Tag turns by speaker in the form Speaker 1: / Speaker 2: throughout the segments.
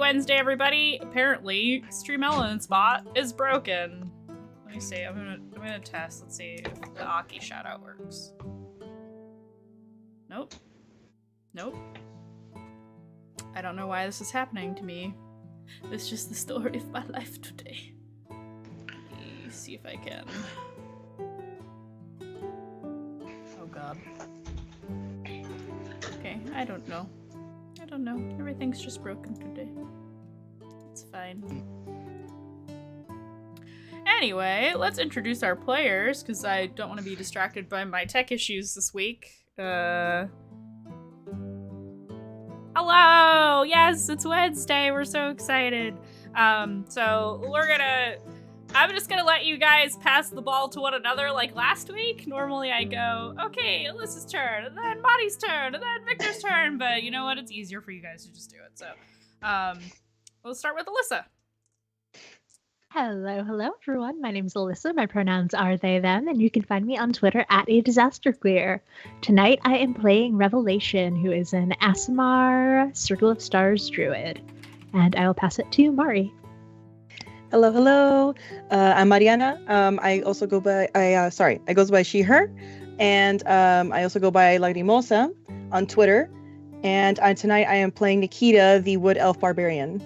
Speaker 1: Wednesday, everybody. Apparently, Stream Elements bot is broken. Let me see. I'm gonna test. Let's see if the Aki shoutout works. Nope. Nope. I don't know why this is happening to me. It's just the story of my life today. Let me see if I can. Oh god. Okay, I don't know. I don't know. Everything's just broken today. It's fine. Anyway, let's introduce our players, because I don't want to be distracted by my tech issues this week. Hello! Yes, it's Wednesday. We're so excited. So I'm just gonna let you guys pass the ball to one another like last week. Normally I go, okay, Alyssa's turn, and then Monty's turn, and then Victor's turn, but you know what? It's easier for you guys to just do it. So, we'll start with Alyssa.
Speaker 2: Hello, everyone. My name is Alyssa. My pronouns are they, them, and you can find me on Twitter at @adisasterqueer. Tonight, I am playing Revelation, who is an Aasimar Circle of Stars druid, and I will pass it to Mari.
Speaker 3: Hello. I'm Mariana. I also go by I goes by she/her, and I also go by Lagrimosa on Twitter. And tonight I am playing Nikita, the Wood Elf Barbarian.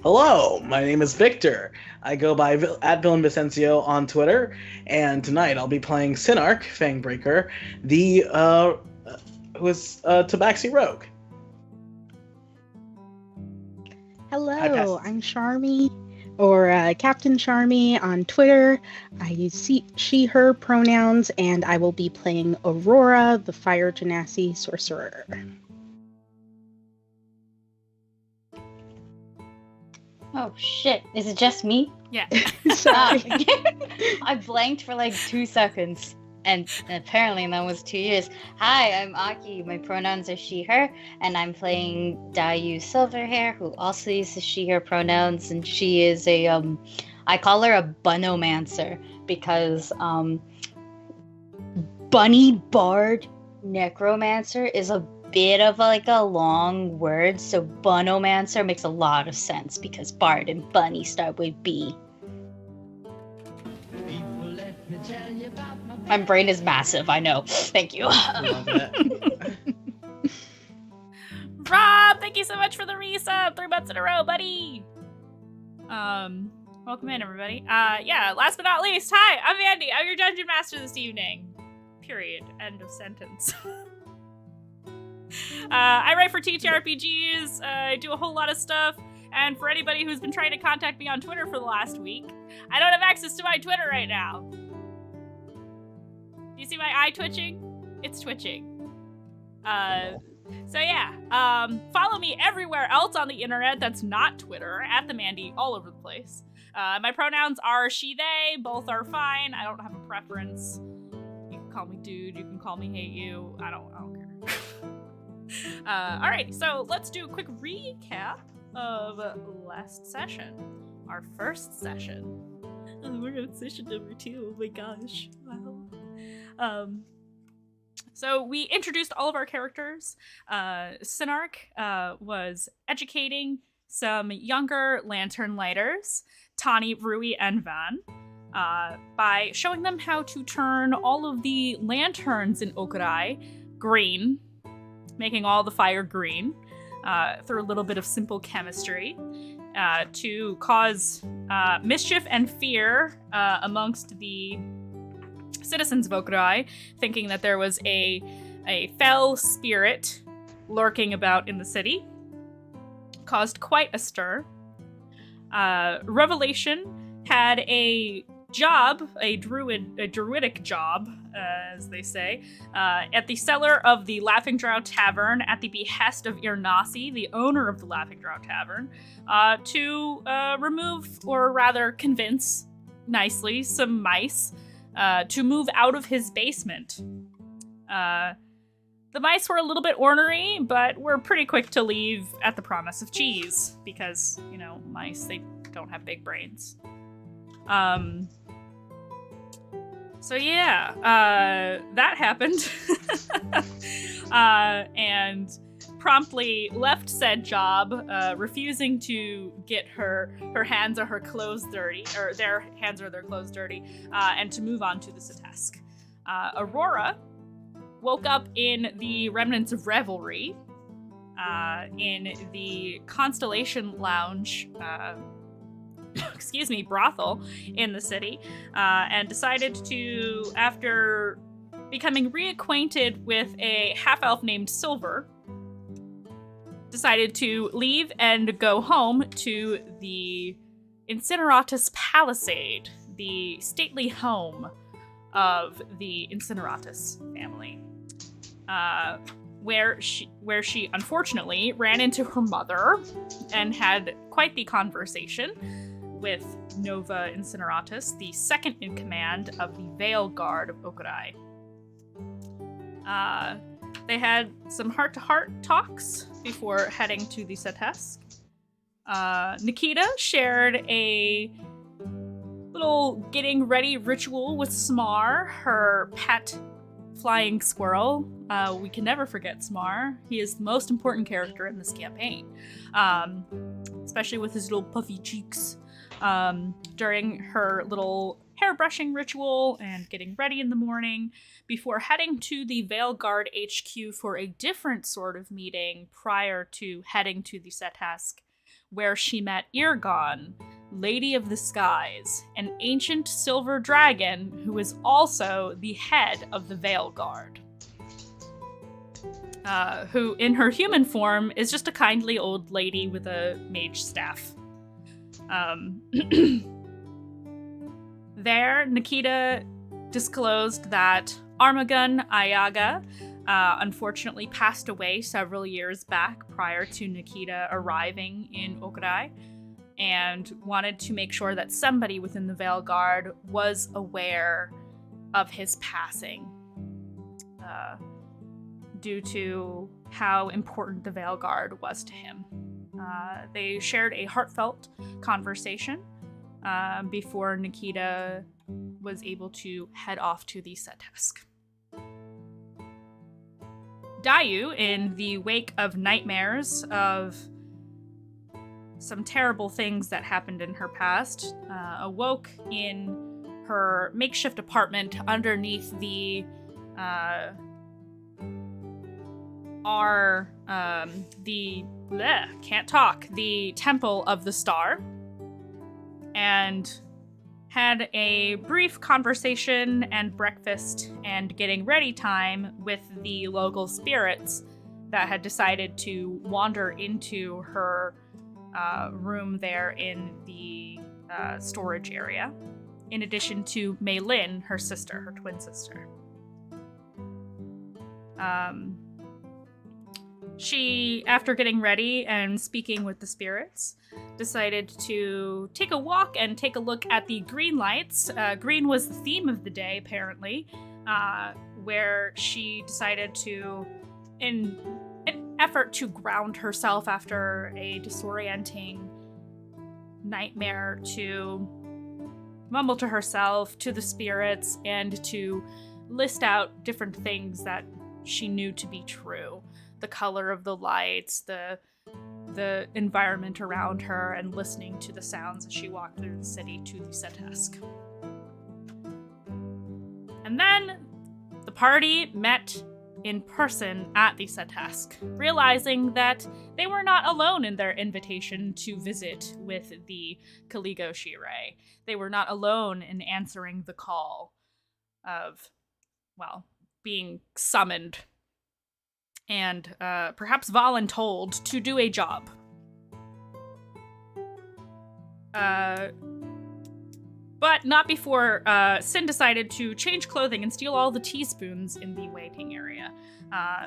Speaker 4: Hello, my name is Victor. I go by @VillainVicencio on Twitter, and tonight I'll be playing Sinark, Fangbreaker, the who is Tabaxi Rogue.
Speaker 5: Hello, I'm Charmy, or Captain Charmy on Twitter. I use she/her pronouns, and I will be playing Aurora, the Fire Genasi Sorcerer.
Speaker 6: Oh shit, is it just me?
Speaker 1: Yeah.
Speaker 5: Sorry.
Speaker 6: I blanked for like 2 seconds, and apparently that was 2 years. Hi, I'm Aki, my pronouns are she/her, and I'm playing Dayu Silverhair, who also uses she/her pronouns, and she is a, I call her a bunomancer, because, bunny bard necromancer is a bit of a long word, so bunomancer makes a lot of sense because bard and bunny start with B. My brain is massive, I know. Thank you.
Speaker 1: Rob, thank you so much for the resub. 3 months in a row, buddy. Welcome in, everybody. Yeah, last but not least, hi, I'm Andy. I'm your dungeon master this evening. Period. End of sentence. I write for TTRPGs, I do a whole lot of stuff, and for anybody who's been trying to contact me on Twitter for the last week, I don't have access to my Twitter right now. Do you see my eye twitching? It's twitching. So yeah, follow me everywhere else on the internet that's not Twitter, @themandy, all over the place. My pronouns are she, they, both are fine, I don't have a preference. You can call me dude, you can call me hate you, I don't care. Alright, so let's do a quick recap of last session. Our first session. Oh, we're on session number 2, oh my gosh. Wow. So we introduced all of our characters. Sinark was educating some younger lantern lighters, Tani, Rui, and Van, by showing them how to turn all of the lanterns in Okurai green, making all the fire green through a little bit of simple chemistry to cause mischief and fear amongst the citizens of Okurai, thinking that there was a fell spirit lurking about in the city. Caused quite a stir. Revelation had a job, a druidic job, as they say, at the cellar of the Laughing Drow Tavern at the behest of Irnasi, the owner of the Laughing Drow Tavern, to remove, or rather convince, nicely, some mice to move out of his basement. The mice were a little bit ornery, but were pretty quick to leave at the promise of cheese, because, you know, mice, they don't have big brains. So yeah, that happened. And promptly left said job, refusing to get her hands or her clothes dirty, or their hands or their clothes dirty, and to move on to the Satesk. Aurora woke up in the remnants of Revelry, in the Constellation Lounge, brothel in the city, and decided to, after becoming reacquainted with a half-elf named Silver, decided to leave and go home to the Incineratus Palisade, the stately home of the Incineratus family, where she unfortunately ran into her mother and had quite the conversation with Nova Incineratus, the second in command of the Veil Guard of Okurai. They had some heart-to-heart talks before heading to the Satesk. Nikita shared a little getting ready ritual with Smar, her pet flying squirrel. We can never forget Smar. He is the most important character in this campaign, especially with his little puffy cheeks. During her little hair brushing ritual and getting ready in the morning before heading to the Veil Guard HQ for a different sort of meeting prior to heading to the Satesk, where she met Irgon, Lady of the Skies, an ancient silver dragon who is also the head of the Veil Guard. Who, in her human form, is just a kindly old lady with a mage staff. There, Nikita disclosed that Armagun Ayaga unfortunately passed away several years back prior to Nikita arriving in Okurai, and wanted to make sure that somebody within the Veil Guard was aware of his passing, due to how important the Veil Guard was to him. They shared a heartfelt conversation before Nikita was able to head off to the Satesk. Dayu, in the wake of nightmares of some terrible things that happened in her past, awoke in her makeshift apartment underneath the the Temple of the Star, and had a brief conversation and breakfast and getting ready time with the local spirits that had decided to wander into her room there in the storage area, in addition to Mei Lin, her sister, her twin sister. She, after getting ready and speaking with the spirits, decided to take a walk and take a look at the green lights. Green was the theme of the day, apparently, where she decided to, in an effort to ground herself after a disorienting nightmare, to mumble to herself, to the spirits, and to list out different things that she knew to be true. The color of the lights, the environment around her, and listening to the sounds as she walked through the city to the Satesk. And then the party met in person at the Satesk, realizing that they were not alone in their invitation to visit with the Kaligo Shirei. They were not alone in answering the call of, well, being summoned and perhaps voluntold to do a job. But not before Sin decided to change clothing and steal all the teaspoons in the waiting area.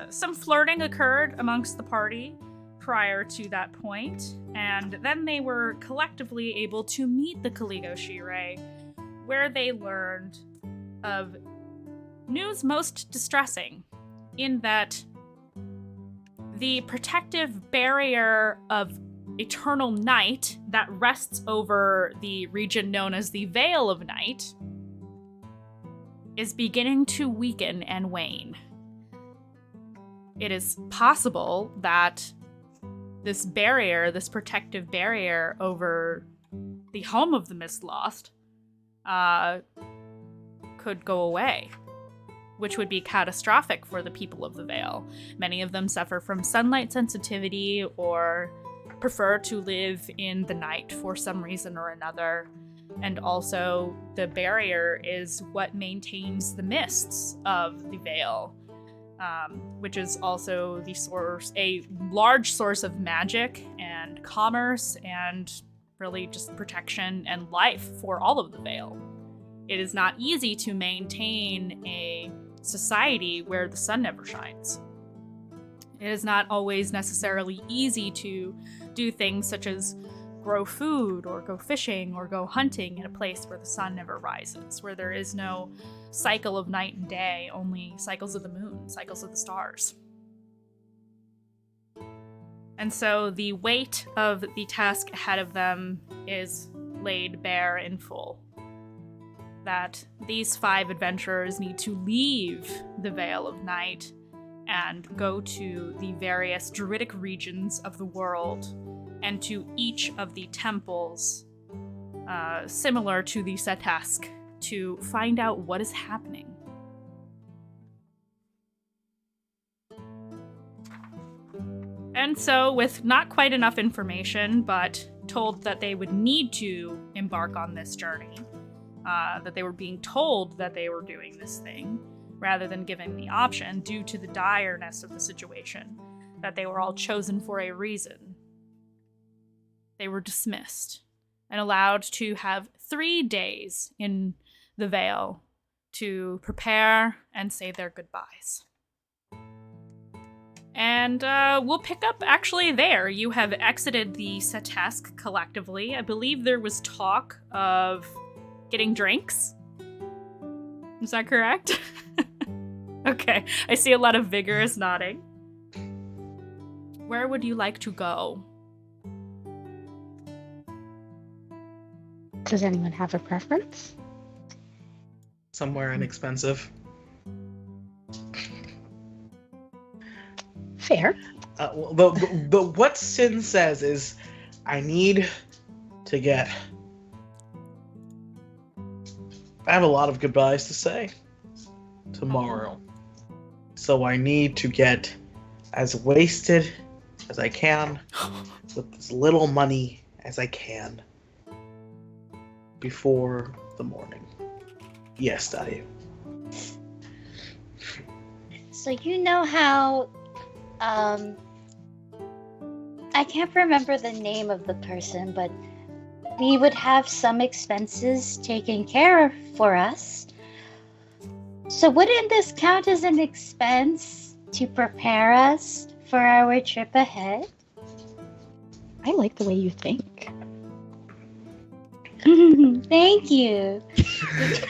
Speaker 1: Some flirting occurred amongst the party prior to that point, and then they were collectively able to meet the Kaligo Shirei, where they learned of news most distressing, in that the protective barrier of eternal night that rests over the region known as the Veil of Night is beginning to weaken and wane. it is possible that this barrier, this protective barrier over the home of the Mistlost, could go away, which would be catastrophic for the people of the Vale. Many of them suffer from sunlight sensitivity or prefer to live in the night for some reason or another. And also, the barrier is what maintains the mists of the Vale, which is also a large source of magic and commerce and really just protection and life for all of the Vale. It is not easy to maintain a society where the sun never shines. It is not always necessarily easy to do things such as grow food or go fishing or go hunting in a place where the sun never rises, where there is no cycle of night and day, only cycles of the moon, cycles of the stars. And so the weight of the task ahead of them is laid bare in full. That these 5 adventurers need to leave the Vale of Night and go to the various druidic regions of the world and to each of the temples similar to the Setask to find out what is happening. And so, with not quite enough information, but told that they would need to embark on this journey, that they were being told that they were doing this thing, rather than given the option due to the direness of the situation, that they were all chosen for a reason. They were dismissed and allowed to have 3 days in the Vale to prepare and say their goodbyes. And we'll pick up actually there. You have exited the Setask collectively. I believe there was talk of getting drinks. Is that correct? Okay, I see a lot of vigorous nodding. Where would you like to go?
Speaker 5: Does anyone have a preference?
Speaker 4: Somewhere inexpensive.
Speaker 5: Fair.
Speaker 4: But what Sin says is, I need to get... I have a lot of goodbyes to say tomorrow. So I need to get as wasted as I can with as little money as I can before the morning. Yes, Daddy.
Speaker 6: So you know how I can't remember the name of the person, but we would have some expenses taken care of for us. So wouldn't this count as an expense to prepare us for our trip ahead?
Speaker 5: I like the way you think.
Speaker 6: Thank you.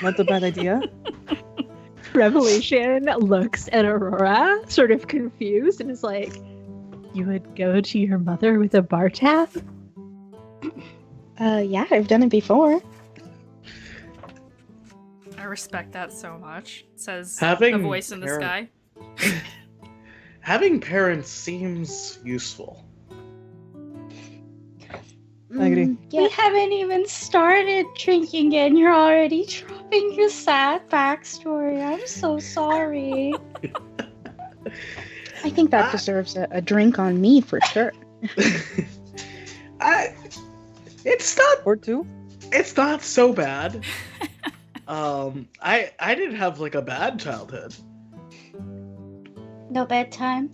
Speaker 3: Not a bad idea.
Speaker 2: Revelation looks at Aurora, sort of confused, and is like, "You would go to your mother with a bar tab?"
Speaker 5: Yeah, I've done it before.
Speaker 1: I respect that so much, says
Speaker 4: Having
Speaker 1: a voice in the sky.
Speaker 4: Having parents seems useful.
Speaker 3: I agree.
Speaker 6: We haven't even started drinking and you're already dropping your sad backstory. I'm so sorry.
Speaker 5: I think that deserves a drink on me for sure.
Speaker 4: It's not
Speaker 3: Or 2.
Speaker 4: It's not so bad. I didn't have like a bad childhood.
Speaker 6: No bedtime?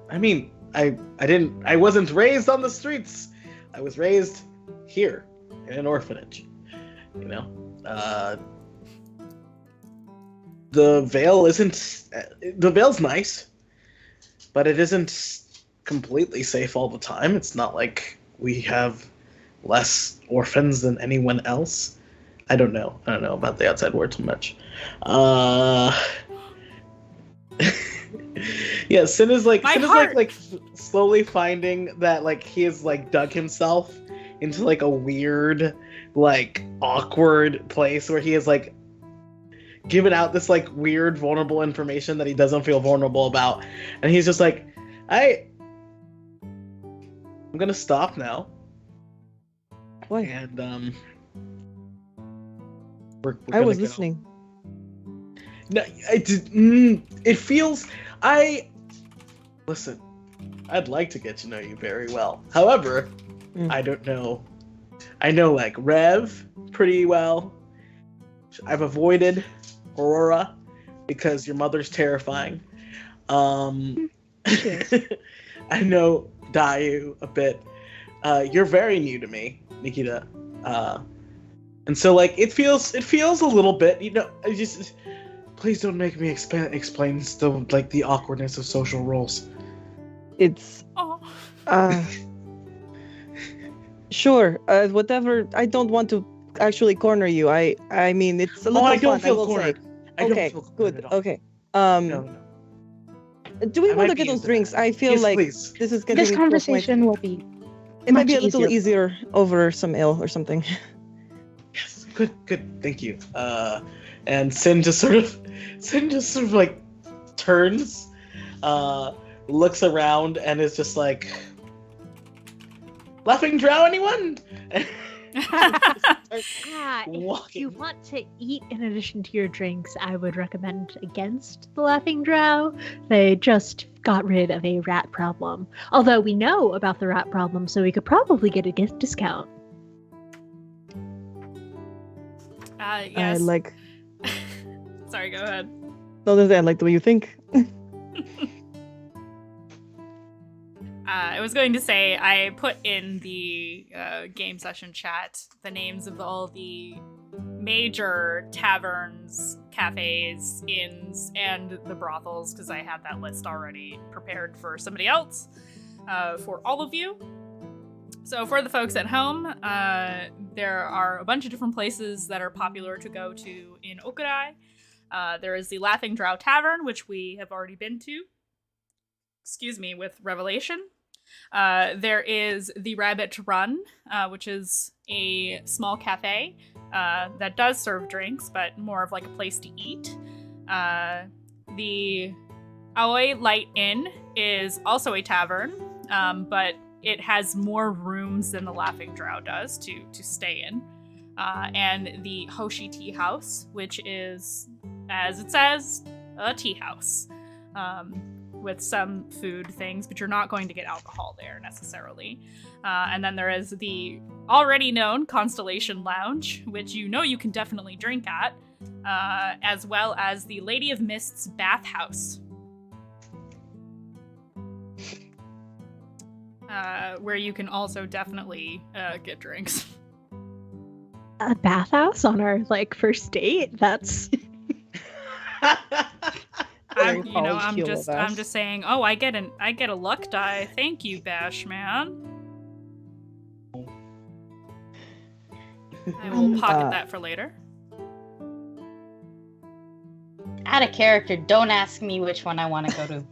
Speaker 4: I mean, I wasn't raised on the streets. I was raised here in an orphanage. You know, the Vale's nice, but it isn't completely safe all the time. It's not like we have less orphans than anyone else. I don't know about the outside world too much. Yeah, Sin is like slowly finding that like he has like dug himself into like a weird, like awkward place where he is like giving out this like weird vulnerable information that he doesn't feel vulnerable about, and he's just like, I'm gonna stop now.
Speaker 3: Why?
Speaker 4: And
Speaker 3: I was listening.
Speaker 4: No, it feels. Listen. I'd like to get to know you very well. However, I don't know. I know like Rev pretty well. I've avoided Aurora because your mother's terrifying. I know Dayu a bit. You're very new to me, Nikita. And so like it feels a little bit, you know, I just please don't make me explain the awkwardness of social roles.
Speaker 3: It's sure, whatever. I don't want to actually corner you. I mean, it's a little
Speaker 4: I don't
Speaker 3: fun,
Speaker 4: feel
Speaker 3: I will
Speaker 4: cornered.
Speaker 3: say.
Speaker 4: I don't
Speaker 3: Okay,
Speaker 4: feel cornered
Speaker 3: good.
Speaker 4: at all.
Speaker 3: Okay.
Speaker 4: No.
Speaker 3: Do we
Speaker 4: I
Speaker 3: want
Speaker 4: might
Speaker 3: to
Speaker 4: be
Speaker 3: get those
Speaker 4: into
Speaker 3: drinks?
Speaker 4: that.
Speaker 3: I feel
Speaker 4: Yes,
Speaker 3: like
Speaker 4: please.
Speaker 3: this is
Speaker 5: This conversation will be
Speaker 3: It might
Speaker 5: much
Speaker 3: be a little easier over some ale or something.
Speaker 4: Yes, good, thank you. And Sin just sort of like turns, looks around, and is just like, Laughing Drow, anyone?
Speaker 2: If
Speaker 4: Walking.
Speaker 2: you want to eat in addition to your drinks, I would recommend against the Laughing Drow. They just got rid of a rat problem. Although we know about the rat problem, so we could probably get a gift discount.
Speaker 1: Yes.
Speaker 3: I like.
Speaker 1: Sorry, go ahead.
Speaker 3: No, I like the way you think.
Speaker 1: I was going to say, I put in the game session chat the names of all the major taverns, cafes, inns, and the brothels, because I had that list already prepared for somebody else, for all of you. So for the folks at home, there are a bunch of different places that are popular to go to in Okurai. There is the Laughing Drow Tavern, which we have already been to. Excuse me, with Revelation. There is the Rabbit Run, which is a small cafe that does serve drinks, but more of like a place to eat. The Aoi Light Inn is also a tavern, but it has more rooms than the Laughing Drow does to stay in. And the Hoshi Tea House, which is, as it says, a tea house. With some food things, but you're not going to get alcohol there necessarily. And then there is the already known Constellation Lounge, which you know you can definitely drink at, as well as the Lady of Mist's Bathhouse, where you can also definitely get drinks.
Speaker 2: A bathhouse on our first date? That's
Speaker 1: I'm just saying. Oh, I get a luck die. Thank you, Bash Man. I will pocket that for later.
Speaker 6: Out of character, don't ask me which one I want to go to.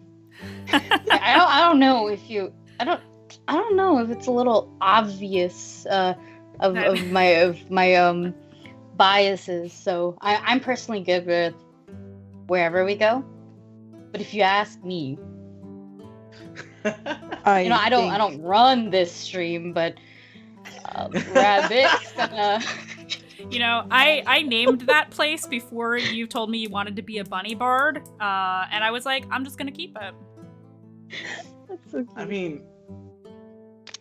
Speaker 6: I don't know if you. I don't know if it's a little obvious of my biases. So I'm personally good with wherever we go. But if you ask me, I don't run this stream, but rabbits.
Speaker 1: I named that place before you told me you wanted to be a bunny bard, and I was like, I'm just gonna keep it.
Speaker 3: That's so cute.
Speaker 4: I mean,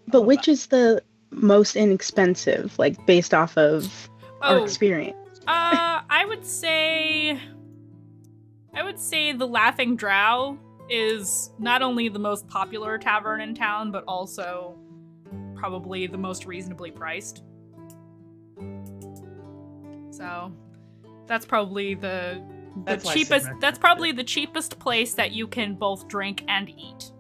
Speaker 5: But which is the most inexpensive, based off of our experience?
Speaker 1: I would say the Laughing Drow is not only the most popular tavern in town, but also probably the most reasonably priced. So that's probably the cheapest. That's probably the cheapest place that you can both drink and eat.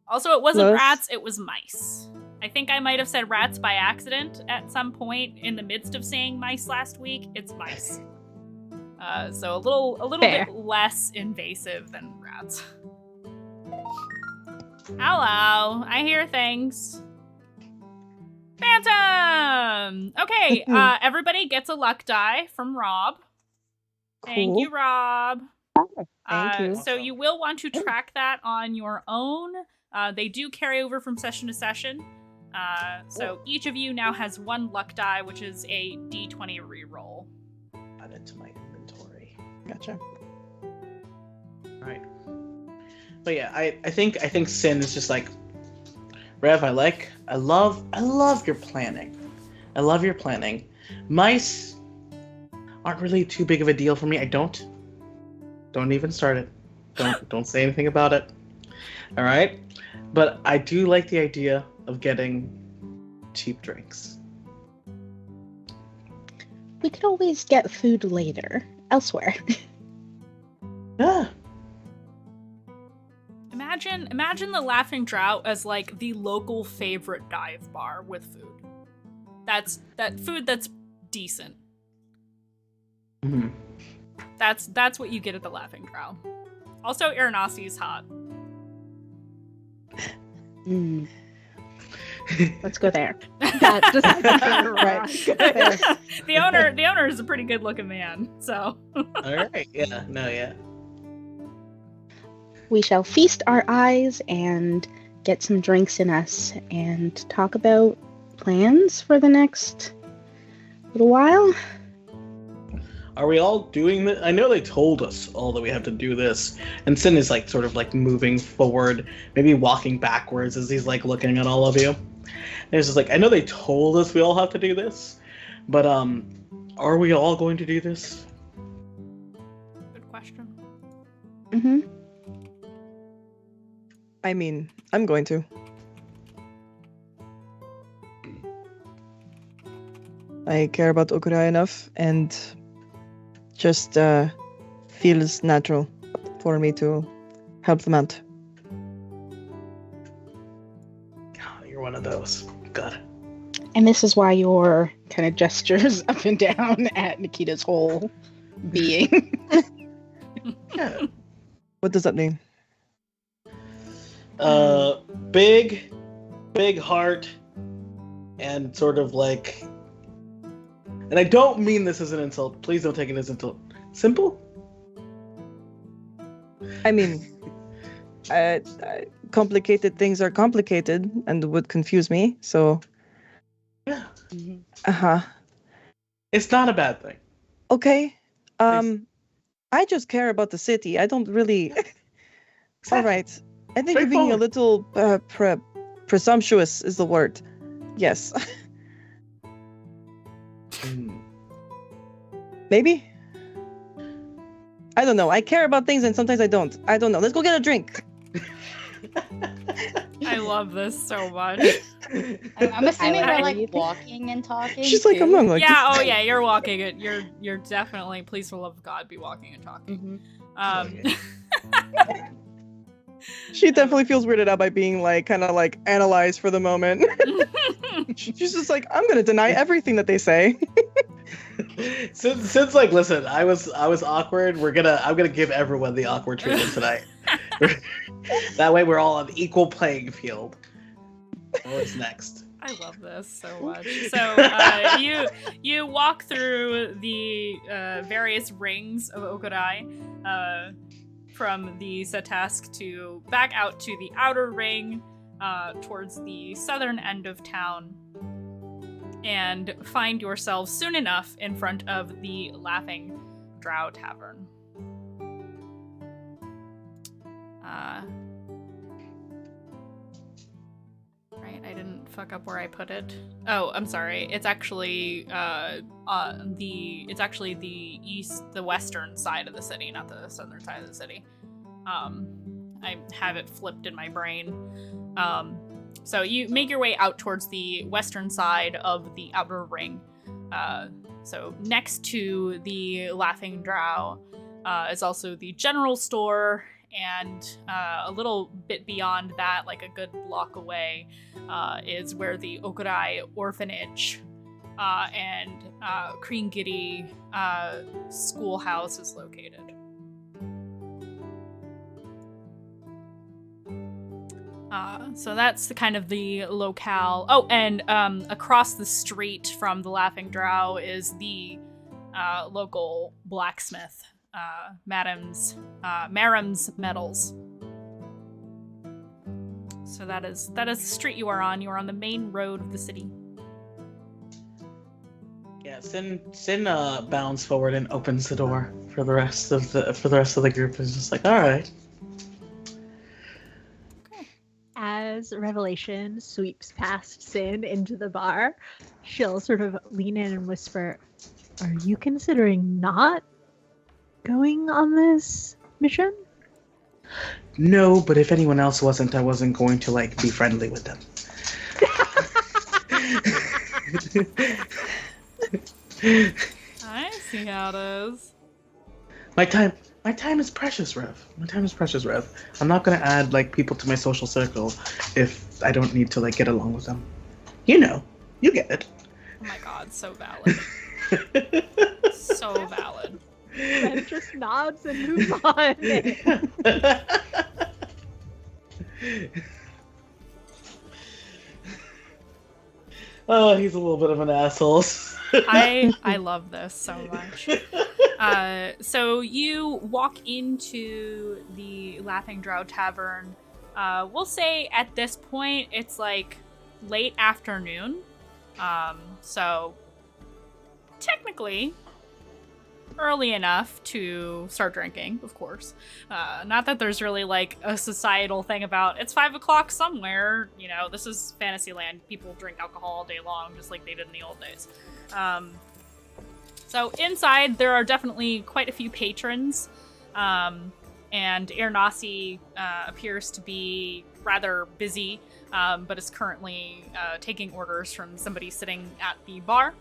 Speaker 1: Also, it wasn't rats; it was mice. I think I might have said rats by accident at some point in the midst of saying mice last week. It's mice. So a little bit less invasive than rats. Hello, I hear things. Phantom! Okay, everybody gets a luck die from Rob. Thank you, Rob.
Speaker 3: Thank you.
Speaker 1: So you will want to track that on your own. They do carry over from session to session. So each of you now has 1 luck die, which is a d20 reroll.
Speaker 4: Add it to my inventory.
Speaker 3: Gotcha.
Speaker 4: Right. But yeah, I think Sin is just like, Rev, I love your planning. I love your planning. Mice aren't really too big of a deal for me. Don't even start it. Don't say anything about it. All right? But I do like the idea of getting cheap drinks.
Speaker 5: We could always get food later, elsewhere.
Speaker 4: Yeah.
Speaker 1: Imagine the Laughing Drow as like the local favorite dive bar with food. That's food that's decent.
Speaker 4: Mm-hmm.
Speaker 1: That's what you get at the Laughing Drow. Also, Aranasi is hot.
Speaker 5: Let's go there.
Speaker 2: That just
Speaker 3: Right.
Speaker 1: The owner is a pretty good looking man. So.
Speaker 4: All right. Yeah. No. Yeah.
Speaker 5: We shall feast our eyes and get some drinks in us and talk about plans for the next little while.
Speaker 4: Are we all doing this? I know they told us all that we have to do this. And Sin is like sort of like moving forward, maybe walking backwards as he's like looking at all of you. And he's just like, I know they told us we all have to do this, but are we all going to do this?
Speaker 1: Good question.
Speaker 5: Mm-hmm.
Speaker 3: I mean, I'm going to. I care about Okurai enough, and just feels natural for me to help them out.
Speaker 4: Oh, you're one of those. Good.
Speaker 5: And this is why your kind of gestures up and down at Nikita's whole being.
Speaker 4: Yeah.
Speaker 3: What does that mean?
Speaker 4: Big heart, and sort of like, and I don't mean this as an insult. Please don't take it as an insult. Simple?
Speaker 3: I mean, complicated things are complicated and would confuse me, so...
Speaker 4: Yeah.
Speaker 3: Uh-huh.
Speaker 4: It's not a bad thing.
Speaker 3: Okay. I just care about the city. I don't really... All right. I think you're being a little presumptuous is the word. Yes. Maybe? I don't know. I care about things and sometimes I don't. I don't know. Let's go get a drink.
Speaker 1: I love this so much.
Speaker 6: I'm assuming
Speaker 5: I
Speaker 6: we're
Speaker 5: like
Speaker 6: like walking and talking.
Speaker 3: She's like,
Speaker 6: too.
Speaker 3: I'm not like
Speaker 1: Yeah,
Speaker 3: this.
Speaker 1: oh yeah, you're walking it. You're definitely, please for the love of God, be walking and talking.
Speaker 3: She definitely feels weirded out by being like kind of like analyzed for the moment. She's just like, I'm gonna deny everything that they say.
Speaker 4: Since like, listen, I was awkward. I'm gonna give everyone the awkward treatment tonight. That way we're all on equal playing field. What's next?
Speaker 1: I love this so much. So you walk through the various rings of Okurai, from the Satask to back out to the outer ring, towards the southern end of town, and find yourselves soon enough in front of the Laughing Drow Tavern. Right, I didn't fuck up where I put it. Oh, I'm sorry. It's actually the western side of the city, not the southern side of the city. I have it flipped in my brain. So you make your way out towards the western side of the outer ring. So next to the Laughing Drow is also the general store, and a little bit beyond that, like a good block away, is where the Okurai Orphanage and Kreengiri Schoolhouse is located. So that's the kind of the locale. Oh, and across the street from the Laughing Drow is the local blacksmith Maram's metals. So that is the street you are on. You are on the main road of the city.
Speaker 4: Yeah, Sin bounds forward and opens the door for the rest of the group. Is just like, all right.
Speaker 2: As Revelation sweeps past Sin into the bar, she'll sort of lean in and whisper, "Are you considering not going on this mission?"
Speaker 4: No, but if anyone else wasn't, I wasn't going to like be friendly with them.
Speaker 1: I see how it is.
Speaker 4: My time is precious, Rev. My time is precious, Rev. I'm not gonna add like people to my social circle if I don't need to like get along with them. You know, you get it.
Speaker 1: Oh my god, so valid. So valid.
Speaker 2: And just nods and moves on.
Speaker 4: Oh, he's a little bit of an asshole.
Speaker 1: I love this so much. So you walk into the Laughing Drow tavern. We'll say at this point it's like late afternoon. So technically early enough to start drinking, of course. Not that there's really like a societal thing about it's 5 o'clock somewhere. You know, this is Fantasyland. People drink alcohol all day long, just like they did in the old days. So inside there are definitely quite a few patrons, and Irnasi appears to be rather busy, but is currently taking orders from somebody sitting at the bar.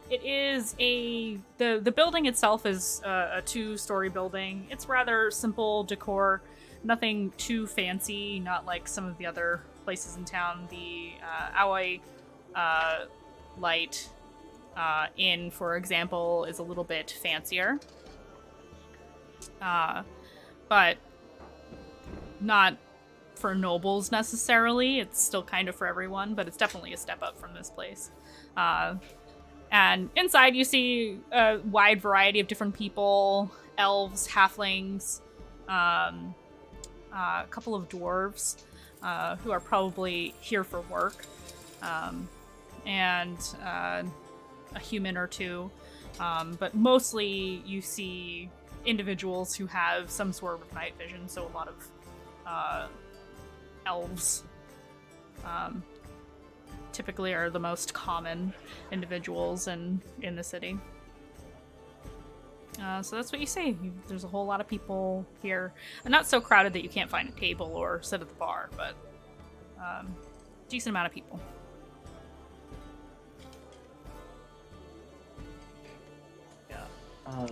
Speaker 1: It is the building itself is a 2-story building. It's rather simple decor, nothing too fancy, not like some of the other places in town. The Aoi Light Inn, for example, is a little bit fancier. But not for nobles necessarily. It's still kind of for everyone, but it's definitely a step up from this place. And inside you see a wide variety of different people, elves, halflings, a couple of dwarves who are probably here for work, and a human or two. But mostly you see individuals who have some sort of night vision, so a lot of elves. Typically are the most common individuals in the city. So that's what you see. There's a whole lot of people here. And not so crowded that you can't find a table or sit at the bar, but decent amount of people.
Speaker 4: Yeah.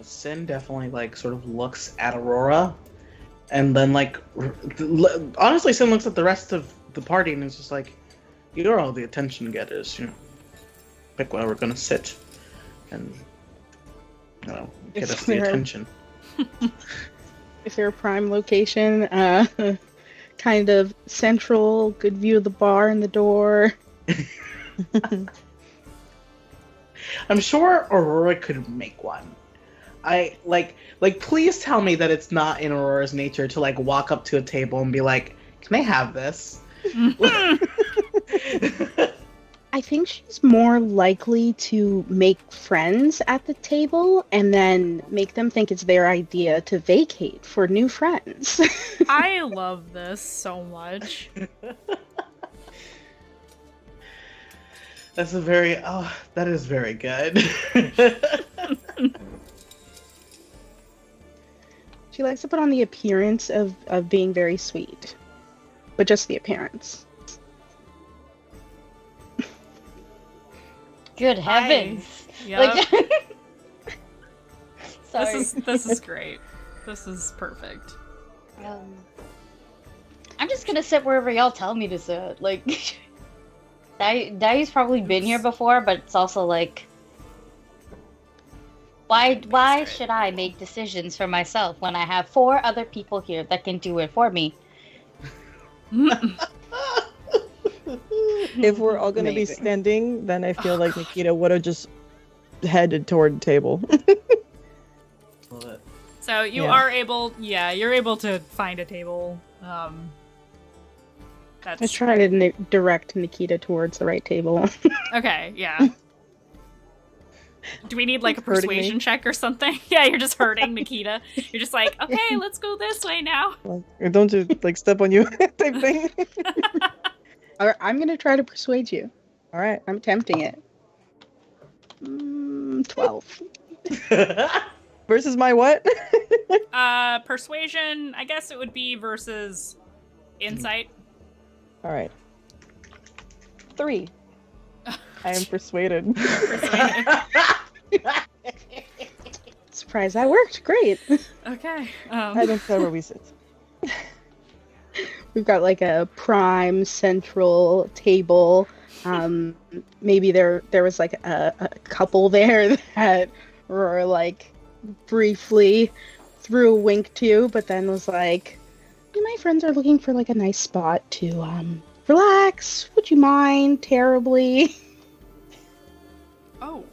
Speaker 4: Sin definitely like sort of looks at Aurora, and then like honestly, Sin looks at the rest of the party and is just like, "You're all the attention getters. You know, pick where we're gonna sit, and you know, get us the attention."
Speaker 5: Is there a prime location? Kind of central, good view of the bar and the door.
Speaker 4: I'm sure Aurora could make one. I like please tell me that it's not in Aurora's nature to like walk up to a table and be like, "Can I have this?"
Speaker 5: I think she's more likely to make friends at the table and then make them think it's their idea to vacate for new friends.
Speaker 1: I love this so much.
Speaker 4: That is very good.
Speaker 5: She likes to put on the appearance of being very sweet, but just the appearance.
Speaker 6: Good heavens!
Speaker 1: Yep.
Speaker 6: Sorry.
Speaker 1: This is great. This is perfect.
Speaker 6: I'm just gonna sit wherever y'all tell me to sit. Like, Dai's probably been here before, but it's also like, why should I make decisions for myself when I have 4 other people here that can do it for me?
Speaker 3: If we're all going to be standing, then I feel like Nikita would have just headed toward the table.
Speaker 1: So you
Speaker 3: Yeah.
Speaker 1: are able, you're able to find a table.
Speaker 5: I
Speaker 1: That's
Speaker 5: try to direct Nikita towards the right table.
Speaker 1: okay. Yeah. Do we need like a
Speaker 3: Hurting me.
Speaker 1: persuasion check or something? Yeah, you're just hurting Nikita. You're just like, okay, let's go this way now.
Speaker 3: Like, don't you like step on you type thing.
Speaker 5: All right, I'm gonna try to persuade you.
Speaker 3: All right.
Speaker 5: I'm attempting it. 12.
Speaker 3: Versus my what?
Speaker 1: Persuasion. I guess it would be versus insight.
Speaker 3: All right. 3. I am persuaded.
Speaker 1: Persuaded.
Speaker 5: Surprise, that worked. Great.
Speaker 1: Okay.
Speaker 3: I don't care where we sit.
Speaker 5: We've got like a prime central table. Maybe there was like a couple there that were like briefly threw a wink to, but then was like, my friends are looking for like a nice spot to relax. Would you mind terribly?
Speaker 1: Oh,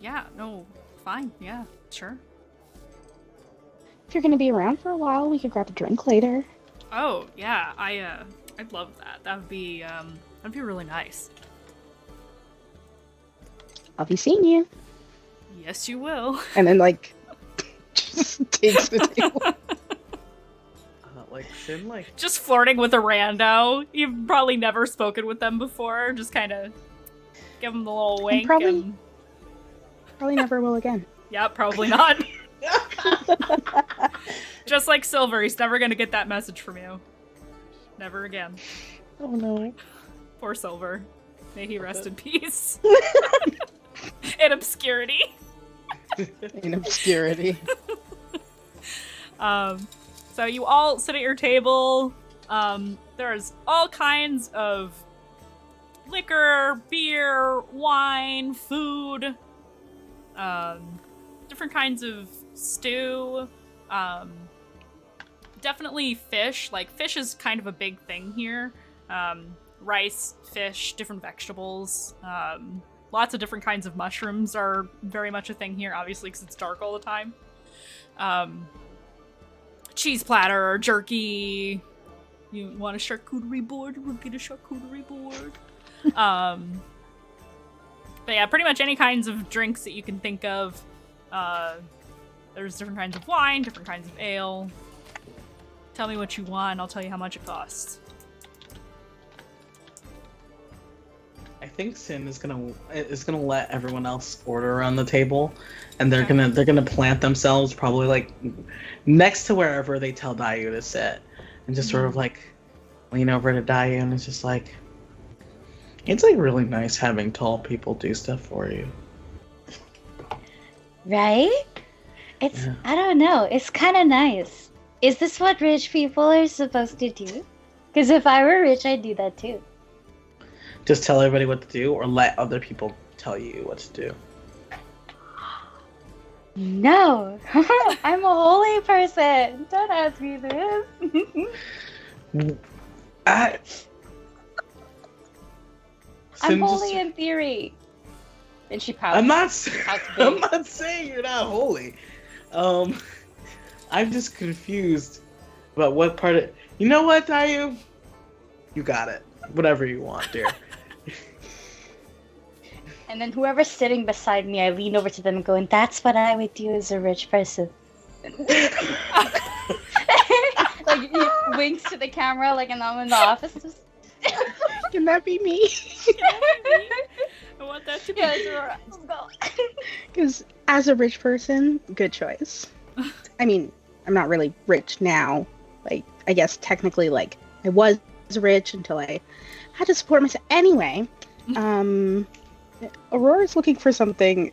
Speaker 1: yeah, no, fine, yeah, sure.
Speaker 5: If you're gonna be around for a while, we could grab a drink later.
Speaker 1: Oh, yeah, I'd love that. That'd be really nice.
Speaker 5: I'll be seeing you.
Speaker 1: Yes, you will.
Speaker 5: And then like just takes the table.
Speaker 4: Like Sin, like
Speaker 1: Just flirting with a rando. You've probably never spoken with them before. Just kind of give them the little wink.
Speaker 5: probably never will again.
Speaker 1: Yeah, probably not. Just like Silver, he's never gonna get that message from you. Never again.
Speaker 3: Oh no.
Speaker 1: Poor Silver. May he rest in peace. In obscurity.
Speaker 5: In obscurity.
Speaker 1: So you all sit at your table. There's all kinds of liquor, beer, wine, food, different kinds of stew, definitely fish. Like, fish is kind of a big thing here. Rice, fish, different vegetables, lots of different kinds of mushrooms are very much a thing here, obviously, because it's dark all the time. Cheese platter, jerky. You want a charcuterie board? We'll get a charcuterie board. But yeah, pretty much any kinds of drinks that you can think of. There's different kinds of wine, different kinds of ale. Tell me what you want, I'll tell you how much it costs.
Speaker 4: I think Sin is gonna let everyone else order around the table, and they're gonna plant themselves probably like next to wherever they tell Dayu to sit, and just sort of like lean over to Dayu, and it's just like it's like really nice having tall people do stuff for you.
Speaker 6: Right? It's,
Speaker 4: Yeah.
Speaker 6: I don't know, it's kind of nice. Is this what rich people are supposed to do? Because if I were rich, I'd do that too.
Speaker 4: Just tell everybody what to do, or let other people tell you what to do.
Speaker 6: No! I'm a holy person! Don't ask me this!
Speaker 4: I...
Speaker 6: I'm
Speaker 4: Sin
Speaker 6: holy
Speaker 4: just-
Speaker 6: in theory! And she pouts.
Speaker 4: I'm not.
Speaker 6: Pouts
Speaker 4: I'm
Speaker 6: big.
Speaker 4: not saying you're not holy. I'm just confused about what part of. You know what, Dayu? You got it. Whatever you want, dear.
Speaker 6: And then whoever's sitting beside me, I lean over to them and go, and that's what I would do as a rich person. Like, he winks to the camera like I'm in the office. Just...
Speaker 5: Can that be me?
Speaker 1: I want that to be.
Speaker 6: Yeah, Aurora, let's go.
Speaker 5: Because as a rich person, good choice. I mean, I'm not really rich now. Like, I guess technically, like, I was rich until I had to support myself. Anyway, Aurora's looking for something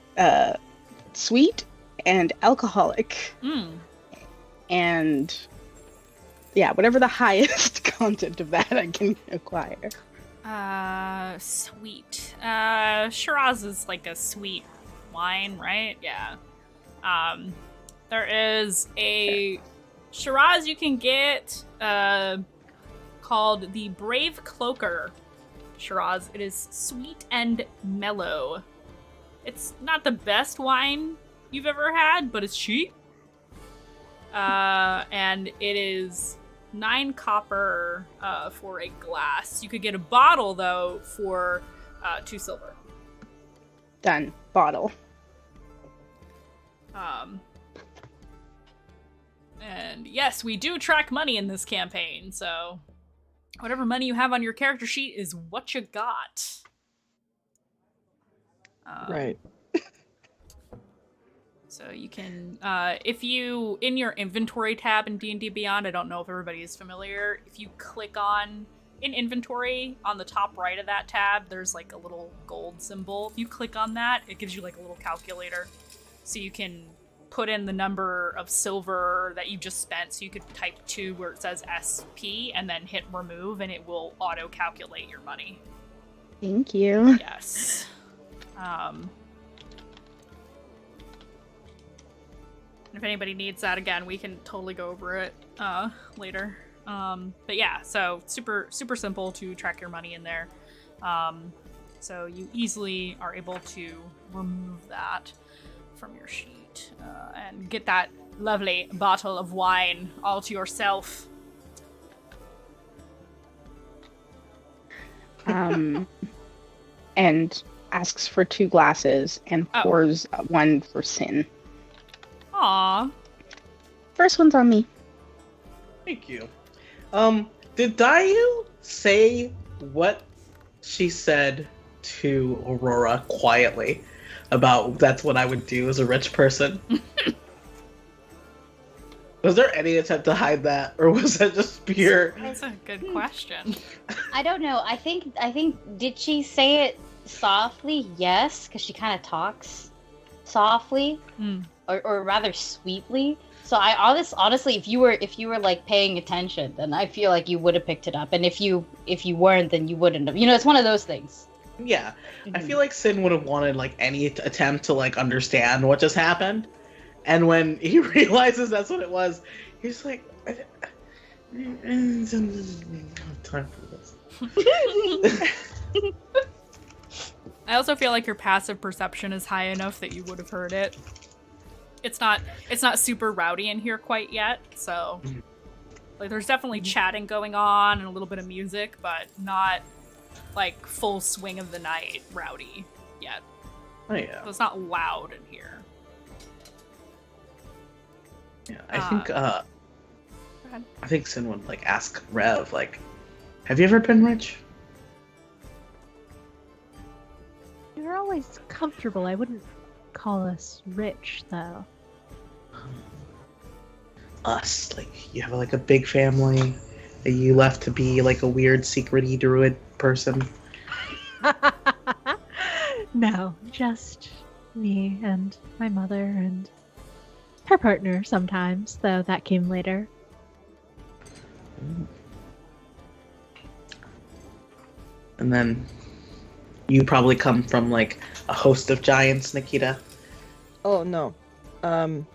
Speaker 5: sweet and alcoholic. And yeah, whatever the highest content of that I can acquire.
Speaker 1: Sweet. Shiraz is like a sweet wine, right? Yeah. There is a Shiraz you can get, called the Brave Cloaker Shiraz. It is sweet and mellow. It's not the best wine you've ever had, but it's cheap. and it is 9 copper for a glass. You could get a bottle though for 2 silver.
Speaker 5: Done. Bottle.
Speaker 1: And yes, we do track money in this campaign, so whatever money you have on your character sheet is what you got.
Speaker 3: Right.
Speaker 1: So you can, if you, in your inventory tab in D&D Beyond, I don't know if everybody is familiar, if you click on, in inventory, on the top right of that tab, there's like a little gold symbol. If you click on that, it gives you like a little calculator. So you can put in the number of silver that you just spent, so you could type 2 where it says SP, and then hit remove, and it will auto-calculate your money.
Speaker 5: Thank you.
Speaker 1: Yes. If anybody needs that, again, we can totally go over it later. But yeah, so super simple to track your money in there. So you easily are able to remove that from your sheet and get that lovely bottle of wine all to yourself.
Speaker 5: And asks for 2 glasses and pours one for Sin.
Speaker 1: Aww.
Speaker 5: First one's on me.
Speaker 4: Thank you. Did Dayu say what she said to Aurora quietly about that's what I would do as a rich person? Was there any attempt to hide that, or was that just pure?
Speaker 1: That's a good question.
Speaker 6: I don't know. I think did she say it softly? Yes, because she kind of talks softly, or rather sweetly. So I honestly, if you were like paying attention, then I feel like you would have picked it up. And if you weren't, then you wouldn't have. You know, it's one of those things.
Speaker 4: Yeah, I feel like Sin would have wanted like any attempt to like understand what just happened, and when he realizes that's what it was, he's like, I don't have time for this.
Speaker 1: I also feel like your passive perception is high enough that you would have heard it. It's not super rowdy in here quite yet, so like there's definitely chatting going on and a little bit of music, but not like full swing of the night rowdy yet.
Speaker 4: Oh yeah.
Speaker 1: So it's not loud in here.
Speaker 4: Yeah, I think Sin would like ask Rev like, have you ever been rich?
Speaker 2: You're always comfortable. I wouldn't call us rich, though.
Speaker 4: Us, like you have like a big family that you left to be like a weird secret-y druid person.
Speaker 2: No, just me and my mother and her partner sometimes, though that came later.
Speaker 4: And then you probably come from like a host of giants, Nikita.
Speaker 3: Oh no. Am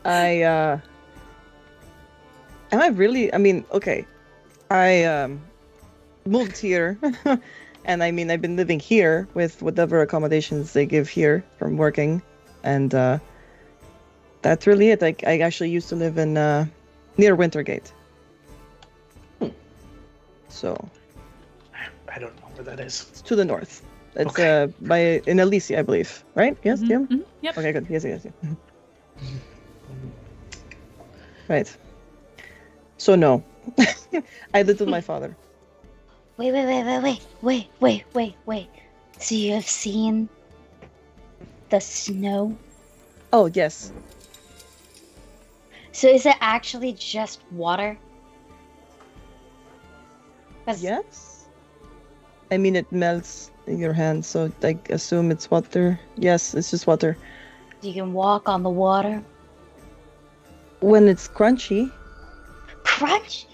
Speaker 3: I really? I mean, okay. I moved here, and I mean, I've been living here with whatever accommodations they give here from working, and that's really it. I actually used to live in near Wintergate. So
Speaker 4: I don't know where that is.
Speaker 3: it's to the north. It's
Speaker 4: Okay.
Speaker 3: in Alicia, I believe. Right? Yes, Jim?
Speaker 1: Mhm. Yep.
Speaker 3: Okay, good. Yes. Right. So no, I lived with my father.
Speaker 6: Wait. So you have seen the snow?
Speaker 3: Oh yes.
Speaker 6: So is it actually just water? 'Cause-
Speaker 3: Yes. I mean, it melts in your hand, so I assume it's water. Yes, it's just water.
Speaker 6: You can walk on the water.
Speaker 3: When it's crunchy.
Speaker 6: Crunch!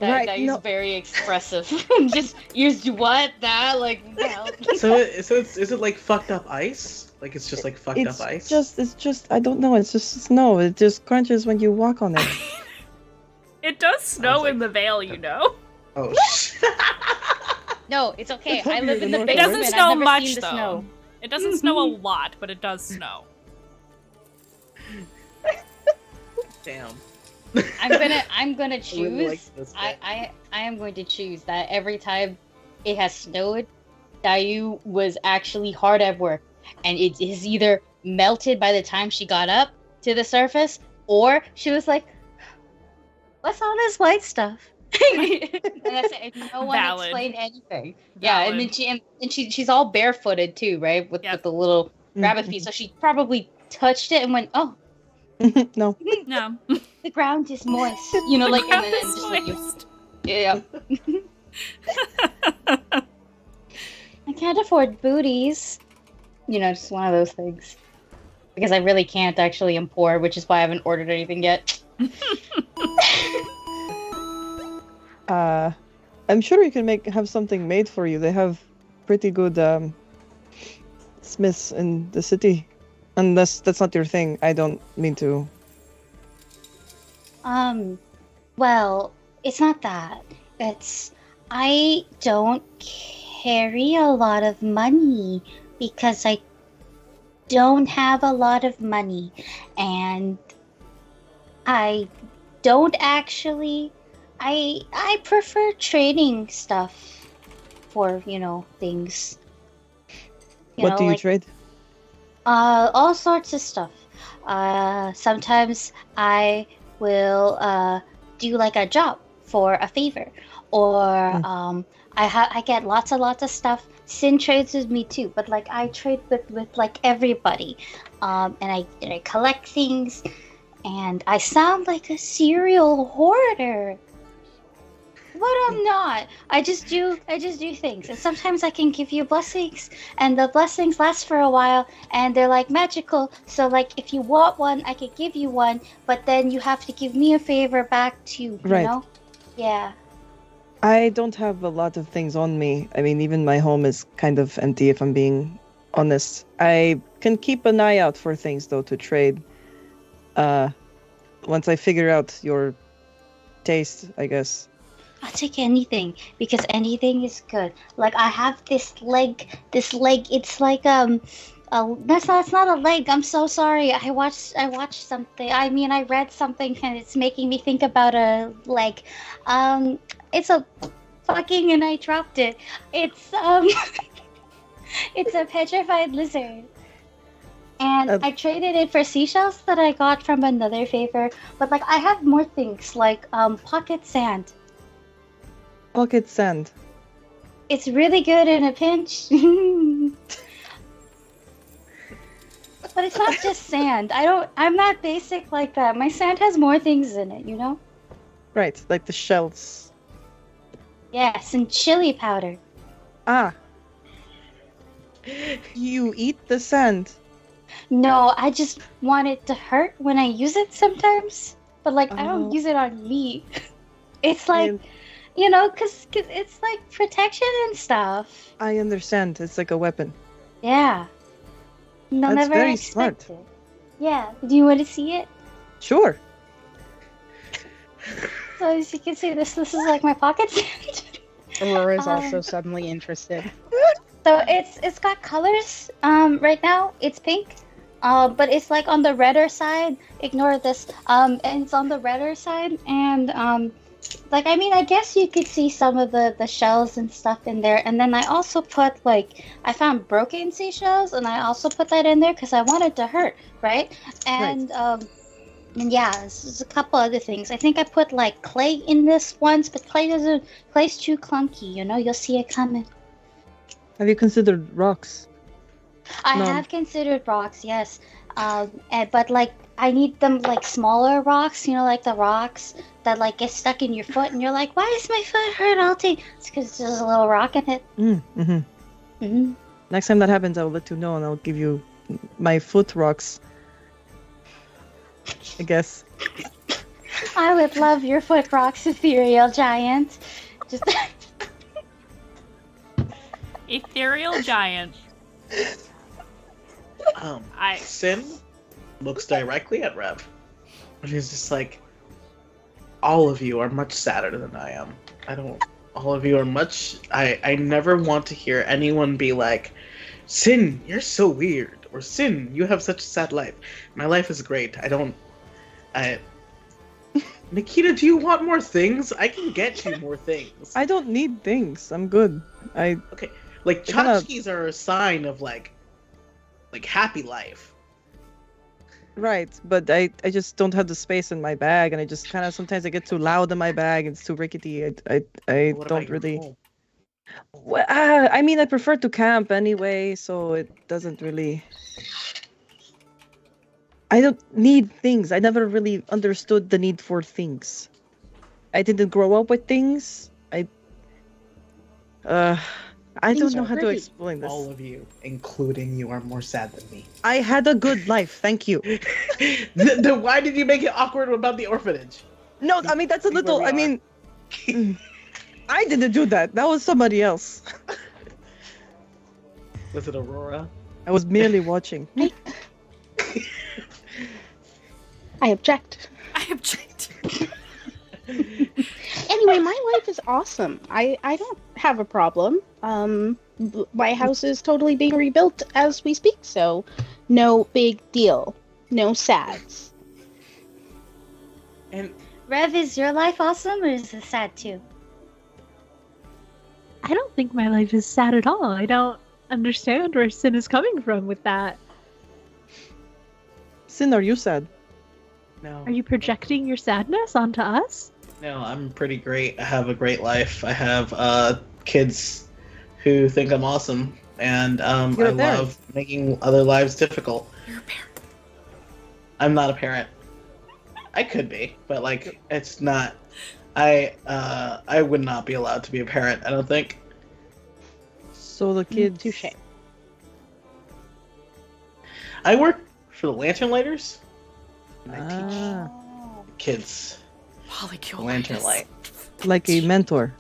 Speaker 3: Right,
Speaker 6: He's
Speaker 3: no.
Speaker 6: very expressive. Just what? That like hell.
Speaker 4: So is it like fucked up ice? Like it's just like fucked up ice?
Speaker 3: It's just I don't know. It's just snow. It just crunches when you walk on it.
Speaker 1: It does snow
Speaker 4: like-
Speaker 1: in the Vale, you know?
Speaker 4: Oh shit.
Speaker 6: No, it's okay.
Speaker 3: It's
Speaker 6: I live in the
Speaker 3: heavier
Speaker 1: It
Speaker 3: than
Speaker 6: basement.
Speaker 1: doesn't
Speaker 6: I've
Speaker 1: snow
Speaker 6: never
Speaker 1: much,
Speaker 6: seen the
Speaker 1: though.
Speaker 6: snow.
Speaker 1: It doesn't snow a lot, but it does snow.
Speaker 4: Damn.
Speaker 6: I'm gonna
Speaker 4: I
Speaker 6: choose.
Speaker 4: really like this bit.
Speaker 6: I am going to choose that every time it has snowed, Dayu was actually hard at work, and it is either melted by the time she got up to the surface, or she was like, "What's all this white stuff?" And that's it. And no one
Speaker 1: Valid.
Speaker 6: explained anything. Yeah, and then
Speaker 1: Valid.
Speaker 6: she's all barefooted too, right? With
Speaker 1: Yep.
Speaker 6: the little rabbit feet. So she probably touched it and went, "Oh,
Speaker 3: No.
Speaker 1: No.
Speaker 6: the ground is moist." You know, like and then
Speaker 1: It's
Speaker 6: just like
Speaker 1: moist.
Speaker 6: yeah. I can't afford booties. You know, just one of those things. Because I really can't actually import, which is why I haven't ordered anything yet.
Speaker 3: I'm sure you can have something made for you. They have pretty good smiths in the city. Unless that's not your thing. I don't mean to.
Speaker 6: Well, it's not that. It's I don't carry a lot of money because I don't have a lot of money, and I don't actually. I prefer trading stuff for things.
Speaker 3: What do you
Speaker 6: like,
Speaker 3: trade?
Speaker 6: all sorts of stuff. Sometimes I will do like a job for a favor, or I get lots of stuff. Sin trades with me too, but like I trade with like everybody, and I collect things, and I sound like a serial hoarder. But I'm not. I just do things, and sometimes I can give you blessings, and the blessings last for a while, and they're like magical. So like, if you want one, I could give you one, but then you have to give me a favor back too. You know? Yeah.
Speaker 3: I don't have a lot of things on me. I mean, even my home is kind of empty, if I'm being honest. I can keep an eye out for things though to trade. Once I figure out your taste, I guess.
Speaker 6: I'll take anything because anything is good. Like I have this leg. It's like that's not a leg. I'm so sorry. I watched something. I mean, I read something and it's making me think about a leg. It's a fucking and I dropped it. It's it's a petrified lizard. And I traded it for seashells that I got from another favor. But like I have more things like pocket sand.
Speaker 3: Pocket sand.
Speaker 6: It's really good in a pinch. But it's not just sand. I'm not basic like that. My sand has more things in it, you know?
Speaker 3: Right, like the shells.
Speaker 6: Yes, and chili powder.
Speaker 3: Ah. You eat the sand.
Speaker 6: No, I just want it to hurt when I use it sometimes. But like, I don't use it on me. It's like, because it's like protection and stuff.
Speaker 3: I understand. It's like a weapon.
Speaker 6: Yeah. They'll
Speaker 3: That's
Speaker 6: never
Speaker 3: very
Speaker 6: expect
Speaker 3: smart.
Speaker 6: it. Yeah. Do you want to see it?
Speaker 3: Sure.
Speaker 6: So as you can see, this is like my pocket sand.
Speaker 5: Aurora's also suddenly interested.
Speaker 6: So it's got colors. Right now it's pink. But it's like on the redder side. Ignore this. And it's on the redder side, and like I mean, I guess you could see some of the shells and stuff in there. And then I also put I found broken seashells, and I also put that in there because I wanted to hurt, right? And and yeah, there's a couple other things. I think I put like clay in this once, but clay's too clunky. You'll see it coming.
Speaker 3: Have you considered rocks?
Speaker 6: I have considered rocks, yes. But like I need them like smaller rocks, like the rocks that like get stuck in your foot, and you're like, why is my foot hurt? It's because there's a little rock in it.
Speaker 3: Next time that happens, I'll let you know, and I'll give you my foot rocks. I guess.
Speaker 6: I would love your foot rocks, ethereal giant. Just
Speaker 1: Ethereal giant.
Speaker 4: Sin looks directly at Rev, and he's just like, all of you are much sadder than I am. All of you are much, I never want to hear anyone be like, Sin, you're so weird, or Sin, you have such a sad life. My life is great. I don't Nikita, do you want more things? I can get you more things.
Speaker 3: I don't need things. I'm good.
Speaker 4: Okay, like tchotchkes are a sign of like happy life.
Speaker 3: Right, but I just don't have the space in my bag, and I just kind of sometimes I get too loud in my bag. It's too rickety. I
Speaker 4: What
Speaker 3: don't
Speaker 4: about your
Speaker 3: really.
Speaker 4: home?
Speaker 3: Well, I mean, I prefer to camp anyway, so it doesn't really. I don't need things. I never really understood the need for things. I didn't grow up with things. I
Speaker 5: Things
Speaker 3: don't know
Speaker 5: are
Speaker 3: how to
Speaker 5: pretty.
Speaker 3: explain this.
Speaker 4: All of you, including you, are more sad than me.
Speaker 3: I had a good life, thank you.
Speaker 4: Then why did you make it awkward about the orphanage?
Speaker 3: No, I mean that's a
Speaker 4: See where
Speaker 3: little.
Speaker 4: we
Speaker 3: I
Speaker 4: are.
Speaker 3: mean, I didn't do that. That was somebody else.
Speaker 4: Was it Aurora?
Speaker 3: I was merely watching.
Speaker 5: I object.
Speaker 1: I object.
Speaker 5: Anyway, my life is awesome. I don't have a problem. My house is totally being rebuilt as we speak, so no big deal. No sads.
Speaker 4: And
Speaker 6: Rev, is your life awesome or is it sad too?
Speaker 2: I don't think my life is sad at all. I don't understand where Sin is coming from with that.
Speaker 3: Sin, are you sad?
Speaker 4: no.
Speaker 2: Are you projecting your sadness onto us?
Speaker 4: No, I'm pretty great. I have a great life. I have kids who think I'm awesome, and I
Speaker 3: You're a parent.
Speaker 4: love making other lives difficult.
Speaker 1: You're a parent.
Speaker 4: I'm not a parent. I could be, but like it's not. I would not be allowed to be a parent. I don't think.
Speaker 3: So the kids.
Speaker 5: Touche.
Speaker 4: I work for the Lantern Lighters. And I teach
Speaker 3: Ah,
Speaker 4: kids
Speaker 1: Polycule.
Speaker 4: Lantern Light.
Speaker 3: like a mentor.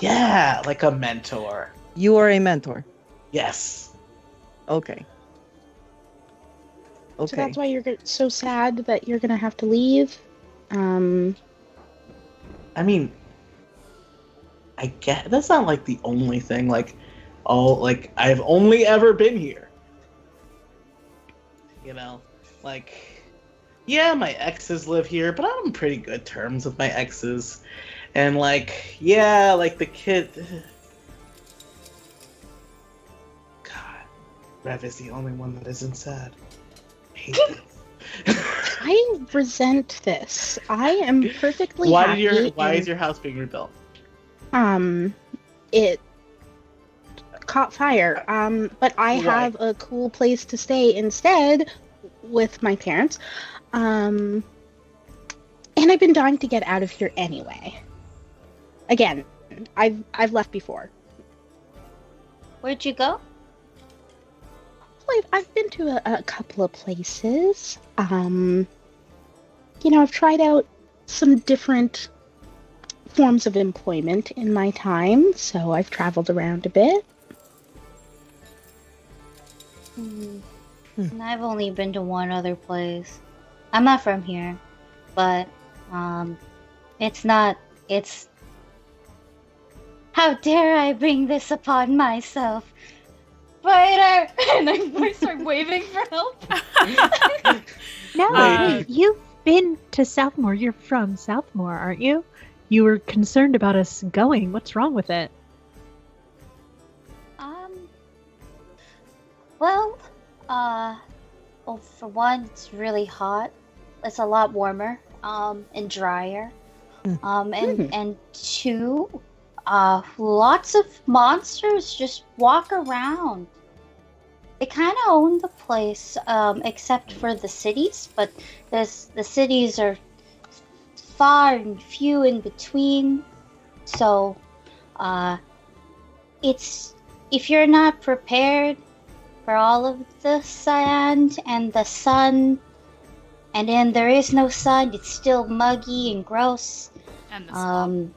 Speaker 4: Yeah, like a mentor.
Speaker 3: You are a mentor.
Speaker 4: Yes.
Speaker 3: Okay.
Speaker 5: So
Speaker 3: Okay.
Speaker 5: that's why you're so sad that you're gonna have to leave.
Speaker 4: I mean, I get that's not like the only thing. Like, like I've only ever been here. You know, like, yeah, my exes live here, but I'm on pretty good terms with my exes, and like, yeah, like the kid. God, Rev is the only one that isn't sad. I hate this.
Speaker 5: I resent this. I am perfectly
Speaker 4: Why
Speaker 5: happy.
Speaker 4: is your house being rebuilt?
Speaker 5: It caught fire. But I
Speaker 4: Right.
Speaker 5: have a cool place to stay instead with my parents. And I've been dying to get out of here anyway. Again, I've left before.
Speaker 6: Where'd you go?
Speaker 5: Well, I've been to a couple of places. You know, I've tried out some different forms of employment in my time, so I've traveled around a bit.
Speaker 6: And I've only been to one other place. I'm not from here, but it's not. It's. How dare I bring this upon myself? Fighter! And I start waving for help.
Speaker 2: No,
Speaker 1: Uh,
Speaker 2: wait, you've been to Southmore. You're from Southmore, aren't you? You were concerned about us going. What's wrong with it?
Speaker 6: Well, well, for one, it's really hot. It's a lot warmer, and drier. And two, lots of monsters just walk around. They kind of own the place, except for the cities, but the cities are far and few in between. So, it's if you're not prepared for all of the sand and the sun, and then there is no sun, it's still muggy and gross.
Speaker 1: And the swamp.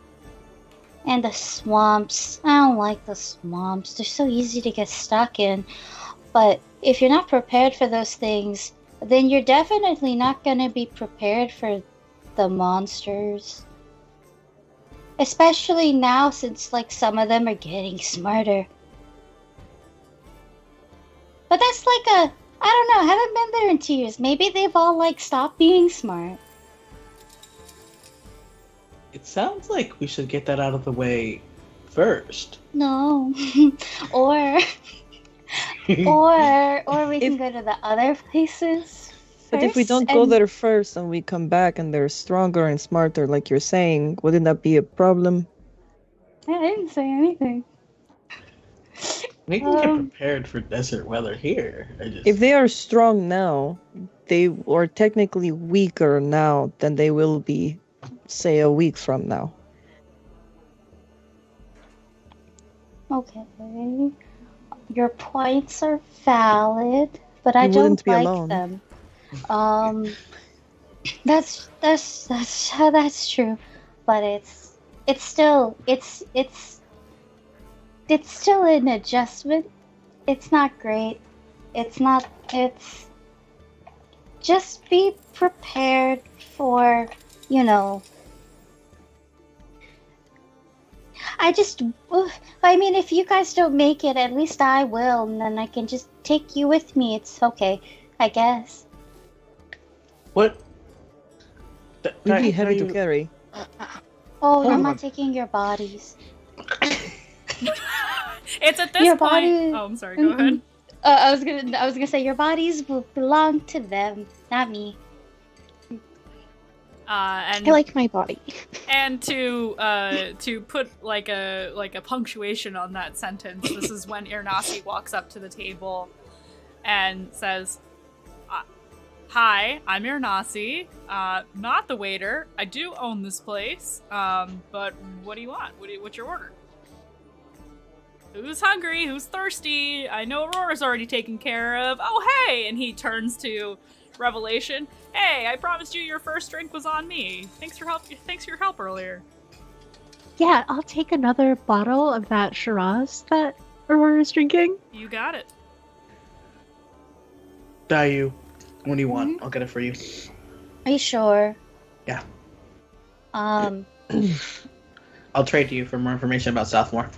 Speaker 6: And the swamps. I don't like the swamps. They're so easy to get stuck in. But if you're not prepared for those things, then you're definitely not going to be prepared for the monsters. Especially now, since like some of them are getting smarter. But that's like I don't know, I haven't been there in 2 years. Maybe they've all like stopped being smart.
Speaker 4: It sounds like we should get that out of the way first.
Speaker 6: No. or we can go to the other places.
Speaker 3: But if we
Speaker 6: first
Speaker 3: don't go
Speaker 6: and-
Speaker 3: there first and we come back and they're stronger and smarter, like you're saying, wouldn't that be a problem?
Speaker 6: I didn't say anything.
Speaker 4: We can get prepared for desert weather here.
Speaker 3: If they are strong now, they are technically weaker now than they will be, say, a week from now.
Speaker 6: Okay. Your points are valid, but I
Speaker 3: You
Speaker 6: don't
Speaker 3: wouldn't be
Speaker 6: like
Speaker 3: alone.
Speaker 6: them. That's true, but it's still an adjustment. It's not great. It's just be prepared for, I mean, if you guys don't make it, at least I will, and then I can just take you with me. It's okay, I guess.
Speaker 4: What?
Speaker 3: It'd be heavy to carry.
Speaker 6: Oh, I'm
Speaker 4: on.
Speaker 6: not taking your bodies.
Speaker 1: It's at this
Speaker 6: Your
Speaker 1: point.
Speaker 6: body-
Speaker 1: Oh, I'm sorry. Go ahead.
Speaker 6: I was gonna say your bodies will belong to them, not me.
Speaker 1: And
Speaker 5: I like my body.
Speaker 1: And to put like a punctuation on that sentence, this is when Irnasi walks up to the table and says, "Hi, I'm Irnasi. Not the waiter. I do own this place. But what do you want? What's your order? Who's hungry? Who's thirsty? I know Aurora's already taken care of. Oh, hey!" And he turns to Revelation. "Hey, I promised you your first drink was on me. Thanks for your help earlier."
Speaker 2: Yeah, I'll take another bottle of that Shiraz that Aurora's drinking.
Speaker 1: You got it.
Speaker 4: Dayu, what do you want? I'll get it for you.
Speaker 6: Are you sure?
Speaker 4: Yeah.
Speaker 6: Um.
Speaker 4: I'll trade to you for more information about Southmore.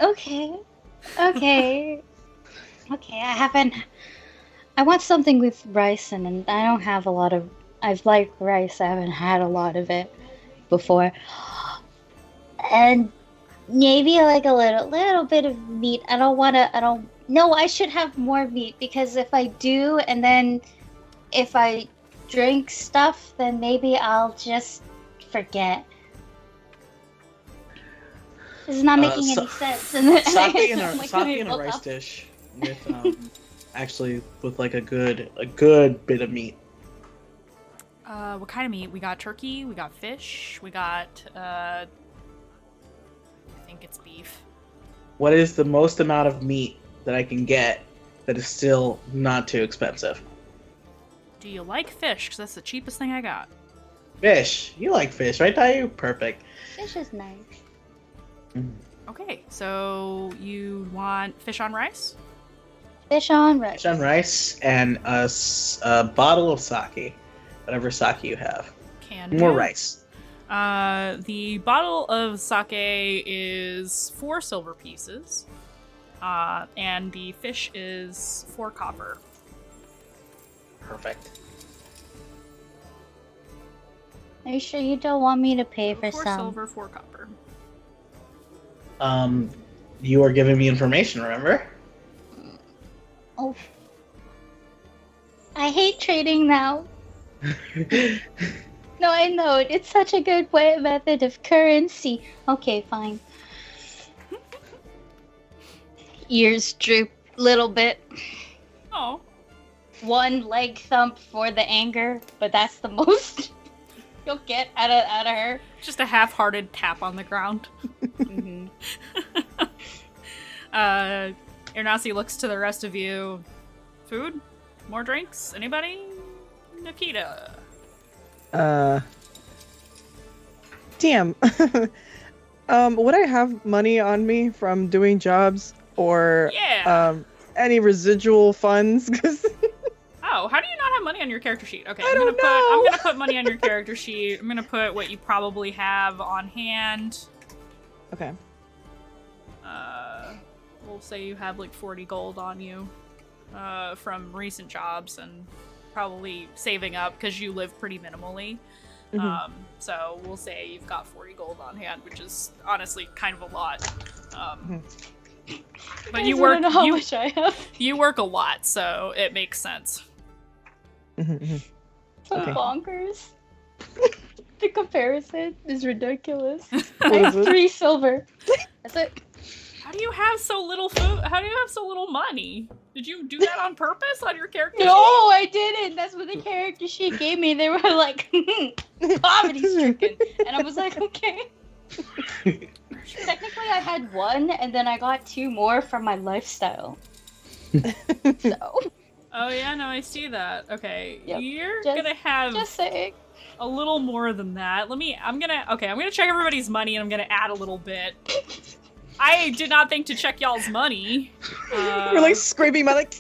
Speaker 6: Okay. Okay. I want something with rice in it, and I don't have a lot of. I've liked rice. I haven't had a lot of it before. And maybe like a little bit of meat. No, I should have more meat, because if I do, and then if I drink stuff, then maybe I'll just forget. This is not making any sense.
Speaker 4: Sake in a
Speaker 6: Look
Speaker 4: rice
Speaker 6: up.
Speaker 4: dish with actually with like a good bit of meat.
Speaker 1: What kind of meat? We got turkey, we got fish, we got, I think it's beef.
Speaker 4: What is the most amount of meat that I can get that is still not too expensive?
Speaker 1: Do you like fish? Because that's the cheapest thing I got.
Speaker 4: Fish. You like fish, right, Dayu? Perfect.
Speaker 6: Fish is nice.
Speaker 1: Okay, so you want fish on rice?
Speaker 6: Fish on rice.
Speaker 4: Fish on rice and a bottle of sake. Whatever sake you have.
Speaker 1: Can
Speaker 4: More
Speaker 1: do.
Speaker 4: rice.
Speaker 1: The bottle of sake is 4 silver pieces. And the fish is 4 copper.
Speaker 4: Perfect.
Speaker 6: Are you sure you don't want me to pay for
Speaker 1: 4
Speaker 6: some?
Speaker 1: silver, 4 copper.
Speaker 4: You are giving me information, remember?
Speaker 6: Oh. I hate trading now. No, I know. It's such a good method of currency. Okay, fine. Ears droop a little bit.
Speaker 1: Oh.
Speaker 6: One leg thump for the anger, but that's the most you'll get out of her.
Speaker 1: Just a half-hearted tap on the ground.
Speaker 6: Mm-hmm.
Speaker 1: Irnasi looks to the rest of you. Food? More drinks? Anybody? Nikita.
Speaker 3: Damn. Would I have money on me from doing jobs or
Speaker 1: Yeah.
Speaker 3: any residual funds? 'Cause
Speaker 1: Oh, how do you not have money on your character sheet? Okay,
Speaker 3: I
Speaker 1: I'm
Speaker 3: don't
Speaker 1: gonna
Speaker 3: know.
Speaker 1: put money on your character sheet. I'm gonna put what you probably have on hand.
Speaker 3: okay.
Speaker 1: We'll say you have like 40 gold on you, from recent jobs and probably saving up because you live pretty minimally.
Speaker 3: Mhm.
Speaker 1: So we'll say you've got 40 gold on hand, which is honestly kind of a lot. But you work.
Speaker 6: Know how much I have.
Speaker 1: You work a lot, so it makes sense.
Speaker 6: So
Speaker 3: Okay.
Speaker 6: bonkers. The comparison is ridiculous.
Speaker 3: What is it?
Speaker 6: 3 silver. That's it.
Speaker 1: How do you have so little food? How do you have so little money? Did you do that on purpose on your character
Speaker 6: No, I didn't. That's what the character sheet gave me. They were like, poverty stricken. And I was like, okay. Technically, I had 1, and then I got 2 more from my lifestyle. So,
Speaker 1: Oh yeah, no, I see that. Okay,
Speaker 6: Yep,
Speaker 1: you're
Speaker 6: just-
Speaker 1: gonna have
Speaker 6: just saying.
Speaker 1: a little more than that. I'm gonna check everybody's money and I'm gonna add a little bit. I did not think to check y'all's money.
Speaker 3: You're like scraping my like.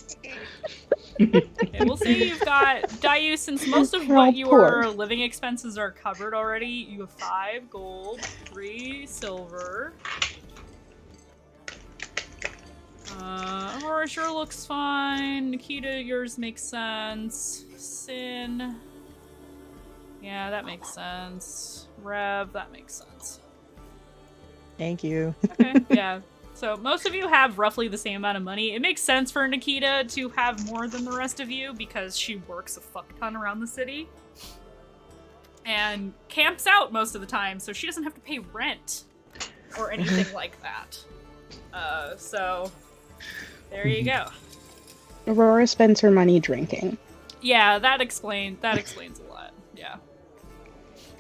Speaker 1: Okay, we'll say you've got Dayu, since most of
Speaker 5: We're
Speaker 1: what
Speaker 5: all
Speaker 1: your
Speaker 5: poor.
Speaker 1: living expenses are covered already, you have 5 gold, 3 silver. Aurora sure looks fine. Nikita, yours makes sense. Sin. Yeah, that makes sense. Rev, that makes sense.
Speaker 3: Thank you.
Speaker 1: Okay, yeah. So most of you have roughly the same amount of money. It makes sense for Nikita to have more than the rest of you because she works a fuck ton around the city. And camps out most of the time, so she doesn't have to pay rent or anything like that. So there you go.
Speaker 5: Aurora spends her money drinking.
Speaker 1: Yeah, that explains a lot. Yeah.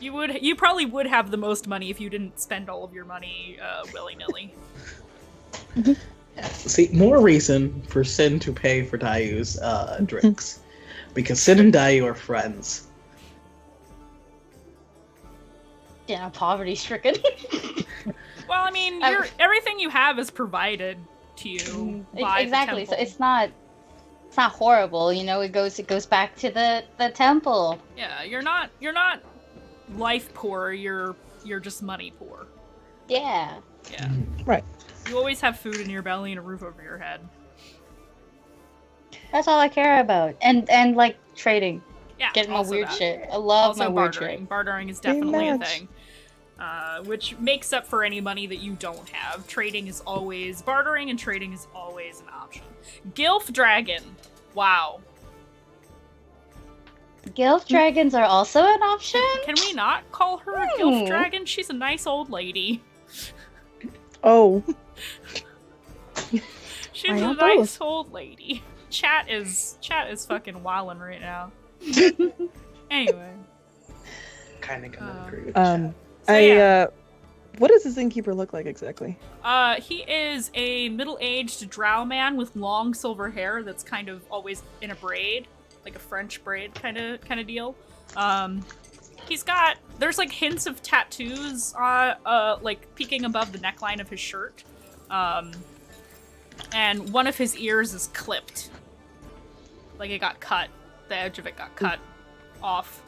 Speaker 1: You probably would have the most money if you didn't spend all of your money willy-nilly.
Speaker 4: See, more reason for Sin to pay for Dayu's drinks. Because Sin and Dayu are friends.
Speaker 6: Yeah, poverty stricken.
Speaker 1: Well, I mean, everything you have is provided to you by
Speaker 6: Exactly.
Speaker 1: the
Speaker 6: So
Speaker 1: temple.
Speaker 6: it's not horrible, you know. It goes back to the temple.
Speaker 1: Yeah, you're not life poor. You're just money poor.
Speaker 6: Yeah.
Speaker 1: Yeah.
Speaker 3: Right.
Speaker 1: You always have food in your belly and a roof over your head.
Speaker 6: That's all I care about. And like trading,
Speaker 1: Yeah.
Speaker 6: getting my
Speaker 1: also
Speaker 6: weird
Speaker 1: that.
Speaker 6: shit. I love
Speaker 1: Also
Speaker 6: my weird
Speaker 1: bartering.
Speaker 6: shit.
Speaker 1: Bartering is definitely a
Speaker 3: match.
Speaker 1: thing. Which makes up for any money that you don't have. Bartering and trading is always an option. Gilf Dragon. Wow.
Speaker 6: Gilf dragons are also an option.
Speaker 1: Can we not call her a Gilf Dragon? She's a nice old lady.
Speaker 3: Oh.
Speaker 1: She's
Speaker 5: Why
Speaker 1: a
Speaker 5: not
Speaker 1: nice
Speaker 5: both?
Speaker 1: old lady. Chat is fucking wildin' right now. Anyway.
Speaker 4: Kinda gonna agree with
Speaker 1: So, yeah.
Speaker 3: What does this innkeeper look like exactly?
Speaker 1: He is a middle-aged drow man with long silver hair that's kind of always in a braid, like a French braid kind of deal. There's like hints of tattoos, like peeking above the neckline of his shirt. And one of his ears is clipped. Like it got cut. The edge of it got cut off.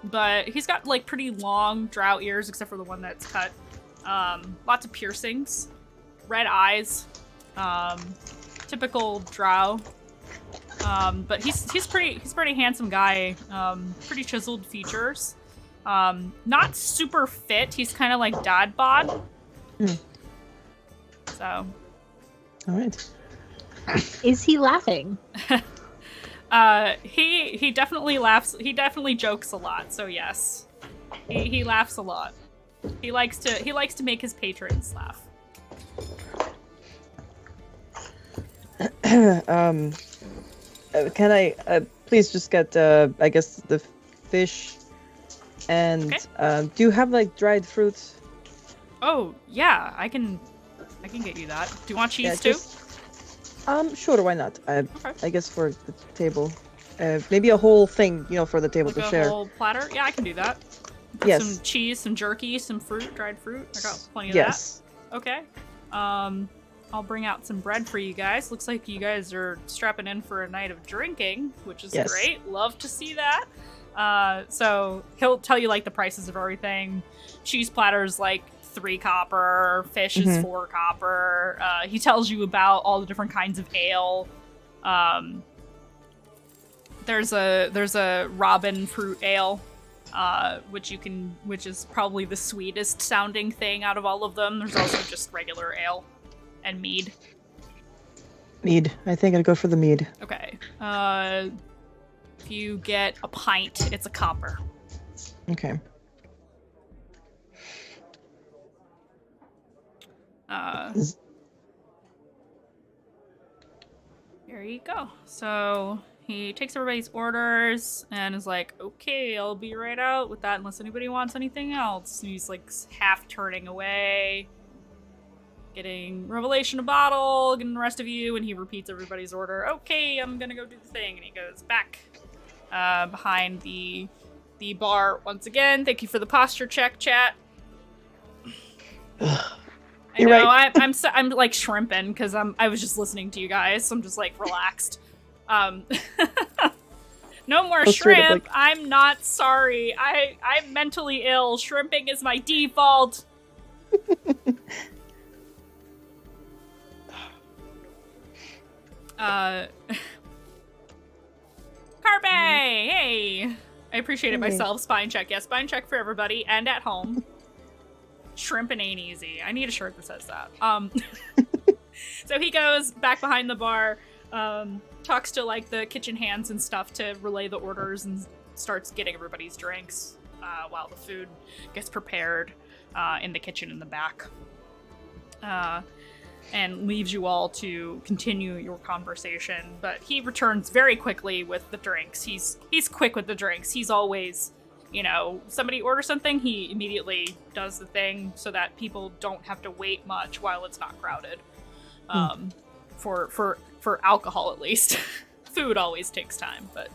Speaker 1: But he's got like pretty long drow ears, except for the one that's cut. Lots of piercings, red eyes, typical drow. But he's pretty handsome guy. Pretty chiseled features. Not super fit. He's kind of like dad bod. So.
Speaker 3: All right.
Speaker 2: Is he laughing?
Speaker 1: He definitely laughs. He definitely jokes a lot. So yes, he laughs a lot. He likes to make his patrons laugh.
Speaker 3: Can I please just get I guess the fish and
Speaker 1: Okay.
Speaker 3: do you have like dried fruits?
Speaker 1: Oh yeah, I can get you that. Do you want cheese
Speaker 3: Yeah,
Speaker 1: too?
Speaker 3: Sure, why not?
Speaker 1: Okay.
Speaker 3: I guess for the table. Maybe a whole thing, for the table
Speaker 1: Like
Speaker 3: to
Speaker 1: a
Speaker 3: share.
Speaker 1: whole platter? Yeah, I can do that. Put
Speaker 3: Yes.
Speaker 1: some cheese, some jerky, some fruit, dried fruit. I got plenty of
Speaker 3: Yes.
Speaker 1: that. Okay. I'll bring out some bread for you guys. Looks like you guys are strapping in for a night of drinking, which is
Speaker 3: Yes.
Speaker 1: great. Love to see that. So he'll tell you like the prices of everything. Cheese platter's like 3 copper, fish is 4 copper. He tells you about all the different kinds of ale. There's a robin fruit ale. which is probably the sweetest sounding thing out of all of them. There's also just regular ale and mead.
Speaker 3: Mead. I think I'd go for the mead.
Speaker 1: Okay. If you get a pint, it's a copper.
Speaker 3: Okay.
Speaker 1: Here you go. So he takes everybody's orders and is like, okay, I'll be right out with that unless anybody wants anything else. And he's like half turning away, getting Revelation a bottle, getting the rest of you, and he repeats everybody's order. Okay, I'm gonna go do the thing. And he goes back behind the bar once again. Thank you for the posture check, chat. I know, right. I'm like shrimping because I was just listening to you guys, so I'm just like relaxed. No more shrimp. I'm not sorry. I'm mentally ill. Shrimping is my default. Carpe! Hey! I appreciate it myself. Spine check. Yes, spine check for everybody and at home. Shrimping ain't easy. I need a shirt that says that. So he goes back behind the bar, talks to like the kitchen hands and stuff to relay the orders and starts getting everybody's drinks while the food gets prepared in the kitchen in the back. And leaves you all to continue your conversation, but he returns very quickly with the drinks. He's quick with the drinks. He's always, somebody orders something, he immediately does the thing so that people don't have to wait much while it's not crowded. For alcohol at least. Food always takes time, but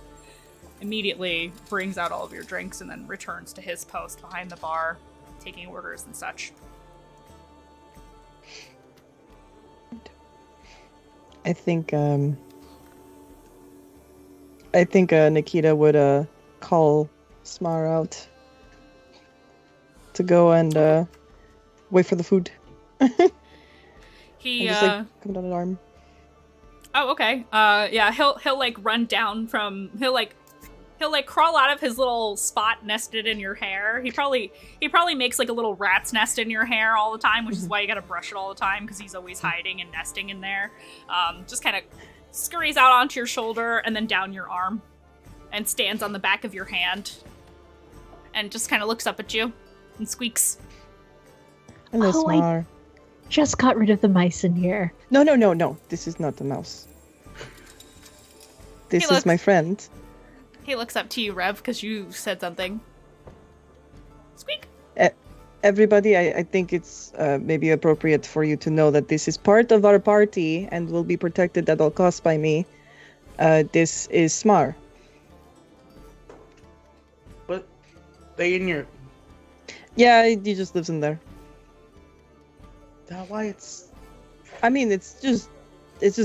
Speaker 1: immediately brings out all of your drinks and then returns to his post behind the bar, taking orders and such.
Speaker 3: I think Nikita would call Smar out to go and wait for the food.
Speaker 1: He
Speaker 3: just, come down an arm.
Speaker 1: Oh, okay. Yeah, he'll like run down from he'll crawl out of his little spot nested in your hair. He probably makes like a little rat's nest in your hair all the time, which is why you gotta brush it all the time because he's always hiding and nesting in there. Just kind of scurries out onto your shoulder and then down your arm and stands on the back of your hand and just kind of looks up at you and squeaks.
Speaker 3: Hello, Smar.
Speaker 2: Just got rid of the mice in here.
Speaker 3: No. This is not the mouse. This is my friend.
Speaker 1: He looks up to you, Rev, because you said something. Squeak.
Speaker 3: Everybody, I think it's maybe appropriate for you to know that this is part of our party and will be protected at all costs by me. This is Smar.
Speaker 4: What? They in your...
Speaker 3: Yeah, he just lives in there.
Speaker 4: That why it's...
Speaker 3: I mean, it's just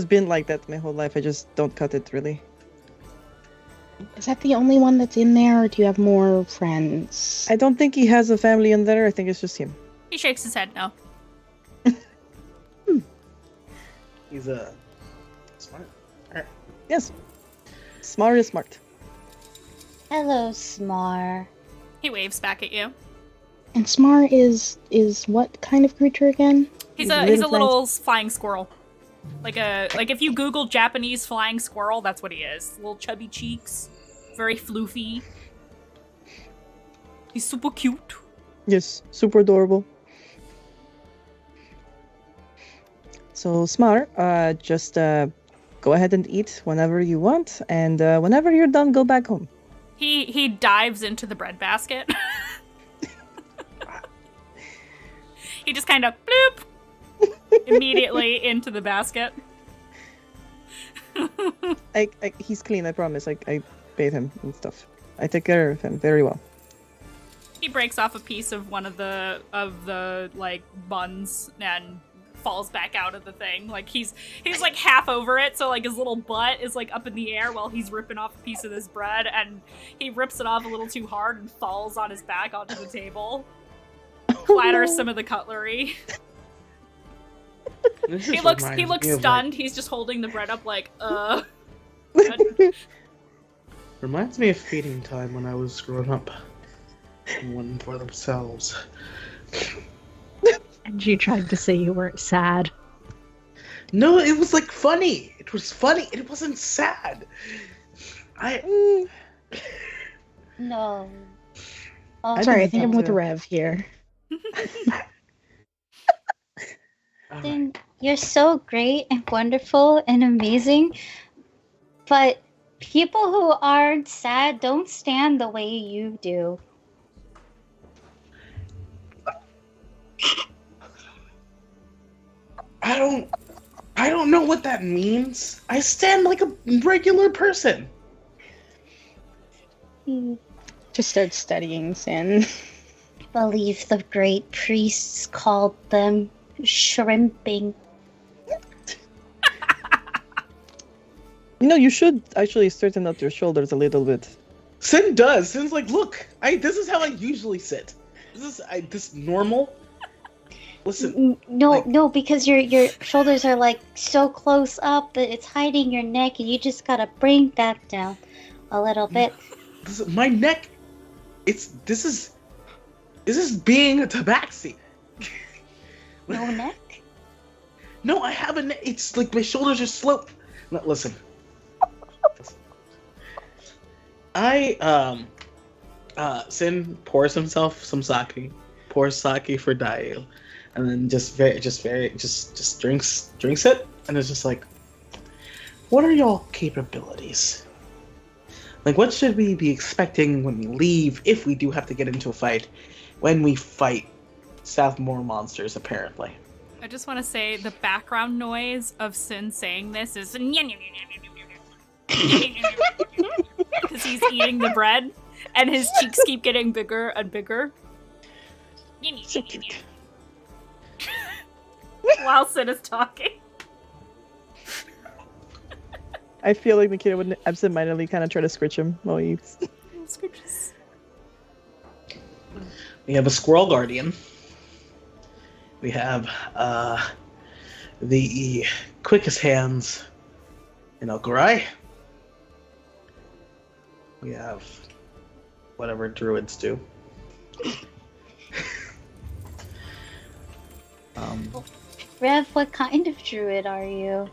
Speaker 3: been like that my whole life. I just don't cut it, really.
Speaker 5: Is that the only one that's in there, or do you have more friends?
Speaker 3: I don't think he has a family in there. I think it's just him.
Speaker 1: He shakes his head no.
Speaker 4: He's smart.
Speaker 3: Yes. Smar is smart.
Speaker 6: Hello, Smar.
Speaker 1: He waves back at you.
Speaker 5: And Smar is what kind of creature again?
Speaker 1: He's a little flying squirrel. Like if you Google Japanese flying squirrel, that's what he is. Little chubby cheeks, very floofy. He's super cute.
Speaker 3: Yes, super adorable. So Smar, just go ahead and eat whenever you want, and whenever you're done, go back home.
Speaker 1: He dives into the bread basket. He just kind of bloop immediately into the basket.
Speaker 3: He's clean, I promise. I bathe him and stuff. I take care of him very well.
Speaker 1: He breaks off a piece of one of the like buns and falls back out of the thing. Like he's like half over it, so like his little butt is like up in the air while he's ripping off a piece of this bread, and he rips it off a little too hard and falls on his back onto the table. Clatters some of the cutlery. He looks stunned. He's just holding the bread up like,
Speaker 4: Reminds me of feeding time when I was growing up. One for themselves.
Speaker 2: And you tried to say you weren't sad.
Speaker 4: No, it was like funny. It was funny. It wasn't sad.
Speaker 6: No.
Speaker 5: Sorry, I think I'm
Speaker 3: so
Speaker 5: with
Speaker 3: too.
Speaker 5: Rev here.
Speaker 6: Then you're so great and wonderful and amazing, but people who aren't sad don't stand the way you do.
Speaker 4: I don't know what that means. I stand like a regular person.
Speaker 5: Just start studying sin.
Speaker 6: Believe the great priests called them shrimping.
Speaker 3: You know, you should actually straighten out your shoulders a little bit.
Speaker 4: Sin does. Sin's like, look, this is how I usually sit. This normal. Listen.
Speaker 6: No, because your shoulders are like so close up that it's hiding your neck, and you just gotta bring that down a little bit.
Speaker 4: My neck. This is being a tabaxi.
Speaker 6: No neck?
Speaker 4: No, I have a neck. It's like my shoulders are sloped. No, listen. Sin pours himself some sake, pours sake for Dayu, and then just drinks it, and it's just like, what are y'all capabilities? Like, what should we be expecting when we leave, if we do have to get into a fight, when we fight Southmore monsters, apparently?
Speaker 1: I just want to say the background noise of Sin saying this is because he's eating the bread and his cheeks keep getting bigger and bigger.
Speaker 3: So cute.
Speaker 1: While Sin is talking.
Speaker 3: I feel like the kid would absentmindedly kind of try to scritch him while he eats.
Speaker 4: We have a squirrel guardian. We have the quickest hands in Okurai. We have whatever druids do.
Speaker 6: Rev, what kind of druid are you?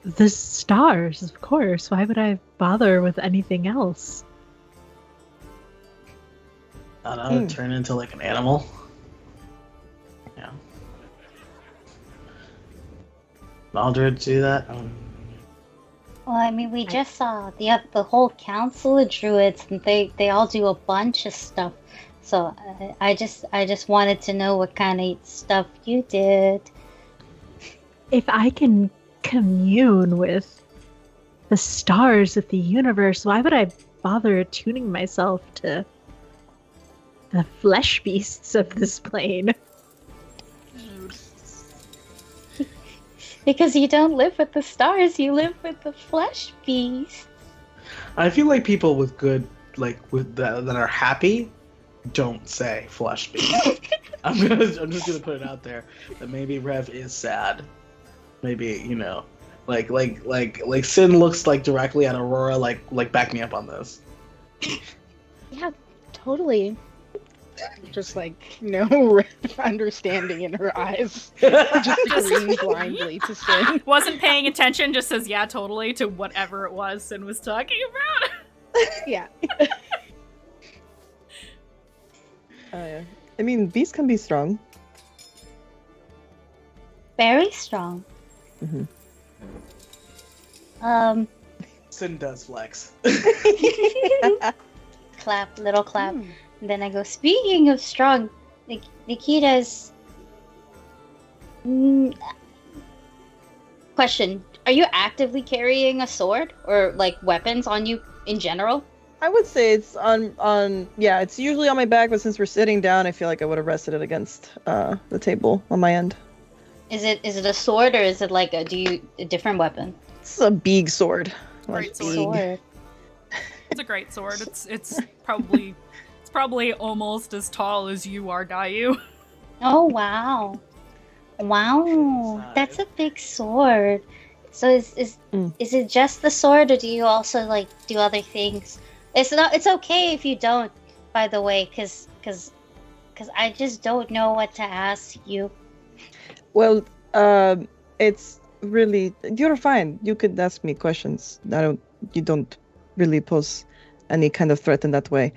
Speaker 2: The stars, of course. Why would I bother with anything else?
Speaker 4: I don't know, turn into like an animal. Yeah. All druids do that.
Speaker 6: Well, I mean, we just saw the whole council of druids, and they all do a bunch of stuff. So I just wanted to know what kind of stuff you did.
Speaker 2: If I can commune with the stars of the universe, why would I bother attuning myself to the flesh beasts of this plane?
Speaker 6: Because you don't live with the stars, you live with the flesh beasts.
Speaker 4: I feel like people with good, like that are happy, don't say flesh beast. I'm just gonna put it out there that maybe Rev is sad. Maybe, you know, like Sin looks like directly at Aurora, like back me up on this.
Speaker 5: Yeah, totally. Just like no understanding in her eyes. Just agreeing blindly to Sin.
Speaker 1: Wasn't paying attention, just says yeah, totally to whatever it was Sin was talking about.
Speaker 5: Yeah.
Speaker 3: Yeah. I mean, beasts can be strong.
Speaker 6: Very strong.
Speaker 3: Mm-hmm.
Speaker 4: Sin does flex.
Speaker 6: Clap, little clap. And then I go, speaking of strong, Nikita's... Question, are you actively carrying a sword? Or, like, weapons on you in general?
Speaker 3: I would say it's yeah, it's usually on my back, but since we're sitting down, I feel like I would have rested it against the table on my end.
Speaker 6: Is it a sword, or is it like a different weapon?
Speaker 3: It's a big sword.
Speaker 1: Great
Speaker 3: Like,
Speaker 1: sword. It's a great sword. It's probably almost as tall as you are, Dayu.
Speaker 6: Oh, wow. Wow. That's a big sword. So is it just the sword, or do you also, like, do other things It's okay if you don't, by the way, because I just don't know what to ask you.
Speaker 3: Well, it's really you're fine. You could ask me questions. You don't really pose any kind of threat in that way.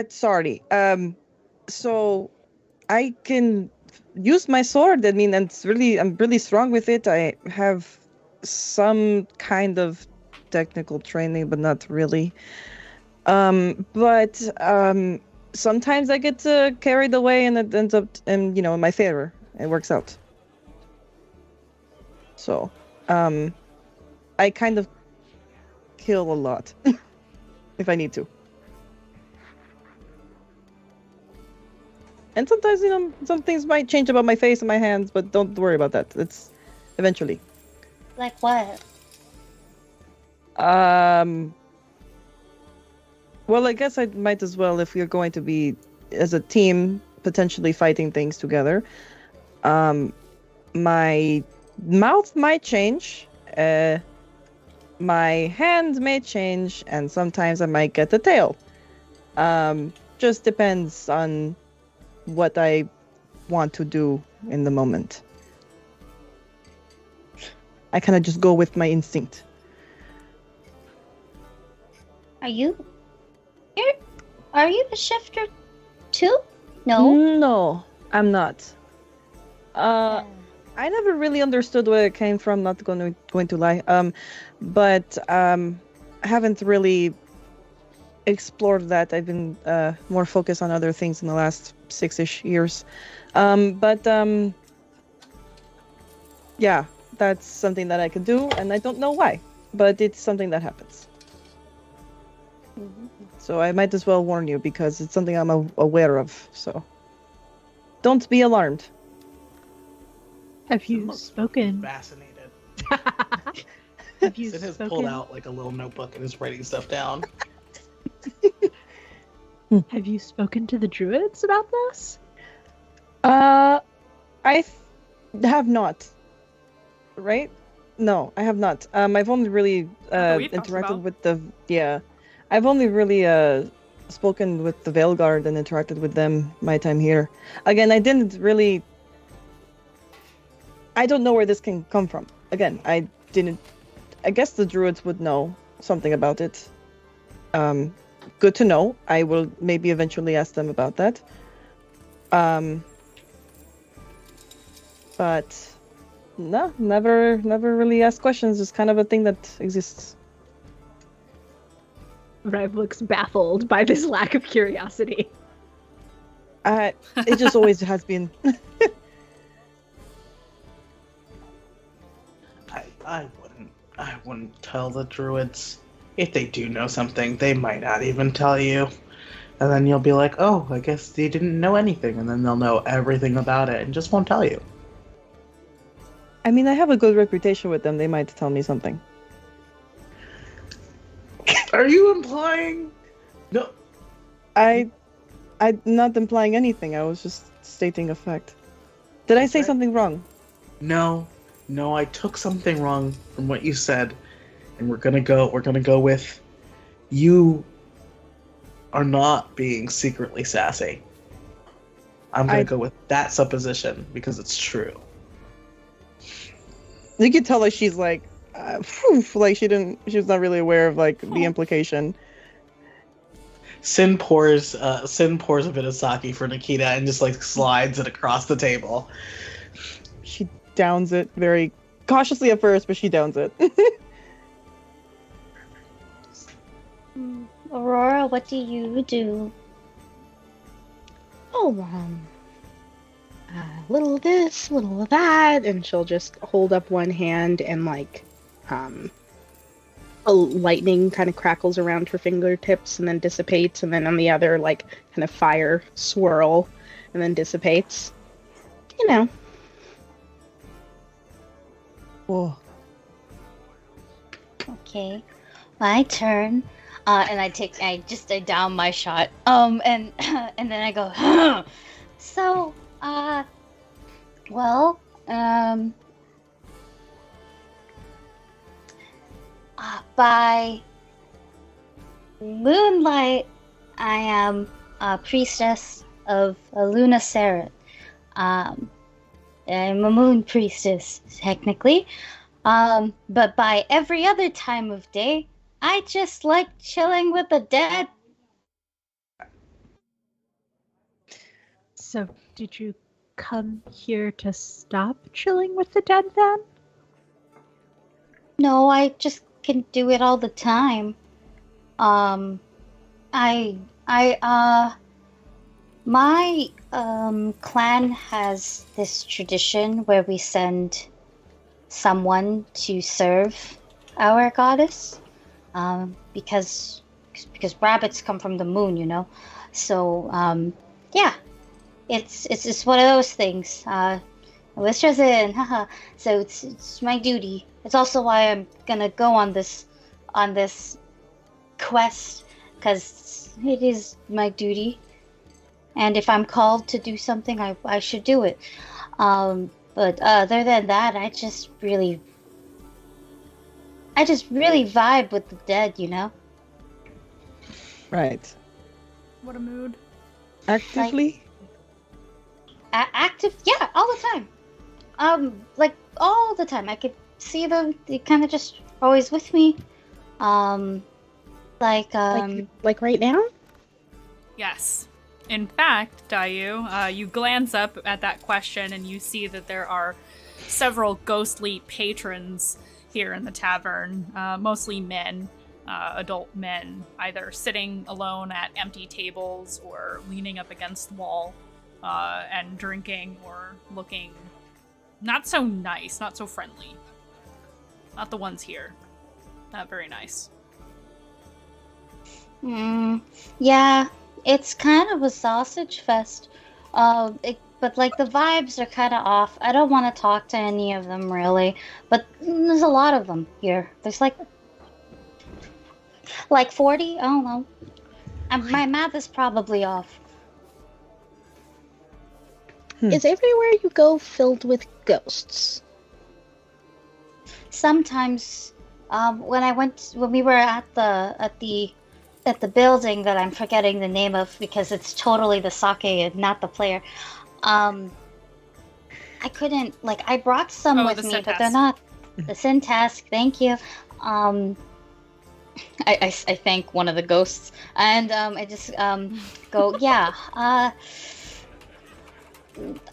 Speaker 3: Sorry. So I can use my sword. I mean, and I'm really strong with it. I have some kind of technical training, but not really. But sometimes I get carried away, and it ends up in my favor. It works out. So, I kind of kill a lot if I need to. And sometimes, some things might change about my face and my hands, but don't worry about that. It's eventually.
Speaker 6: Like what?
Speaker 3: Well, I guess I might as well, if we're going to be as a team potentially fighting things together. My mouth might change, my hand may change, and sometimes I might get a tail. Just depends on what I want to do in the moment. I kind of just go with my instinct.
Speaker 6: Are you a shifter too? No.
Speaker 3: No, I'm not. I never really understood where it came from. Not going to lie. But I haven't really explored that. I've been more focused on other things in the last 6-ish years. Yeah, that's something that I could do, and I don't know why, but it's something that happens.
Speaker 6: Mm-hmm.
Speaker 3: So I might as well warn you because it's something I'm aware of. So don't be alarmed.
Speaker 2: Have you spoken?
Speaker 4: Fascinated.
Speaker 2: Have you
Speaker 4: Sid has
Speaker 2: spoken?
Speaker 4: pulled out like a little notebook and is writing stuff down.
Speaker 2: Have you spoken to the druids about this?
Speaker 3: I have not. Right? No, I have not. I've only really
Speaker 1: we've talked
Speaker 3: interacted
Speaker 1: about.
Speaker 3: with the I've only really spoken with the Veilguard and interacted with them my time here. Again, I didn't really. I don't know where this can come from. Again, I didn't. I guess the druids would know something about it. Good to know. I will maybe eventually ask them about that. But no, never really asked questions. It's kind of a thing that exists.
Speaker 2: Rev looks baffled by this lack of curiosity.
Speaker 3: It just always has been.
Speaker 4: I wouldn't tell the druids. If they do know something, they might not even tell you. And then you'll be like, oh, I guess they didn't know anything. And then they'll know everything about it and just won't tell you.
Speaker 3: I mean, I have a good reputation with them. They might tell me something.
Speaker 4: Are you implying? No.
Speaker 3: I'm not implying anything. I was just stating a fact. Did I say
Speaker 4: Okay.
Speaker 3: something wrong?
Speaker 4: No, I took something wrong from what you said, and we're gonna go with you are not being secretly sassy. I'm gonna go with that supposition because it's true.
Speaker 3: You can tell like she's like, like she was not really aware of like the implication.
Speaker 4: Sin pours a bit of sake for Nikita and just like slides it across the table.
Speaker 3: She downs it very cautiously at first, but she downs it.
Speaker 6: Aurora, what do you do?
Speaker 5: Oh, little of this, little of that, and she'll just hold up one hand and like, a lightning kind of crackles around her fingertips and then dissipates, and then on the other, like, kind of fire swirl and then dissipates. You know.
Speaker 3: Whoa.
Speaker 6: Okay, my turn. And I down my shot. And then I go, huh. So, well, by moonlight, I am a priestess of Luna Seret. I'm a moon priestess, technically. But by every other time of day, I just like chilling with the dead.
Speaker 2: So, did you come here to stop chilling with the dead then?
Speaker 6: No, I just can do it all the time. My clan has this tradition where we send someone to serve our goddess, because rabbits come from the moon, you know. So yeah, it's one of those things. Let's just in, haha. So it's my duty. It's also why I'm gonna go on this quest, because it is my duty. And if I'm called to do something, I should do it. But other than that, I just really vibe with the dead, you know?
Speaker 3: Right.
Speaker 1: What a mood.
Speaker 3: Actively?
Speaker 6: Active? Yeah, all the time. Like, all the time. I could see them. They kind of just always with me. Like
Speaker 5: right now?
Speaker 1: Yes. In fact, Dayu, you glance up at that question and you see that there are several ghostly patrons here in the tavern, mostly men, adult men, either sitting alone at empty tables or leaning up against the wall and drinking or looking not so nice, not so friendly. Not the ones here. Not very nice.
Speaker 6: Yeah. It's kind of a sausage fest, but like the vibes are kind of off. I don't want to talk to any of them really, but there's a lot of them here. There's like 40. I don't know. My math is probably off.
Speaker 5: Is everywhere you go filled with ghosts?
Speaker 6: Sometimes, when we were at the building that I'm forgetting the name of because it's totally the sake and not the player. I couldn't, I brought some with me, but they're not the Syntask. Thank you. I thank one of the ghosts, and I just go, yeah.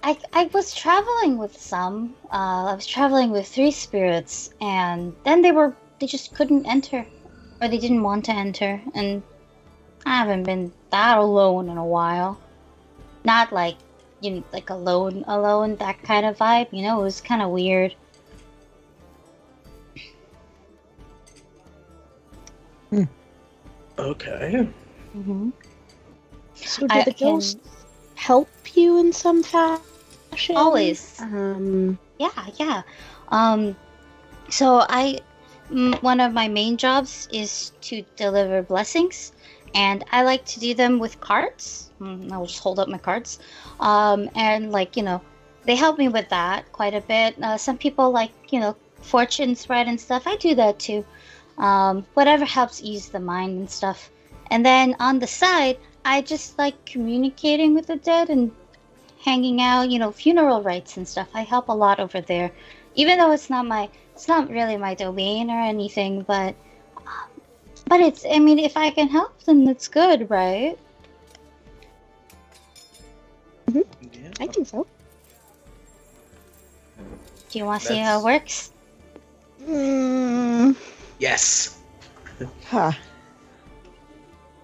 Speaker 6: I was traveling with some. I was traveling with 3 spirits, and then they just couldn't enter. Or they didn't want to enter, and I haven't been that alone in a while. Not like, alone, that kind of vibe, you know, it was kind of weird.
Speaker 4: Okay.
Speaker 6: Mm-hmm.
Speaker 5: So do the ghosts help you in some fashion?
Speaker 6: Always. Yeah. So one of my main jobs is to deliver blessings, and I like to do them with cards. I'll just hold up my cards. And they help me with that quite a bit. Some people like, fortune spread and stuff. I do that too. Whatever helps ease the mind and stuff. And then on the side, I just like communicating with the dead and hanging out, funeral rites and stuff. I help a lot over there. Even though it's not really my domain or anything, but it's, if I can help, then that's good, right?
Speaker 5: Mm-hmm.
Speaker 4: Yeah.
Speaker 5: I think so.
Speaker 6: Do you want to see how it works?
Speaker 4: Yes.
Speaker 3: Ha.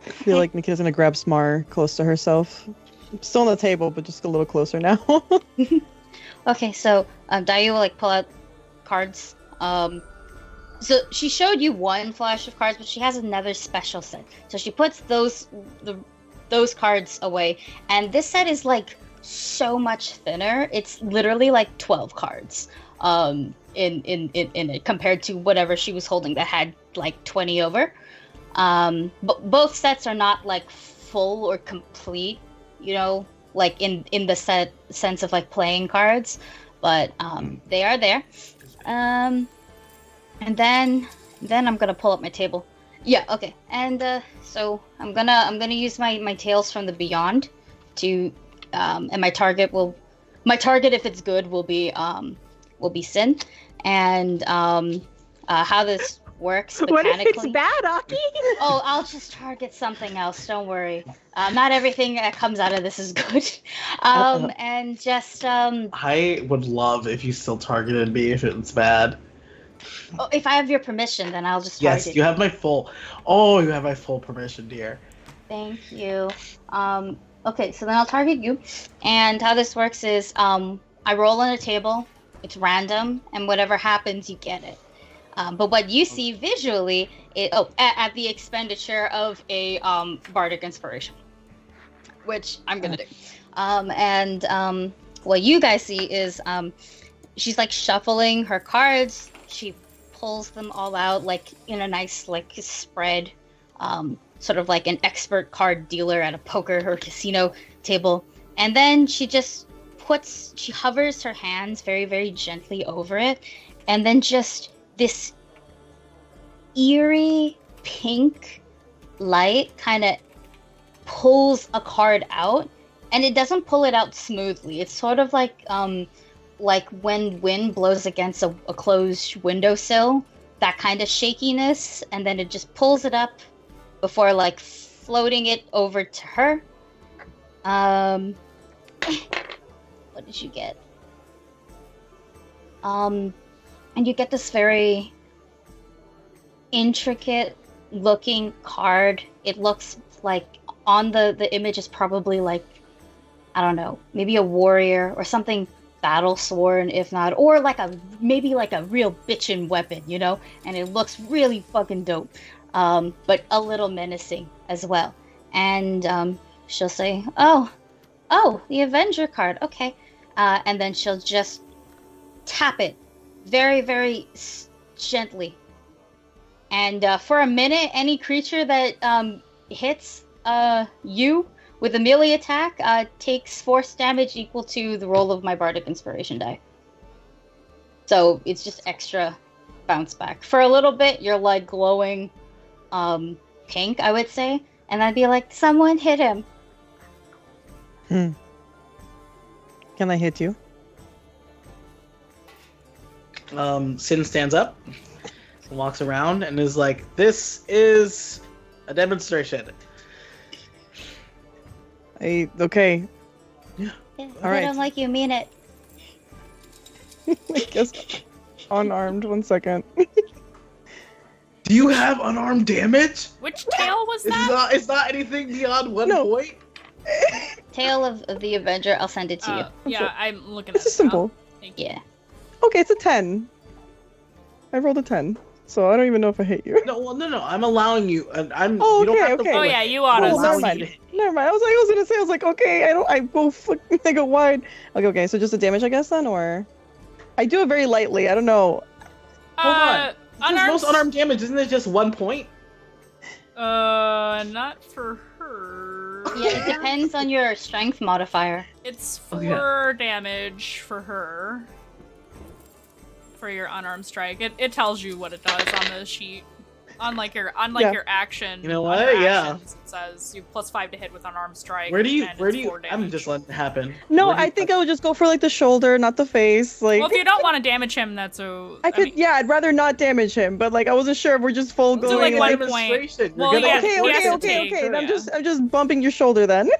Speaker 3: I feel like Nikita's gonna grab Smar close to herself. Still on the table, but just a little closer now.
Speaker 6: Okay, so Dayu will pull out cards. So she showed you one flash of cards, but she has another special set. So she puts those cards away, and this set is so much thinner. It's literally 12 cards. In it compared to whatever she was holding that had 20 over. But both sets are not full or complete, in the sense of playing cards, but they are there. And then Then I'm gonna pull up my table. Yeah, okay. And so I'm gonna use my tales from the beyond to and my target if it's good will be Sin. And how this works
Speaker 2: What if
Speaker 6: mechanically.
Speaker 2: it's bad, Aki?
Speaker 6: Oh, I'll just target something else. Don't worry. Not everything that comes out of this is good. And just
Speaker 4: I would love if you still targeted me if it's bad.
Speaker 6: oh, if I have your permission, then I'll just target.
Speaker 4: Yes, you have my full. Oh, you have my full permission, dear.
Speaker 6: Thank you. Okay, so then I'll target you. And how this works is I roll on a table. It's random, and whatever happens, you get it. But what you see visually, at the expenditure of a bardic inspiration, which I'm gonna do. And what you guys see is she's like shuffling her cards. She pulls them all out like in a nice like spread, sort of like an expert card dealer at a poker or casino table. And then she just she hovers her hands very, very gently over it, and then just this eerie pink light kind of pulls a card out, and it doesn't pull it out smoothly. It's sort of like when wind blows against a closed windowsill, that kind of shakiness, and then it just pulls it up before like floating it over to her. What did you get? And you get this very intricate looking card. It looks like on the image is probably like, I don't know, maybe a warrior or something battle sworn, if not, or like maybe like a real bitchin' weapon, you know? And it looks really fucking dope. But a little menacing as well. And she'll say, oh, the Avenger card, okay. And then she'll just tap it very, very gently. And for a minute, any creature that hits you with a melee attack takes force damage equal to the roll of my Bardic Inspiration die. So it's just extra bounce back. For a little bit, you're like glowing pink, I would say. And I'd be like, someone hit him.
Speaker 3: Can I hit you?
Speaker 4: Sin stands up, walks around, and is like, "This is a demonstration."
Speaker 3: Okay.
Speaker 6: Yeah,
Speaker 3: All right.
Speaker 6: I don't like you mean it.
Speaker 3: I guess unarmed. 1 second.
Speaker 4: Do you have unarmed damage?
Speaker 1: Which tail was that?
Speaker 4: It's not anything beyond 1 point.
Speaker 6: Tale of the Avenger, I'll send it to you.
Speaker 1: Yeah, I'm looking at
Speaker 3: This
Speaker 1: it
Speaker 3: is simple.
Speaker 6: Yeah.
Speaker 3: Okay, it's a 10. I rolled a 10, so I don't even know if I hit you.
Speaker 4: No, I'm allowing you. I'm.
Speaker 3: Oh,
Speaker 4: you don't
Speaker 3: okay,
Speaker 4: have to
Speaker 3: okay.
Speaker 1: Oh
Speaker 4: roll
Speaker 1: yeah,
Speaker 4: it.
Speaker 1: you
Speaker 3: Oh,
Speaker 1: auto
Speaker 3: never mind. Never mind. I was like, okay, I go wide. Okay, so just the damage, I guess, then, or I do it very lightly. I don't know.
Speaker 4: Hold on.
Speaker 1: Unarmed...
Speaker 4: Most unarmed damage, isn't it just 1 point?
Speaker 1: Not for her.
Speaker 6: Yeah, it depends on your strength modifier.
Speaker 1: It's 4 damage for her. For your unarmed strike. It tells you what it does on the sheet. Unlike your action.
Speaker 4: You know what?
Speaker 1: under
Speaker 4: Yeah.
Speaker 1: actions, it says you +5 to hit with unarmed strike.
Speaker 4: Where do you?
Speaker 1: and it's 4
Speaker 4: I'm
Speaker 1: damage.
Speaker 4: just letting it happen.
Speaker 3: No,
Speaker 4: Where do you-
Speaker 3: I think I would just go for like the shoulder, not the face. Like,
Speaker 1: Well, if you don't want to damage him, that's a.
Speaker 3: I'd rather not damage him, but like I wasn't sure if we're just full
Speaker 1: Do,
Speaker 3: going.
Speaker 1: like,
Speaker 3: like,
Speaker 1: 1 point.
Speaker 4: demonstration. You're
Speaker 1: Well,
Speaker 4: gonna
Speaker 1: yeah,
Speaker 4: get
Speaker 1: he has to
Speaker 3: okay.
Speaker 1: take,
Speaker 3: I'm
Speaker 1: yeah.
Speaker 3: just bumping your shoulder then.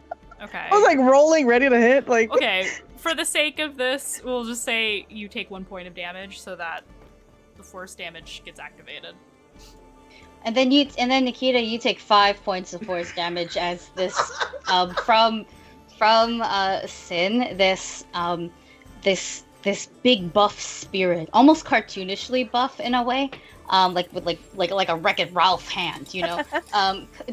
Speaker 1: Okay.
Speaker 3: I was like rolling, ready to hit. Like,
Speaker 1: Okay, for the sake of this, we'll just say you take 1 point of damage so that the force damage gets activated.
Speaker 6: And then Nikita, you take 5 points of force damage as this from Sin, this big buff spirit, almost cartoonishly buff in a way, like with like a Wreck-It Ralph hand, you know,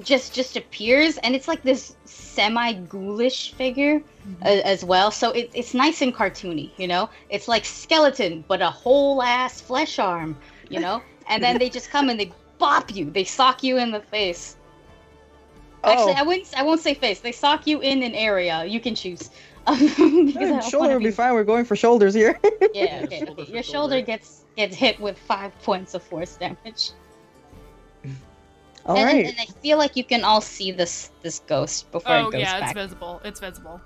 Speaker 6: just appears, and it's like this semi-ghoulish figure as well. So it's nice and cartoony, you know. It's like skeleton, but a whole ass flesh arm, you know. And then they just come and they bop you. They sock you in the face. Actually, I won't say face. They sock you in an area. You can choose.
Speaker 3: Shoulder would be fine. We're going for shoulders here.
Speaker 6: Yeah, okay. Your shoulder gets hit with 5 points of force damage.
Speaker 3: All
Speaker 6: and,
Speaker 3: right.
Speaker 6: and I feel like you can all see this ghost before it
Speaker 1: Oh
Speaker 6: goes
Speaker 1: yeah,
Speaker 6: back.
Speaker 1: it's visible. It's visible.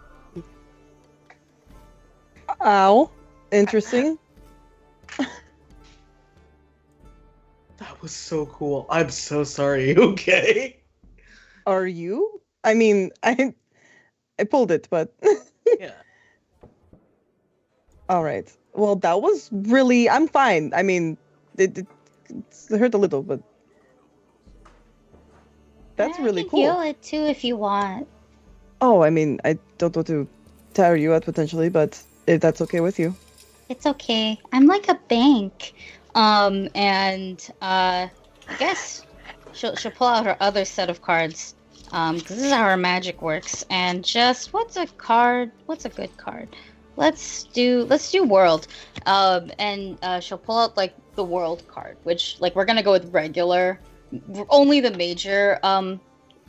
Speaker 3: Ow. Interesting.
Speaker 4: That was so cool. I'm so sorry. You okay?
Speaker 3: Are you? I mean, I pulled it, but
Speaker 4: Yeah.
Speaker 3: all right. Well, that was really. I'm fine. I mean, it hurt a little, but that's really
Speaker 6: I can
Speaker 3: cool.
Speaker 6: heal it too if you want.
Speaker 3: Oh, I mean, I don't want to tire you out potentially, but if that's okay with you.
Speaker 6: It's okay. I'm like a bank. I guess she'll pull out her other set of cards. Because this is how her magic works. And just what's a card? What's a good card? Let's do world. She'll pull out like the world card, which like we're gonna go with regular, only the major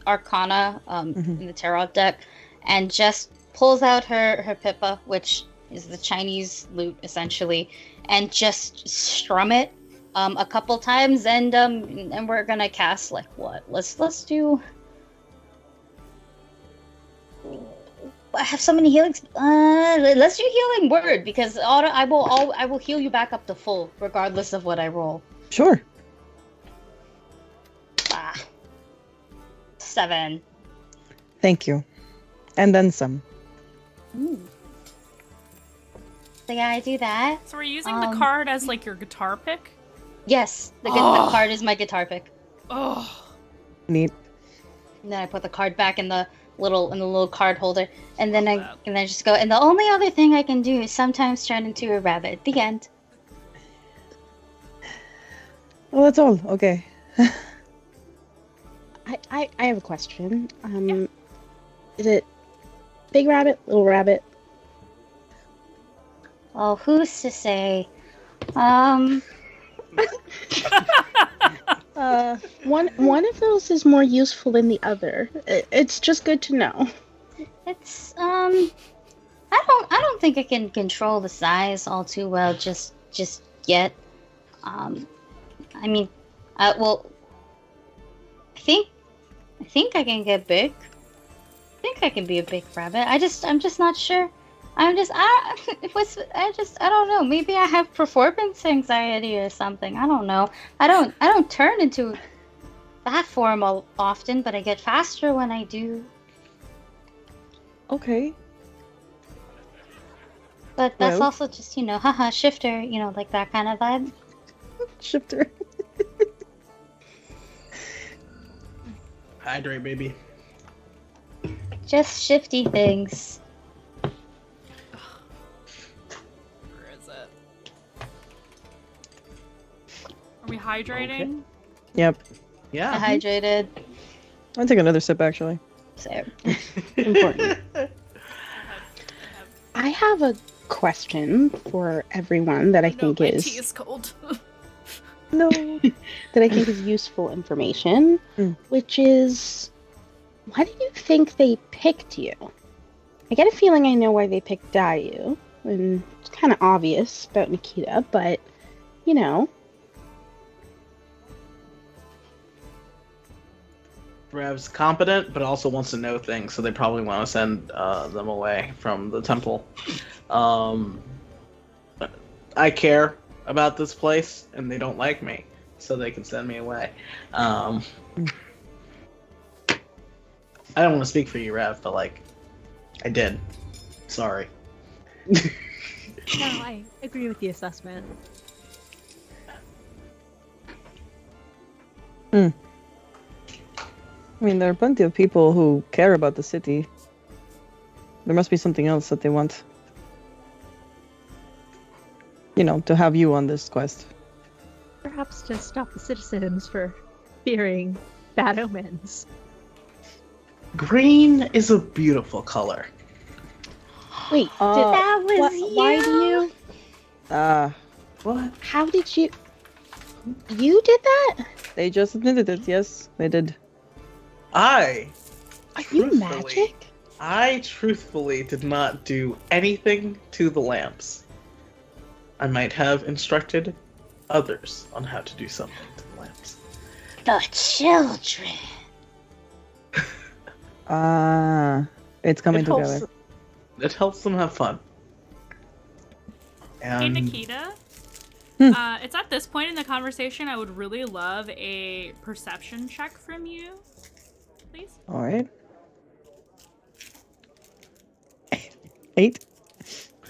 Speaker 6: arcana in the tarot deck, and just pulls out her Pippa, which is the Chinese lute essentially, and just strum it a couple times, and we're gonna cast like what? Let's do. I have so many healings. Let's do healing word because I will heal you back up to full regardless of what I roll.
Speaker 3: Sure.
Speaker 6: 7.
Speaker 3: Thank you. And then some.
Speaker 6: Ooh. So yeah, I do that.
Speaker 1: So we're using the card as like your guitar pick?
Speaker 6: Yes, the card is my guitar pick.
Speaker 1: Oh.
Speaker 3: Neat.
Speaker 6: And then I put the card back in the little card holder, and then I just go. And the only other thing I can do is sometimes turn into a rabbit. The end.
Speaker 3: Well, that's all. Okay.
Speaker 5: I have a question. Is it big rabbit, little rabbit?
Speaker 6: Oh, who's to say? One
Speaker 5: of those is more useful than the other. It's just good to know.
Speaker 6: It's I don't think I can control the size all too well just yet. I mean, well, I think I can get big. I think I can be a big rabbit. I'm just not sure. I don't know. Maybe I have performance anxiety or something. I don't know. I don't turn into that form often, but I get faster when I do.
Speaker 3: Okay.
Speaker 6: But that's
Speaker 3: Well.
Speaker 6: also just, haha, shifter, like that kind of vibe.
Speaker 3: Shifter.
Speaker 4: Hydrate, baby.
Speaker 6: Just shifty things.
Speaker 1: Where is it? Are we hydrating?
Speaker 3: Yep.
Speaker 4: Yeah.
Speaker 6: Hydrated.
Speaker 3: I'll take another sip actually.
Speaker 6: So,
Speaker 5: Important.
Speaker 1: I
Speaker 5: I have a question for everyone that I
Speaker 1: have, no,
Speaker 5: think
Speaker 1: my
Speaker 5: is
Speaker 1: tea is cold.
Speaker 3: No.
Speaker 5: that I think is useful information,
Speaker 3: Mm.
Speaker 5: which is, why do you think they picked you? I get a feeling I know why they picked Dayu, and it's kind of obvious about Nikita, but,
Speaker 4: Rev's competent, but also wants to know things, so they probably want to send them away from the temple. I care about this place, and they don't like me, so they can send me away. I don't want to speak for you, Rev, but I did. Sorry.
Speaker 2: No, I agree with the assessment.
Speaker 3: I mean, there are plenty of people who care about the city. There must be something else that they want. To have you on this quest.
Speaker 2: Perhaps to stop the citizens for fearing bad omens.
Speaker 4: Green is a beautiful color.
Speaker 5: wait,
Speaker 6: that was
Speaker 5: why do you,
Speaker 4: What?
Speaker 5: how did you did that?
Speaker 3: They just admitted it, yes, they did.
Speaker 5: Are you
Speaker 4: Truthfully,
Speaker 5: magic?
Speaker 4: I truthfully did not do anything to the lamps. I might have instructed others on how to do something to the lamps.
Speaker 6: the children.
Speaker 3: It's coming
Speaker 4: It helps,
Speaker 3: together.
Speaker 4: it helps them have fun.
Speaker 1: Hey,
Speaker 4: And
Speaker 1: Nikita.
Speaker 3: Hmm.
Speaker 1: It's at this point in the conversation I would really love a perception check from you, please.
Speaker 3: All right. 8.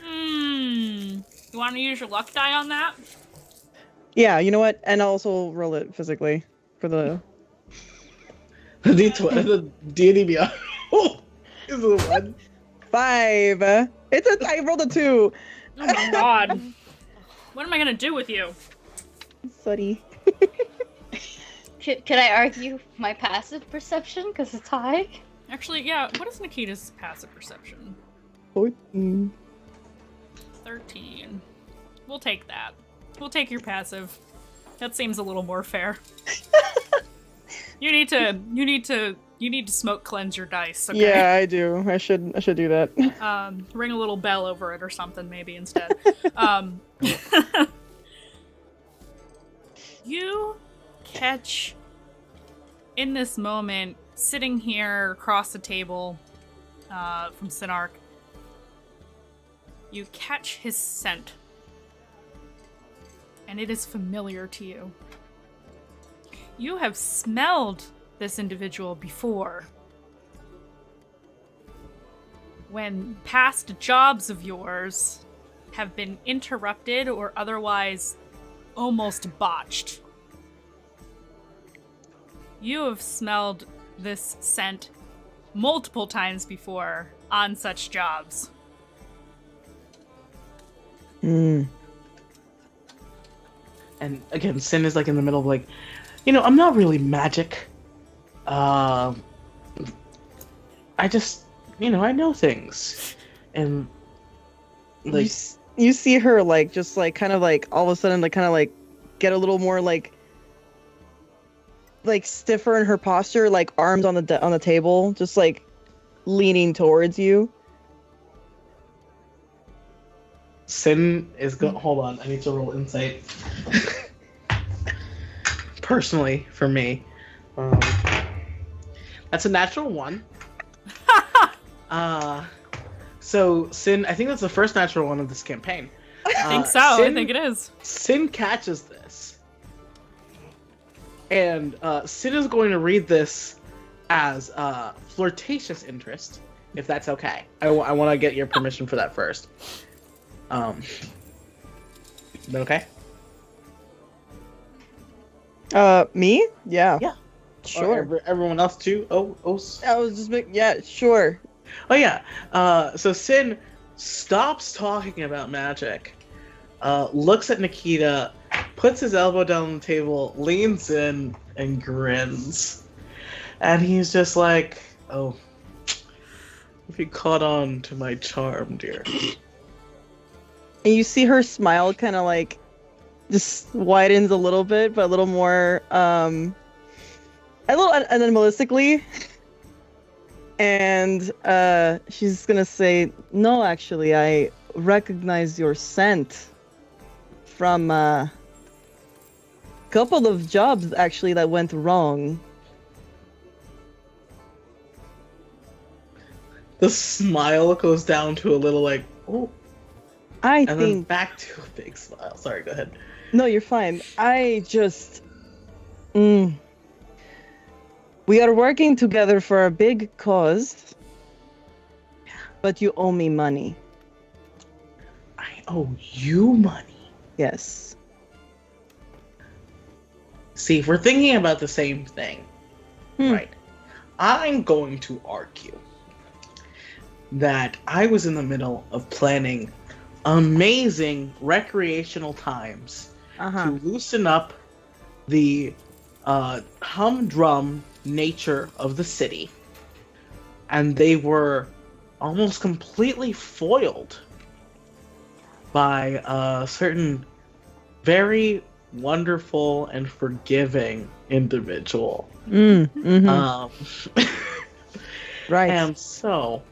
Speaker 1: You want to use your luck die on that?
Speaker 3: Yeah, you know what? And I'll also roll it physically for the.
Speaker 4: the D&D Beyond is a 1.
Speaker 3: 5. I rolled a 2.
Speaker 1: Oh my god. What am I gonna do with you?
Speaker 3: Sorry.
Speaker 6: Could I argue my passive perception because it's high?
Speaker 1: Actually, yeah, what is Nikita's passive perception?
Speaker 3: 14.
Speaker 1: 13. We'll take that. We'll take your passive. That seems a little more fair. You need to smoke cleanse your dice, okay?
Speaker 3: Yeah, I do. I should do that.
Speaker 1: Ring a little bell over it or something maybe instead. You catch in this moment, sitting here across the table from Sinark, you catch his scent. And it is familiar to you. You have smelled this individual before. When past jobs of yours have been interrupted or otherwise almost botched. You have smelled this scent multiple times before on such jobs.
Speaker 4: And again, Sin is like in the middle of like, I'm not really magic. I just, I know things. And like
Speaker 3: you see her like just like kind of like all of a sudden like kind of like get a little more like stiffer in her posture, like arms on the table, just like leaning towards you.
Speaker 4: Sin is going. Hold on, I need to roll insight. Personally, for me, that's a natural 1. So Sin, I think that's the first natural 1 of this campaign.
Speaker 1: I think so. I think it is.
Speaker 4: Sin catches this, and Sin is going to read this as flirtatious interest, if that's okay. I want to get your permission for that first. Is that okay?
Speaker 3: Me? Yeah.
Speaker 4: Yeah.
Speaker 3: Sure.
Speaker 4: Or everyone else too? Oh.
Speaker 3: I was just yeah, sure.
Speaker 4: Oh yeah. So Sin stops talking about magic, looks at Nikita, puts his elbow down on the table, leans in, and grins. And he's just like, "Oh, if you caught on to my charm, dear."
Speaker 3: And you see her smile kind of like just widens a little bit, but a little more, a little animalistically. And she's gonna say, "No, actually, I recognize your scent from a couple of jobs actually that went wrong."
Speaker 4: The smile goes down to a little like, "Oh."
Speaker 3: And
Speaker 4: then back to a big smile. Sorry, go ahead.
Speaker 3: No, you're fine. I just... We are working together for a big cause, but you owe me money.
Speaker 4: I owe you money?
Speaker 3: Yes.
Speaker 4: See, if we're thinking about the same thing, right, I'm going to argue that I was in the middle of planning amazing recreational times to loosen up the humdrum nature of the city, and they were almost completely foiled by a certain very wonderful and forgiving individual.
Speaker 3: Right.
Speaker 4: And so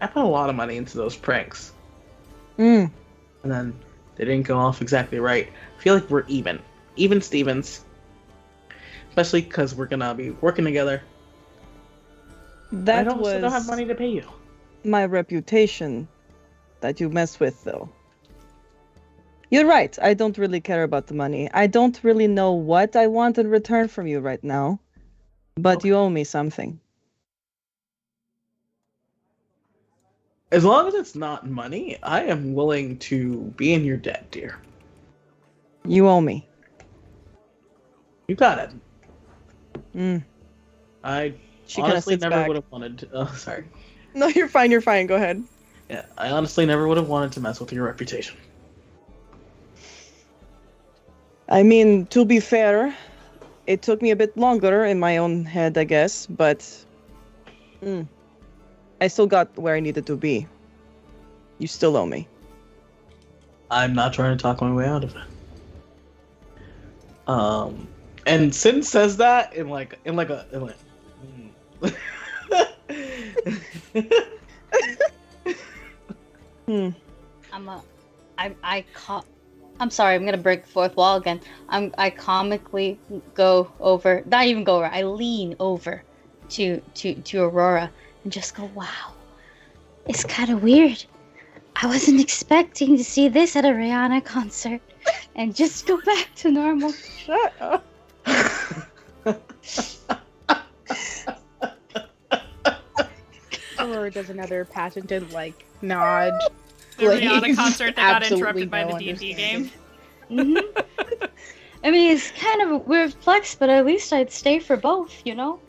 Speaker 4: I put a lot of money into those pranks. And then they didn't go off exactly right. I feel like we're even even Stevens. Especially because we're gonna be working together.
Speaker 3: That
Speaker 4: I don't
Speaker 3: was
Speaker 4: have money to pay you.
Speaker 3: my reputation that you mess with, though. You're right. I don't really care about the money. I don't really know what I want in return from you right now. But
Speaker 4: Okay.
Speaker 3: you owe me something.
Speaker 4: As long as it's not money, I am willing to be in your debt, dear.
Speaker 3: You owe me.
Speaker 4: You got it.
Speaker 3: She
Speaker 4: She
Speaker 3: kinda
Speaker 4: honestly
Speaker 3: sits
Speaker 4: never
Speaker 3: back.
Speaker 4: would have wanted to. Oh, sorry.
Speaker 3: No, you're fine. You're fine. Go ahead.
Speaker 4: Yeah, I honestly never would have wanted to mess with your reputation.
Speaker 3: I mean, to be fair, it took me a bit longer in my own head, I guess, but I still got where I needed to be. You still owe me.
Speaker 4: I'm not trying to talk my way out of it. And Sin says that in like.
Speaker 6: I'm sorry, I'm gonna break the fourth wall again. I comically go over, not even go over, I lean over to Aurora and just go, wow. It's kind of weird. I wasn't expecting to see this at a Rihanna concert. And just go back to normal.
Speaker 3: Shut up.
Speaker 5: Aurora does another patented nod.
Speaker 1: The Rihanna
Speaker 5: Blaze.
Speaker 1: concert that got
Speaker 5: Absolutely
Speaker 1: interrupted by
Speaker 5: no
Speaker 1: the D&D game.
Speaker 5: understanding.
Speaker 6: I mean, it's kind of a weird flex, but at least I'd stay for both, you know?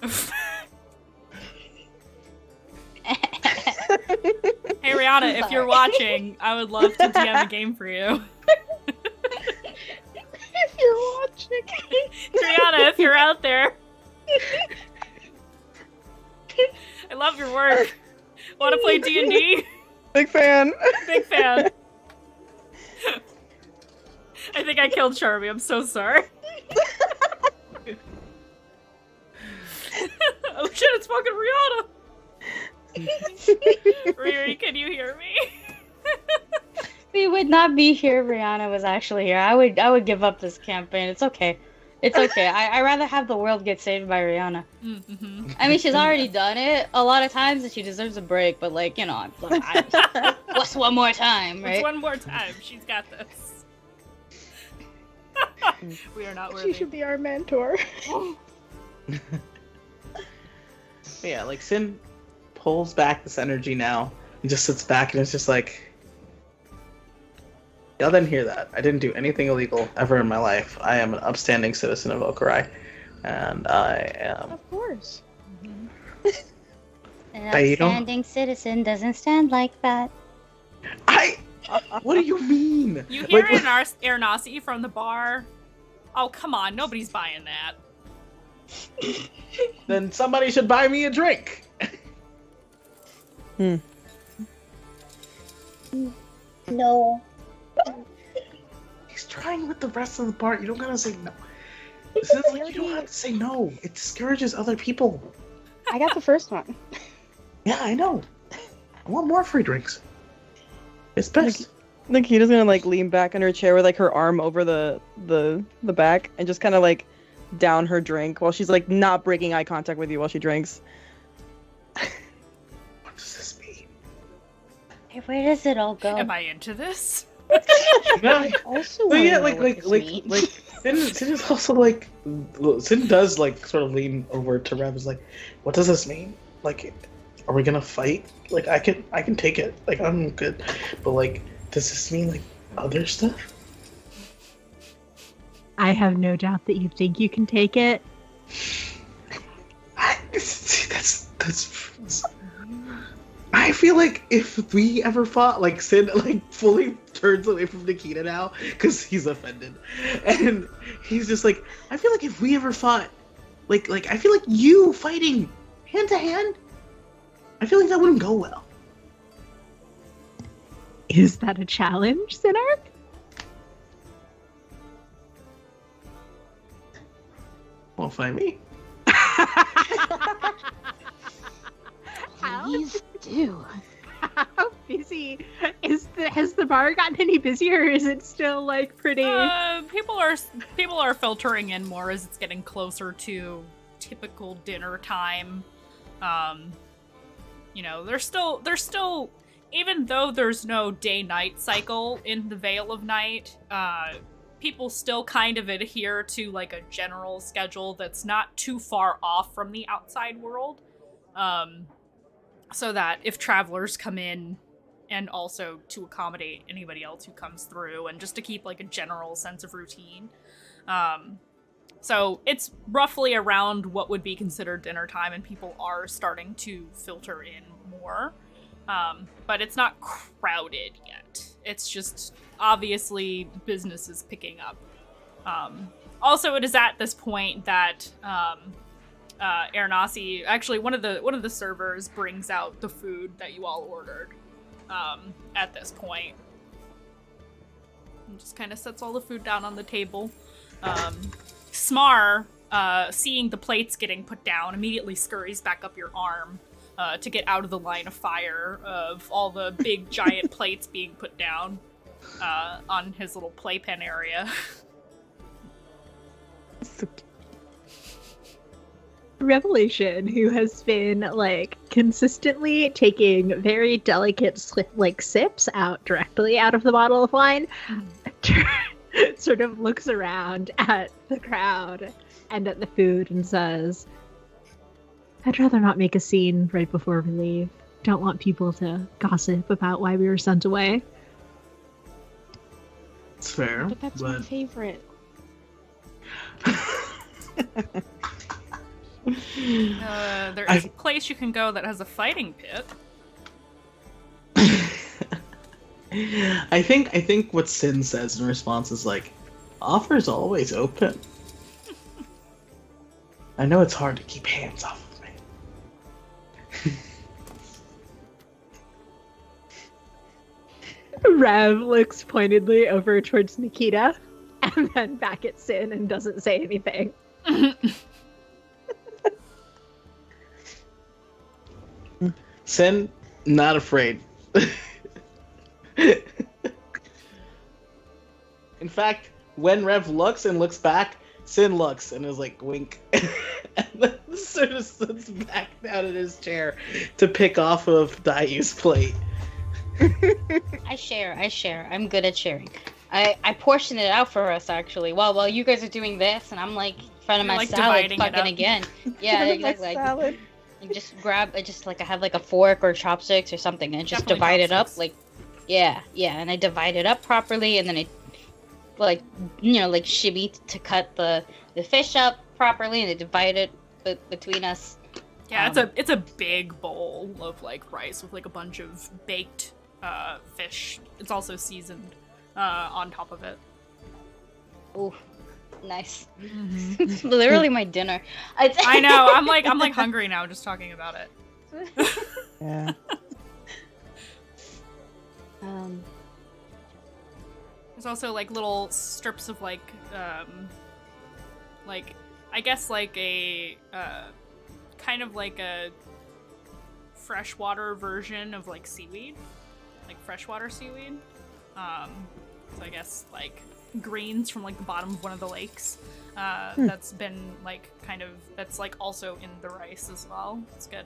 Speaker 1: Hey Rihanna, if you're watching, I would love to DM a game for you.
Speaker 5: If you're watching.
Speaker 1: Rihanna, if you're out there. I love your work. Want to play D&D?
Speaker 3: Big fan.
Speaker 1: Big fan. I think I killed Charmy. I'm so sorry. Oh shit, it's fucking Rihanna. Riri, can you hear me?
Speaker 6: We would not be here if Rihanna was actually here. I would give up this campaign. It's okay. It's okay. I'd rather have the world get saved by Rihanna.
Speaker 1: Mm-hmm.
Speaker 6: I mean, she's already done it a lot of times and she deserves a break, but what's one more time, right?
Speaker 1: What's one more time? She's got this. We are not worthy.
Speaker 5: She should be our mentor.
Speaker 4: Yeah, like Sin pulls back this energy now and just sits back and it's just like, y'all didn't hear that. I didn't do anything illegal ever in my life. I am an upstanding citizen of Okurai, and I am.
Speaker 5: Of course.
Speaker 6: An upstanding citizen doesn't stand like that.
Speaker 4: What do you mean?
Speaker 1: You hear Aranasi from the bar? Oh, come on. Nobody's buying that.
Speaker 4: Then somebody should buy me a drink.
Speaker 6: No.
Speaker 4: He's trying with the rest of the part. You don't gotta say no. This is like, you don't have to say no. It discourages other people.
Speaker 5: I got the first one.
Speaker 4: Yeah, I know. I want more free drinks. It's best.
Speaker 3: Nikita's gonna lean back in her chair with her arm over the back and just kind of down her drink while she's not breaking eye contact with you while she drinks.
Speaker 4: What does this mean?
Speaker 6: Hey, where does it all go?
Speaker 1: Am I into this?
Speaker 4: Yeah,
Speaker 5: Also,
Speaker 4: but yeah,
Speaker 5: Sin.
Speaker 4: Sin is also Sin does sort of lean over to Rev. Is like, what does this mean? Are we gonna fight? I can take it. I'm good. But does this mean other stuff?
Speaker 2: I have no doubt that you think you can take it.
Speaker 4: That's. I feel like if we ever fought, Sin fully turns away from Nikita now because he's offended, and he's just I feel like if we ever fought, I feel like you fighting hand to hand, I feel like that wouldn't go well.
Speaker 2: Is that a challenge, Sinark?
Speaker 4: Won't fight me.
Speaker 5: Please do.
Speaker 2: How busy has the bar gotten any busier, or is it still pretty?
Speaker 1: people are filtering in more as it's getting closer to typical dinner time. You know, there's still even though there's no day-night cycle in the Veil of Night, people still kind of adhere to like a general schedule that's not too far off from the outside world. So that if travelers come in, and also to accommodate anybody else who comes through, and just to keep like a general sense of routine. So it's roughly around what would be considered dinner time, and people are starting to filter in more. But it's not crowded yet. It's just obviously business is picking up. Also, it is at this point that Ernasi, actually one of the servers, brings out the food that you all ordered. At this point, and just kind of sets all the food down on the table. Smar, seeing the plates getting put down, immediately scurries back up your arm to get out of the line of fire of all the big giant plates being put down on his little playpen area.
Speaker 2: Revelation, who has been like consistently taking very delicate sips directly out of the bottle of wine, sort of looks around at the crowd and at the food and says, "I'd rather not make a scene right before we leave. Don't want people to gossip about why we were sent away."
Speaker 4: It's fair,
Speaker 5: But that's my favorite.
Speaker 1: There is a place you can go that has a fighting pit.
Speaker 4: I think what Sin says in response is like, "Offer's always open." I know it's hard to keep hands off of me.
Speaker 2: Rev looks pointedly over towards Nikita and then back at Sin and doesn't say anything.
Speaker 4: Sin, not afraid. In fact, when Rev looks back, Sin looks and is like, wink. And then sort of sits back down in his chair to pick off of Dayu's plate.
Speaker 6: I share. I'm good at sharing. I portion it out for us, actually. While you guys are doing this, and I'm like in front of my
Speaker 1: like
Speaker 6: salad
Speaker 1: dividing it
Speaker 6: fucking
Speaker 1: up.
Speaker 6: again. Yeah, exactly.
Speaker 3: Salad.
Speaker 6: And just grab, I have like a fork or chopsticks or something, and just
Speaker 1: Definitely
Speaker 6: divide it up,
Speaker 1: chopsticks.
Speaker 6: and I divide it up properly, and then I, shimmy to cut the fish up properly, and I divide it between us.
Speaker 1: Yeah, it's a big bowl of like rice with like a bunch of baked fish. It's also seasoned on top of it.
Speaker 6: Ooh, nice. It's literally my dinner.
Speaker 1: I know. I'm like hungry now just talking about it.
Speaker 3: Yeah.
Speaker 1: There's also like little strips of like I guess like a kind of like a freshwater version of like seaweed, like freshwater seaweed. So I guess like greens from like the bottom of one of the lakes. That's been like that's like also in the rice as well. It's good.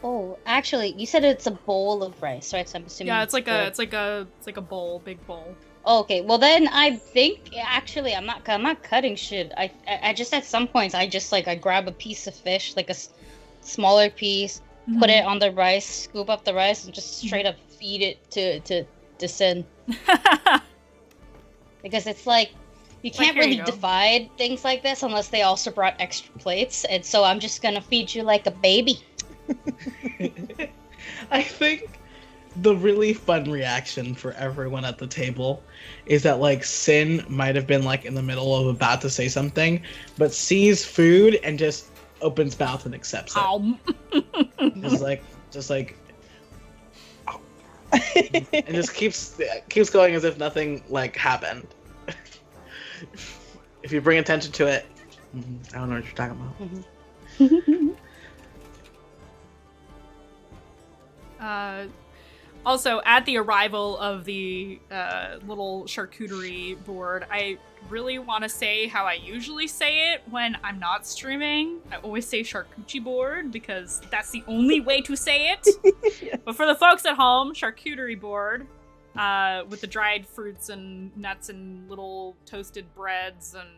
Speaker 6: Oh, actually, you said it's a bowl of rice, right? So I'm assuming.
Speaker 1: Yeah, it's like a bowl, big bowl.
Speaker 6: Oh, okay, well then I think actually I'm not cutting shit. I just at some points I grab a piece of fish, like a smaller piece, put it on the rice, scoop up the rice, and just straight up feed it to Sin. Because it's like you can't really divide things like this unless they also brought extra plates, and so I'm just gonna feed you like a baby.
Speaker 4: I think the really fun reaction for everyone at the table is that like Sin might have been like in the middle of about to say something, but sees food and just opens mouth and accepts it. just like and just keeps going as if nothing like happened. If you bring attention to it, I don't know what you're talking about.
Speaker 1: Also, at the arrival of the little charcuterie board, I really want to say how I usually say it when I'm not streaming. I always say charcuterie board because that's the only way to say it.
Speaker 3: Yeah.
Speaker 1: But for the folks at home, charcuterie board with the dried fruits and nuts and little toasted breads and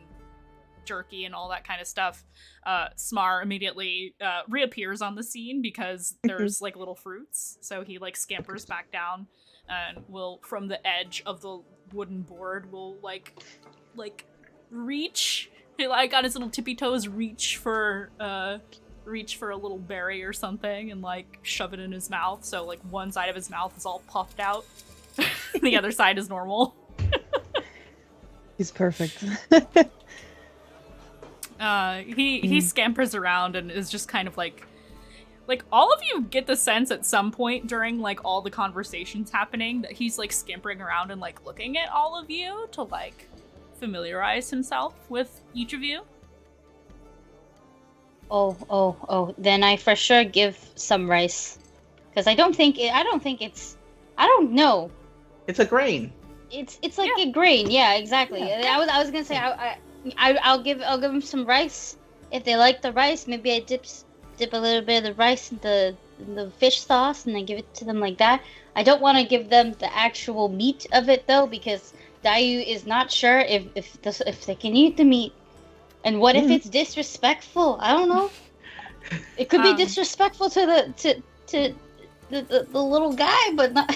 Speaker 1: jerky and all that kind of stuff. Smar immediately reappears on the scene because there's like little fruits. So he like scampers back down and will, from the edge of the wooden board, will like reach, like on his little tippy toes, reach for a little berry or something and like shove it in his mouth. So like one side of his mouth is all puffed out. The other side is normal.
Speaker 3: He's perfect.
Speaker 1: He scampers around and is just kind of like all of you get the sense at some point during like all the conversations happening that he's like scampering around and like looking at all of you to like familiarize himself with each of you.
Speaker 6: Oh, then I for sure give some rice. Because I don't know.
Speaker 4: It's a grain.
Speaker 6: It's like a grain, yeah, exactly. Yeah. I was gonna say I'll give them some rice. If they like the rice, maybe I dip a little bit of the rice in the fish sauce and then give it to them like that. I don't want to give them the actual meat of it though, because Dayu is not sure if they can eat the meat. And what if it's disrespectful? I don't know. It could be disrespectful to the little guy, but not,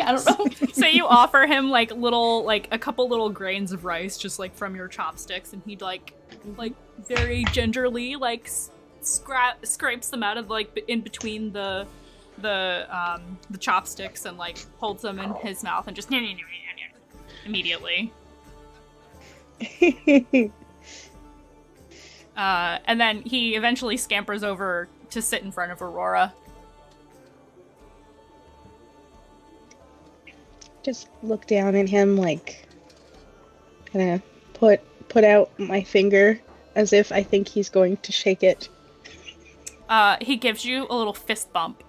Speaker 6: I don't know.
Speaker 1: So you offer him like a couple little grains of rice just like from your chopsticks, and he like very gingerly like scrapes them out of like in between the chopsticks and like holds them in his mouth and just immediately. And then he eventually scampers over to sit in front of Aurora.
Speaker 5: Just look down at him, like, kind of put out my finger as if I think he's going to shake it.
Speaker 1: He gives you a little fist bump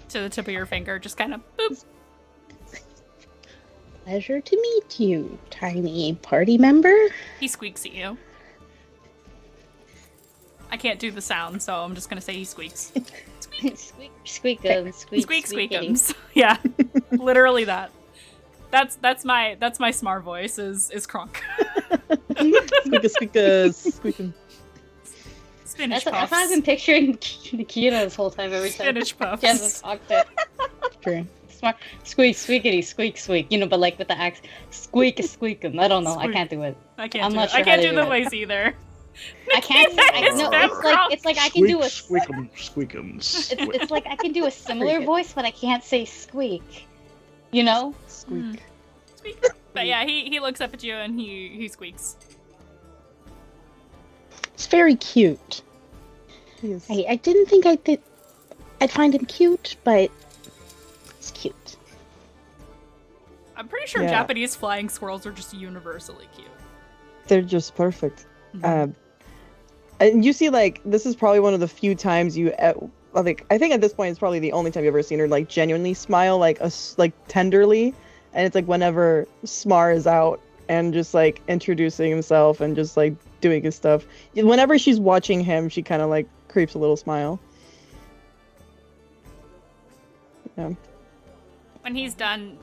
Speaker 1: to the tip of your finger, just kind of boop.
Speaker 5: Pleasure to meet you, tiny party member.
Speaker 1: He squeaks at you. I can't do the sound, so I'm just gonna say he squeaks.
Speaker 6: Squeakums.
Speaker 1: Squeakums. Yeah, literally that. That's my smart voice is Kronk.
Speaker 3: Squeakum.
Speaker 1: Spinach
Speaker 6: That's
Speaker 1: puffs.
Speaker 6: I've been picturing Nikita this whole time every time.
Speaker 1: Spinach puffs.
Speaker 6: She hasn't talked to.
Speaker 5: True.
Speaker 6: Smart. Squeak, squeakity, squeak, you know, but like with the axe. Squeakum. I don't know.
Speaker 1: Squeak.
Speaker 6: I can't do it.
Speaker 1: I can't
Speaker 6: I'm
Speaker 1: do
Speaker 6: not
Speaker 1: it.
Speaker 6: sure
Speaker 1: I can't
Speaker 6: how to
Speaker 1: do
Speaker 6: do
Speaker 1: the
Speaker 6: it.
Speaker 1: voice either.
Speaker 6: I can't. It's like I can do a.
Speaker 4: Squeakums.
Speaker 6: It's like I can do a similar voice, but I can't say squeak. You know?
Speaker 3: Squeak.
Speaker 1: Squeak. But yeah, he looks up at you and he squeaks.
Speaker 5: It's very cute.
Speaker 3: Yes.
Speaker 5: I didn't think I'd find him cute, but it's cute.
Speaker 1: I'm pretty sure
Speaker 3: Yeah.
Speaker 1: Japanese flying squirrels are just universally cute.
Speaker 3: They're just perfect.
Speaker 1: Mhm.
Speaker 3: And you see, like, this is probably one of the few times like, I think at this point it's probably the only time you've ever seen her like genuinely smile, like tenderly, and it's like whenever Smar is out and just like introducing himself and just like doing his stuff. Whenever she's watching him, she kind of like creeps a little smile. Yeah.
Speaker 1: When he's done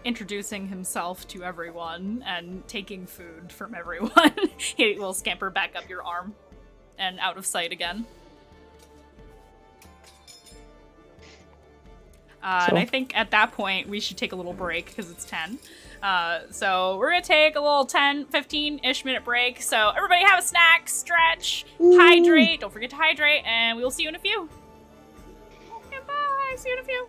Speaker 1: introducing himself to everyone and taking food from everyone, he will scamper back up your arm and out of sight again. And I think at that point we should take a little break because it's 10. So we're gonna take a little 10-15-ish minute break. So everybody have a snack, stretch, hydrate. Don't forget to hydrate, and we will see you in a few. Okay, bye. See you in a few.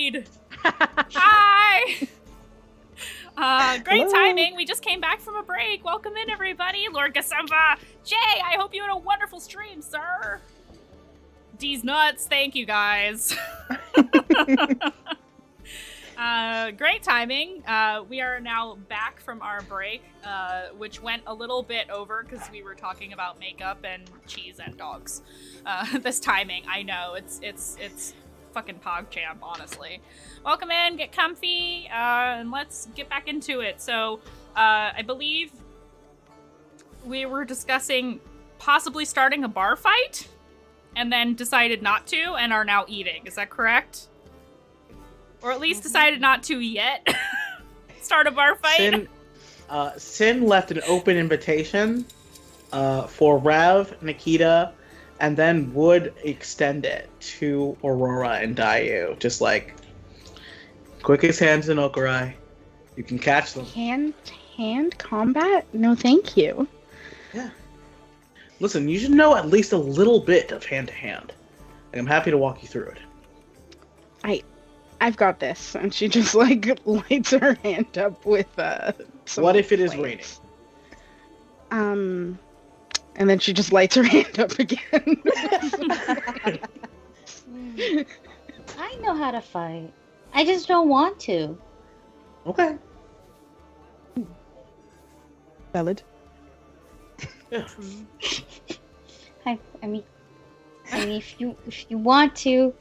Speaker 1: raid. Hi. Great
Speaker 3: Hello.
Speaker 1: timing. We just came back from a break. Welcome in, everybody. Lord Gasemba. Jay, I hope you had a wonderful stream, sir. D's nuts. Thank you, guys. Great timing. We are now back from our break, which went a little bit over because we were talking about makeup and cheese and dogs. This timing, I know it's fucking PogChamp, honestly. Welcome in, get comfy, and let's get back into it. So, I believe we were discussing possibly starting a bar fight, and then decided not to, and are now eating. Is that correct? Or at least decided not to yet. Start a bar fight.
Speaker 4: Sin left an open invitation for Rev, Nikita, and then would extend it to Aurora and Dayu. Just like, quickest hands in Okurai. You can catch them.
Speaker 5: Hand combat? No, thank you.
Speaker 4: Yeah. Listen, you should know at least a little bit of hand-to-hand. And I'm happy to walk you through it.
Speaker 5: I've got this. And she just, like, lights her hand up with, some
Speaker 4: What if it is
Speaker 5: flames.
Speaker 4: raining?
Speaker 5: And then she just lights her hand up again.
Speaker 6: I know how to fight. I just don't want to.
Speaker 4: Okay.
Speaker 3: Valid.
Speaker 4: Yeah.
Speaker 6: I mean, if you want to,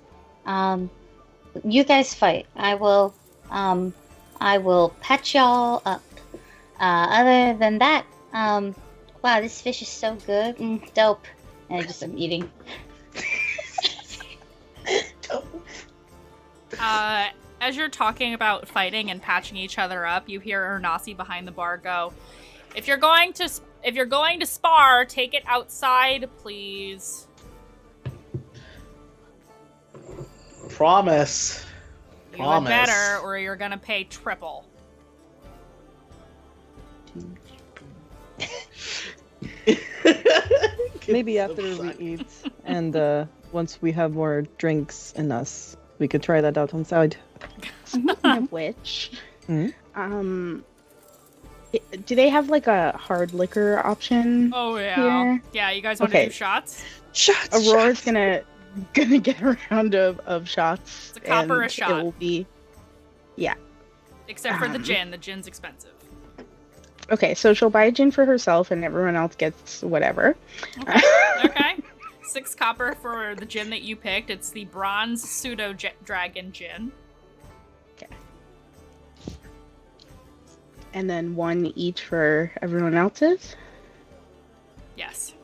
Speaker 6: you guys fight. I will patch y'all up. Other than that, wow, this fish is so good. Dope. And I'm eating.
Speaker 1: As you're talking about fighting and patching each other up, you hear Ernasi behind the bar go, If you're going to spar, take it outside, please.
Speaker 4: Promise.
Speaker 1: You had better, or you're gonna pay triple.
Speaker 3: Maybe after we eat and once we have more drinks in us, we could try that out on side.
Speaker 5: Speaking of which,
Speaker 3: Hmm?
Speaker 5: do they have like a hard liquor option?
Speaker 1: Oh yeah.
Speaker 5: Here?
Speaker 1: Yeah, you guys want to
Speaker 5: Okay.
Speaker 1: do shots?
Speaker 3: Shots!
Speaker 5: Aurora's
Speaker 3: shots.
Speaker 5: gonna get a round of shots.
Speaker 1: It's a copper a
Speaker 5: and
Speaker 1: shot.
Speaker 5: It will be
Speaker 1: Except for the gin. The gin's expensive.
Speaker 5: okay. So she'll buy a gin for herself, and everyone else gets whatever.
Speaker 1: Okay. Okay. 6 copper for the gin that you picked. It's the bronze pseudo dragon gin.
Speaker 5: And then 1 each for everyone else's.
Speaker 1: Yes.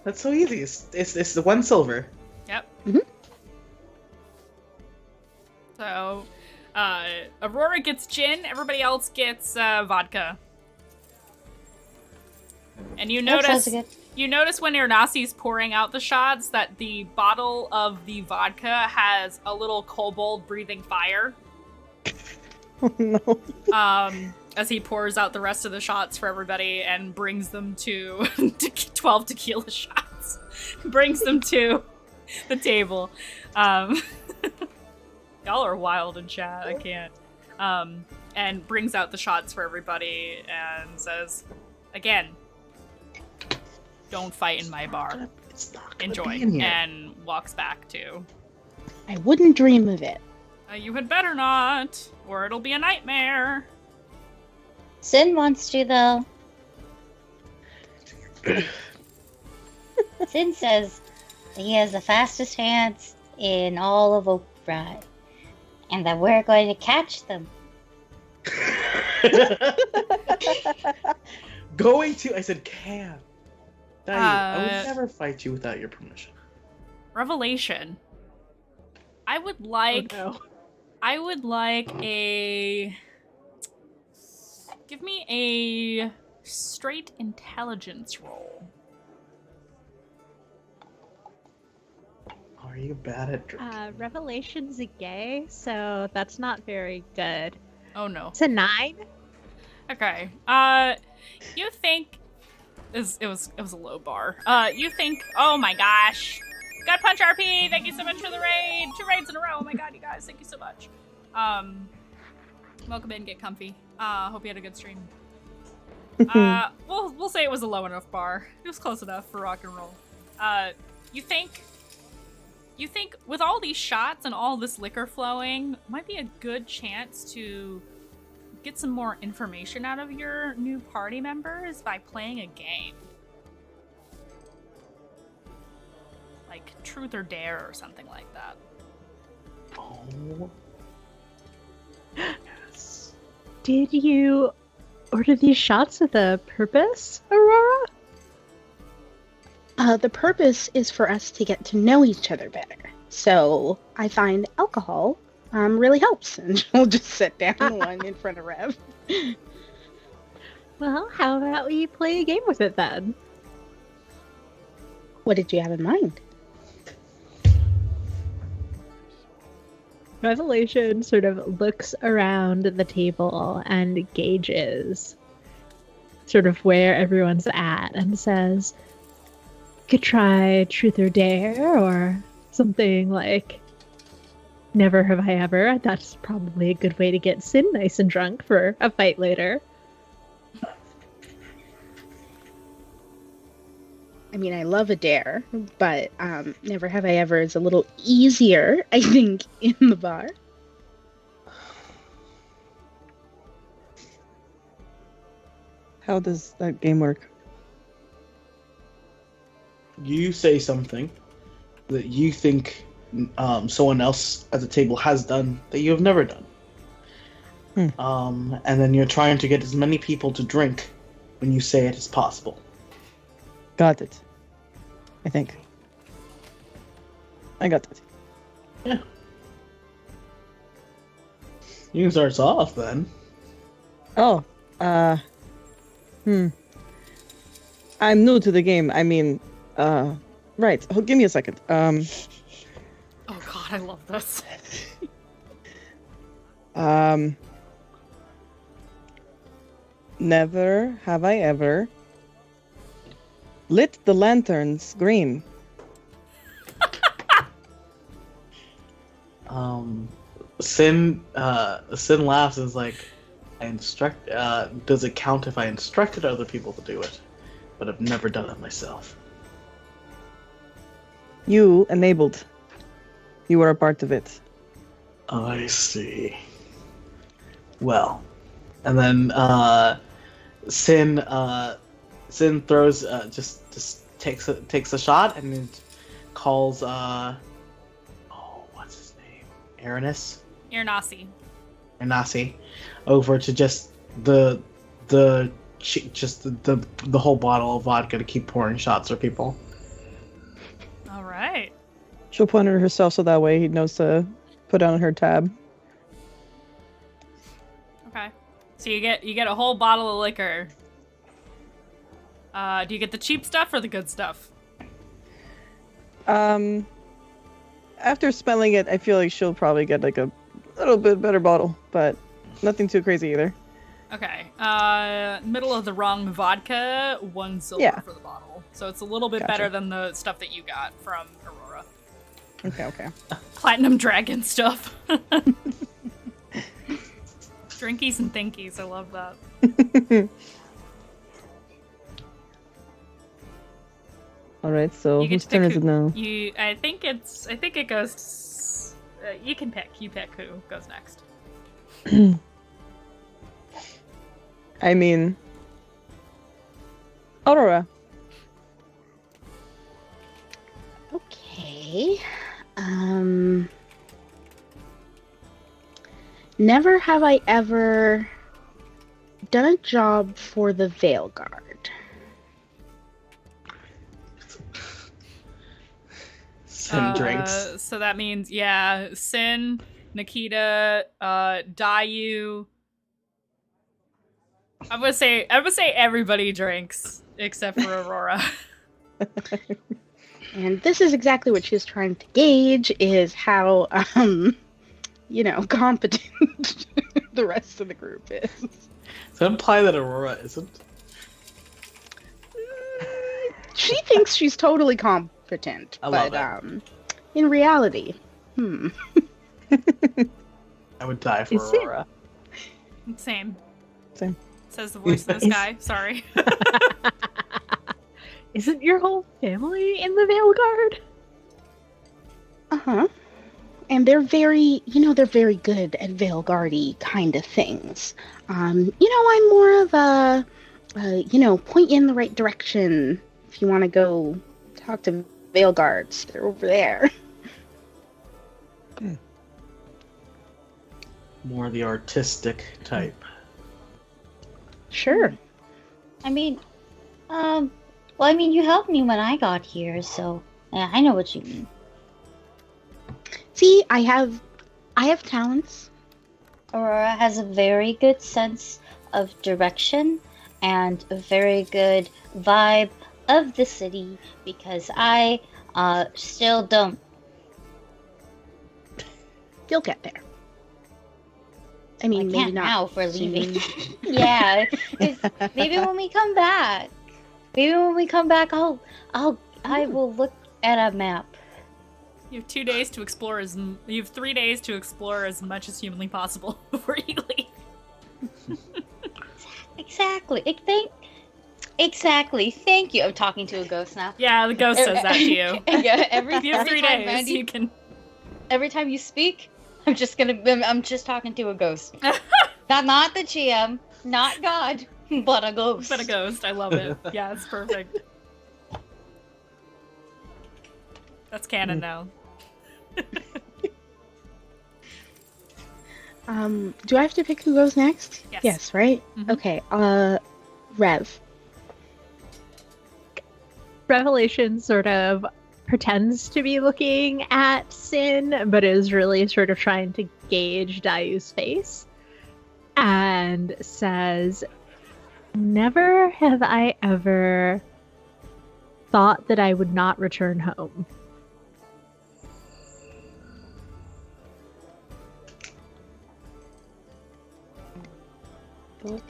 Speaker 4: That's so easy. It's the 1 silver.
Speaker 1: Yep.
Speaker 5: Mhm.
Speaker 1: So, Aurora gets gin. Everybody else gets vodka. And you
Speaker 6: That sounds
Speaker 1: notice.
Speaker 6: good.
Speaker 1: You notice when Ernasi's pouring out the shots that the bottle of the vodka has a little kobold breathing fire.
Speaker 3: Oh, no.
Speaker 1: As he pours out the rest of the shots for everybody and brings them to 12 tequila shots. Brings them to the table. Y'all are wild in chat, I can't. And brings out the shots for everybody and says, again, don't fight in my bar.
Speaker 4: It's not gonna
Speaker 1: Enjoy.
Speaker 4: be in here.
Speaker 1: And walks back to,
Speaker 5: I wouldn't dream of it.
Speaker 1: you had better not, or it'll be a nightmare.
Speaker 6: Sin wants to, though. Sin says that he has the fastest hands in all of Oakbride, and that we're going to catch them.
Speaker 4: I said can. I would never fight you without your permission.
Speaker 1: Revelation. I would like a... Give me a straight intelligence roll.
Speaker 4: Are you bad at drinking?
Speaker 2: Revelation's a gay, so that's not very good.
Speaker 1: Oh no.
Speaker 2: It's a 9.
Speaker 1: Okay. You think it was a low bar. You think, oh my gosh, Gut Punch RP, thank you so much for the raid. 2 raids in a row. Oh my god, you guys, thank you so much. Welcome in, get comfy. Hope you had a good stream. We'll say it was a low enough bar. It was close enough for rock and roll. You think with all these shots and all this liquor flowing, might be a good chance to get some more information out of your new party members by playing a game. Like Truth or Dare or something like that.
Speaker 4: Oh. Yes.
Speaker 2: Did you order these shots with a purpose, Aurora?
Speaker 5: The purpose is for us to get to know each other better. So I find alcohol really helps. And she'll just sit down one in front of Rev.
Speaker 2: Well, how about we play a game with it then?
Speaker 5: What did you have in mind?
Speaker 2: Revelation sort of looks around the table and gauges sort of where everyone's at and says, could try Truth or Dare or something like Never Have I Ever. That's probably a good way to get Sin nice and drunk for a fight later.
Speaker 5: I mean, I love a dare, but Never Have I Ever is a little easier, I think, in the bar.
Speaker 3: How does that game work?
Speaker 4: You say something that you think someone else at the table has done that you have never done. And then you're trying to get as many people to drink when you say it as possible.
Speaker 3: Got it. I think. I got that.
Speaker 4: Yeah. You can start us off then.
Speaker 3: Oh, I'm new to the game. I mean, right. Oh, give me a second.
Speaker 1: Oh god, I love this.
Speaker 3: Never have I ever lit the lanterns green.
Speaker 4: Sin laughs and is like, does it count if I instructed other people to do it? But I've never done it myself.
Speaker 3: You enabled. You were a part of it.
Speaker 4: I see. Well, and then Sin throws just takes a shot and then calls what's his name?
Speaker 1: Irnasi
Speaker 4: over to just the whole bottle of vodka to keep pouring shots for people.
Speaker 1: All right.
Speaker 3: She'll point at herself so that way he knows to put on her tab.
Speaker 1: Okay. So you get a whole bottle of liquor. Do you get the cheap stuff or the good stuff?
Speaker 3: After smelling it, I feel like she'll probably get like a little bit better bottle, but nothing too crazy either.
Speaker 1: Okay. Middle of the wrong vodka, 1 silver for the bottle. So it's a little bit better than the stuff that you got from Aurora.
Speaker 3: Okay.
Speaker 1: Platinum Dragon stuff. Drinkies and thinkies, I love that.
Speaker 3: All right, so whose turn is it now?
Speaker 1: I think it goes. You can pick. You pick who goes next.
Speaker 3: I mean, Aurora.
Speaker 5: Okay. Never have I ever done a job for the Veil Guard.
Speaker 4: Sin drinks.
Speaker 1: So that means, Sin, Nikita, Dayu. I would say everybody drinks except for Aurora.
Speaker 5: And this is exactly what she's trying to gauge, is how, competent the rest of the group is.
Speaker 4: Does that imply that Aurora isn't?
Speaker 5: She thinks she's totally pretend.
Speaker 4: I love
Speaker 5: but in reality,
Speaker 4: I would die for
Speaker 2: Is it?
Speaker 4: Aurora.
Speaker 1: Same.
Speaker 3: Same.
Speaker 1: Says the voice in the sky. Sorry.
Speaker 2: Isn't your whole family in the Veil Guard?
Speaker 5: uh-huh. And they're very, they're very good at Veilguard-y kind of things. I'm more of a, point you in the right direction if you want to go talk to Veilguards. They're over there.
Speaker 4: More the artistic type.
Speaker 5: Sure.
Speaker 6: I mean, you helped me when I got here, so yeah, I know what you mean.
Speaker 5: See, I have talents.
Speaker 6: Aurora has a very good sense of direction and a very good vibe of the city because I still don't.
Speaker 5: You'll get there. I mean,
Speaker 6: I
Speaker 5: maybe
Speaker 6: can't
Speaker 5: not
Speaker 6: now if we're leaving.
Speaker 5: soon.
Speaker 6: Yeah, maybe when we come back. I will look at a map.
Speaker 1: You have 2 days to explore you have 3 days to explore as much as humanly possible before you leave.
Speaker 6: Exactly. Exactly. Thank you. I'm talking to a ghost now.
Speaker 1: Yeah, the ghost says that to you.
Speaker 6: Yeah,
Speaker 1: You have 3
Speaker 6: time,
Speaker 1: days.
Speaker 6: Mandy,
Speaker 1: You can.
Speaker 6: every time you speak, I'm just talking to a ghost. not the GM, not God, but a ghost.
Speaker 1: But a ghost. I love it. Yeah, it's perfect. That's canon now.
Speaker 5: Do I have to pick who goes next?
Speaker 1: Yes.
Speaker 5: Yes, right?
Speaker 1: Mhm.
Speaker 5: Okay, Rev.
Speaker 2: Revelation sort of pretends to be looking at Sin, but is really sort of trying to gauge Dayu's face and says, "Never have I ever thought that I would not return home."
Speaker 3: But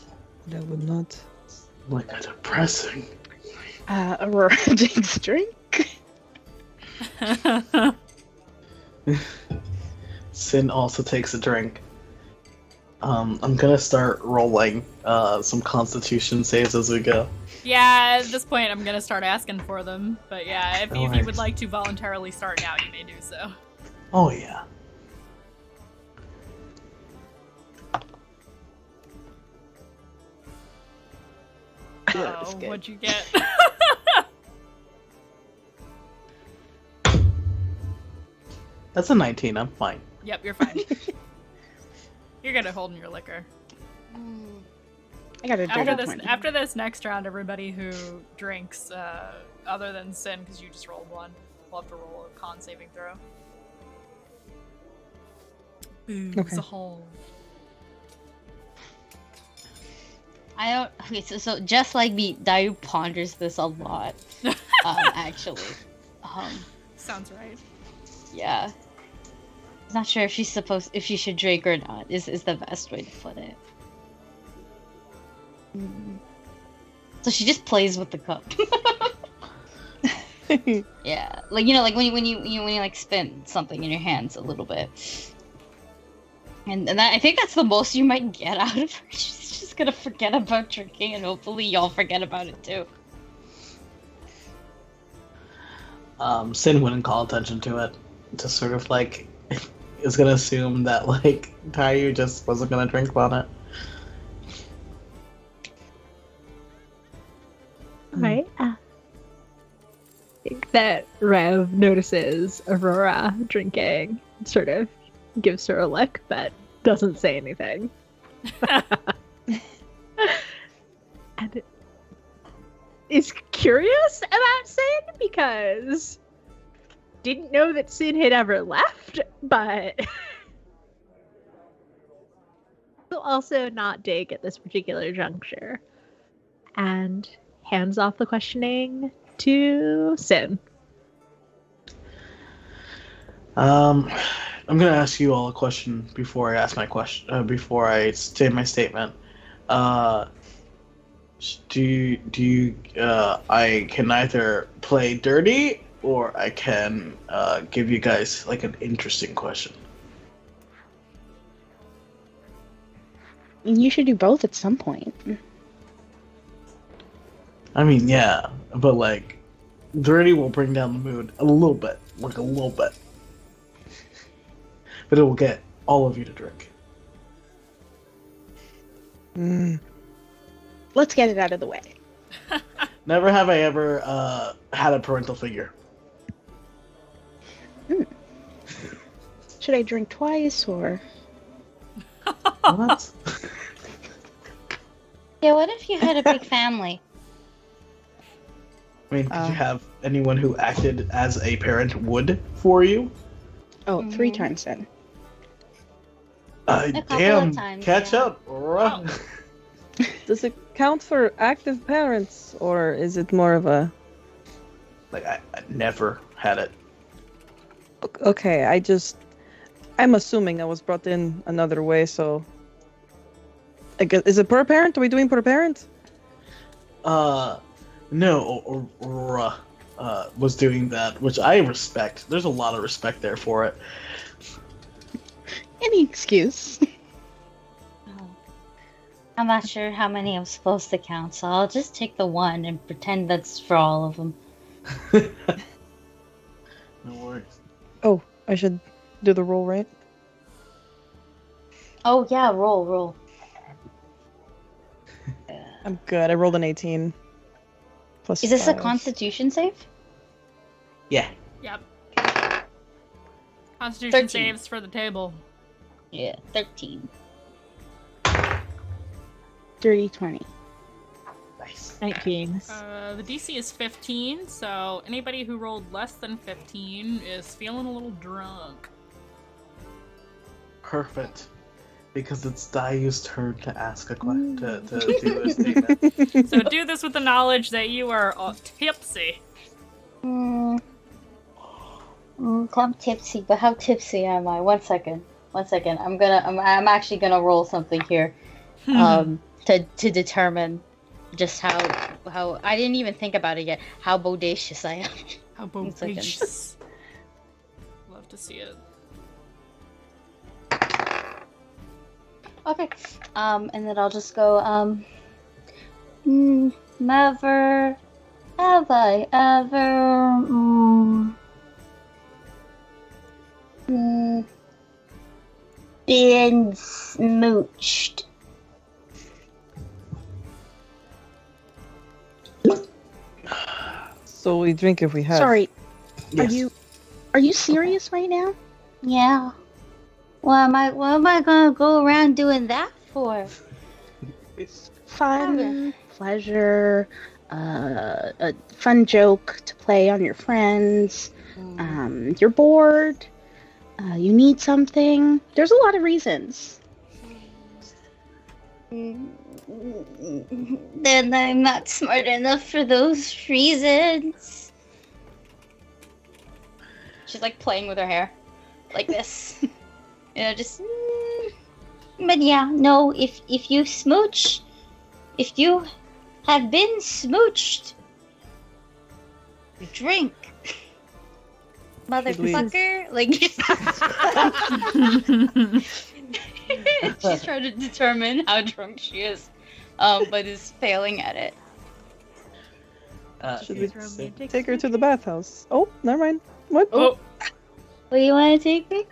Speaker 3: that would not.
Speaker 4: Like a depressing.
Speaker 5: Aurora takes a drink.
Speaker 4: Sin also takes a drink. I'm gonna start rolling some Constitution saves as we go.
Speaker 1: Yeah, at this point, I'm gonna start asking for them. But yeah, if you
Speaker 4: Alright.
Speaker 1: would like to voluntarily start now, you may do so.
Speaker 4: Oh yeah.
Speaker 3: That's
Speaker 1: Oh,
Speaker 3: good.
Speaker 1: what'd you get?
Speaker 4: That's a 19. I'm fine.
Speaker 1: Yep, you're fine. You're good at holding your liquor.
Speaker 5: I got a dirty 20.
Speaker 1: After this next round, everybody who drinks, other than Sin, because you just rolled one, will have to roll a con saving throw. Booze
Speaker 3: Okay.
Speaker 1: a hole.
Speaker 6: I don't. Okay, so just like me, Dayu ponders this a lot. Actually,
Speaker 1: Sounds right.
Speaker 6: yeah. I'm not sure if if she should drink or not. Is the best way to put it. So she just plays with the cup. Yeah, like when you like spin something in your hands a little bit, and that, I think that's the most you might get out of her. She's just gonna forget about drinking, and hopefully y'all forget about it too.
Speaker 4: Sin wouldn't call attention to it. Just sort of like is gonna assume that like Tayu just wasn't gonna drink on it.
Speaker 2: Right? I think that Rev notices Aurora drinking, sort of gives her a look, but doesn't say anything. And is curious about Sin because didn't know that Sin had ever left, but will also not dig at this particular juncture. And hands off the questioning to Sin.
Speaker 4: I'm gonna ask you all a question before I ask my question. Before I say my statement. Do you? I can either play dirty or I can give you guys like an interesting question.
Speaker 5: You should do both at some point.
Speaker 4: I mean, yeah, but like, dirty will bring down the mood a little bit, like a little bit, but it will get all of you to drink.
Speaker 5: Let's get it out of the way.
Speaker 4: Never have I ever had a parental figure.
Speaker 5: Should I drink twice or?
Speaker 4: What?
Speaker 6: Yeah, what if you had a big family?
Speaker 4: I mean, did you have anyone who acted as a parent would for you?
Speaker 5: Oh, 3 times then.
Speaker 6: couple
Speaker 4: Damn,
Speaker 6: of times,
Speaker 4: catch
Speaker 6: yeah.
Speaker 4: up. Run.
Speaker 3: Does it count for active parents, or is it more of a...
Speaker 4: Like, I never had it.
Speaker 3: Okay, I'm assuming I was brought in another way, so... I guess, is it per parent? Are we doing per parent?
Speaker 4: No, Aurora was doing that, which I respect. There's a lot of respect there for it.
Speaker 5: Any excuse.
Speaker 6: Oh. I'm not sure how many I'm supposed to count, so I'll just take the one and pretend that's for all of them.
Speaker 4: No worries.
Speaker 3: Oh, I should do the roll, right?
Speaker 6: Oh yeah, roll.
Speaker 3: I'm good. I rolled an 18. Plus
Speaker 6: Is this a
Speaker 3: 5.
Speaker 6: Constitution save?
Speaker 4: Yeah.
Speaker 1: Yep. Constitution
Speaker 6: 13.
Speaker 1: saves for the table.
Speaker 6: Yeah, 13.
Speaker 5: Dirty 20.
Speaker 4: Nice.
Speaker 2: 19.
Speaker 1: The DC is 15, so anybody who rolled less than 15 is feeling a little drunk.
Speaker 4: Perfect. Because it's Dayu's turn to ask a question, to do a statement.
Speaker 1: So do this with the knowledge that you are tipsy.
Speaker 6: I'm tipsy, but how tipsy am I? One second. I'm actually gonna roll something here, to determine just how I didn't even think about it yet. How bodacious I am.
Speaker 1: How
Speaker 6: One second.
Speaker 1: bodacious. Love to see it.
Speaker 6: Okay. And then I'll just go. Never have I ever been smooched.
Speaker 3: So we drink if we have.
Speaker 5: Sorry,
Speaker 4: Yes.
Speaker 5: are you serious right now?
Speaker 6: Yeah. What am I gonna go around doing that for?
Speaker 5: Fun, pleasure, a fun joke to play on your friends. You're bored. You need something. There's a lot of reasons.
Speaker 6: Then I'm not smart enough for those reasons. She's like playing with her hair, like this. Just. But yeah, no. If you smooch, if you have been smooched, you drink, motherfucker. Like. She's trying to determine how drunk she is, but is failing at it.
Speaker 3: Should we take her to the bathhouse? Oh, never mind. What?
Speaker 1: Oh,
Speaker 6: Where you want to take me?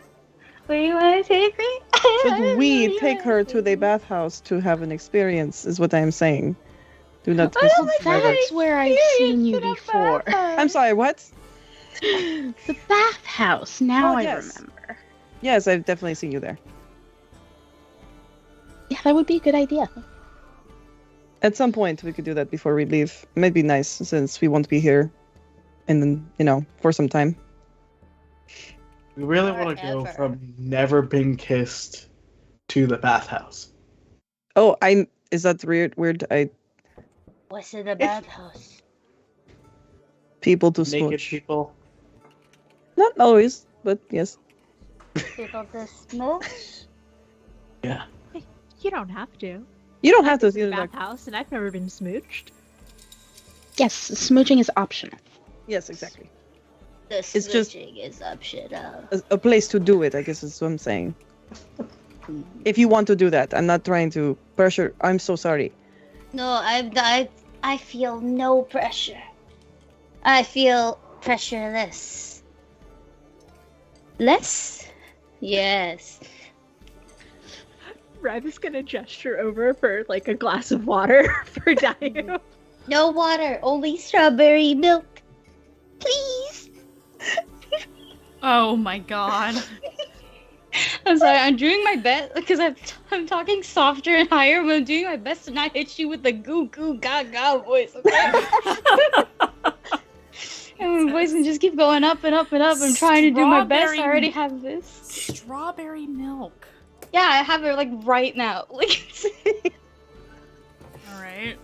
Speaker 3: Should we take her to the bathhouse to have an experience, is what I am saying. Do not miss
Speaker 5: That's where I've seen you before.
Speaker 3: I'm sorry, what?
Speaker 5: The bathhouse. Now
Speaker 3: Oh,
Speaker 5: I
Speaker 3: yes.
Speaker 5: remember.
Speaker 3: Yes, I've definitely seen you there.
Speaker 5: Yeah, that would be a good idea.
Speaker 3: At some point, we could do that before we leave. It might be nice, since we won't be here and then, for some time.
Speaker 4: We really want to go
Speaker 6: Forever.
Speaker 4: from never been kissed to the bathhouse.
Speaker 3: Oh, is that weird?
Speaker 6: What's in the bathhouse?
Speaker 3: People to
Speaker 4: Naked
Speaker 3: smooch.
Speaker 4: people.
Speaker 3: Not always, but yes.
Speaker 6: People to smooch?
Speaker 4: Yeah.
Speaker 2: You don't have to.
Speaker 3: You don't have to
Speaker 2: I've
Speaker 3: do
Speaker 2: been to
Speaker 3: that.
Speaker 2: the bathhouse, and I've never been smooched.
Speaker 5: Yes, smooching is optional.
Speaker 3: Yes, exactly.
Speaker 6: The
Speaker 3: It's just-
Speaker 6: switching is optional.
Speaker 3: A place to do it, I guess is what I'm saying. If you want to do that, I'm not trying to pressure. I'm so sorry.
Speaker 6: No, I feel no pressure. I feel pressureless. Less? Yes.
Speaker 2: Rev is gonna gesture over for like a glass of water for Dayu.
Speaker 6: No water, only strawberry milk. Please.
Speaker 1: Oh my god.
Speaker 6: I'm sorry, I'm doing my best because I'm talking softer and higher, but I'm doing my best to not hit you with the goo goo gaga voice, okay? And my voice can just keep going up and up and up. I'm trying to do my best. I already have this.
Speaker 1: Strawberry milk.
Speaker 6: Yeah, I have it like right now. Like,
Speaker 1: Alright.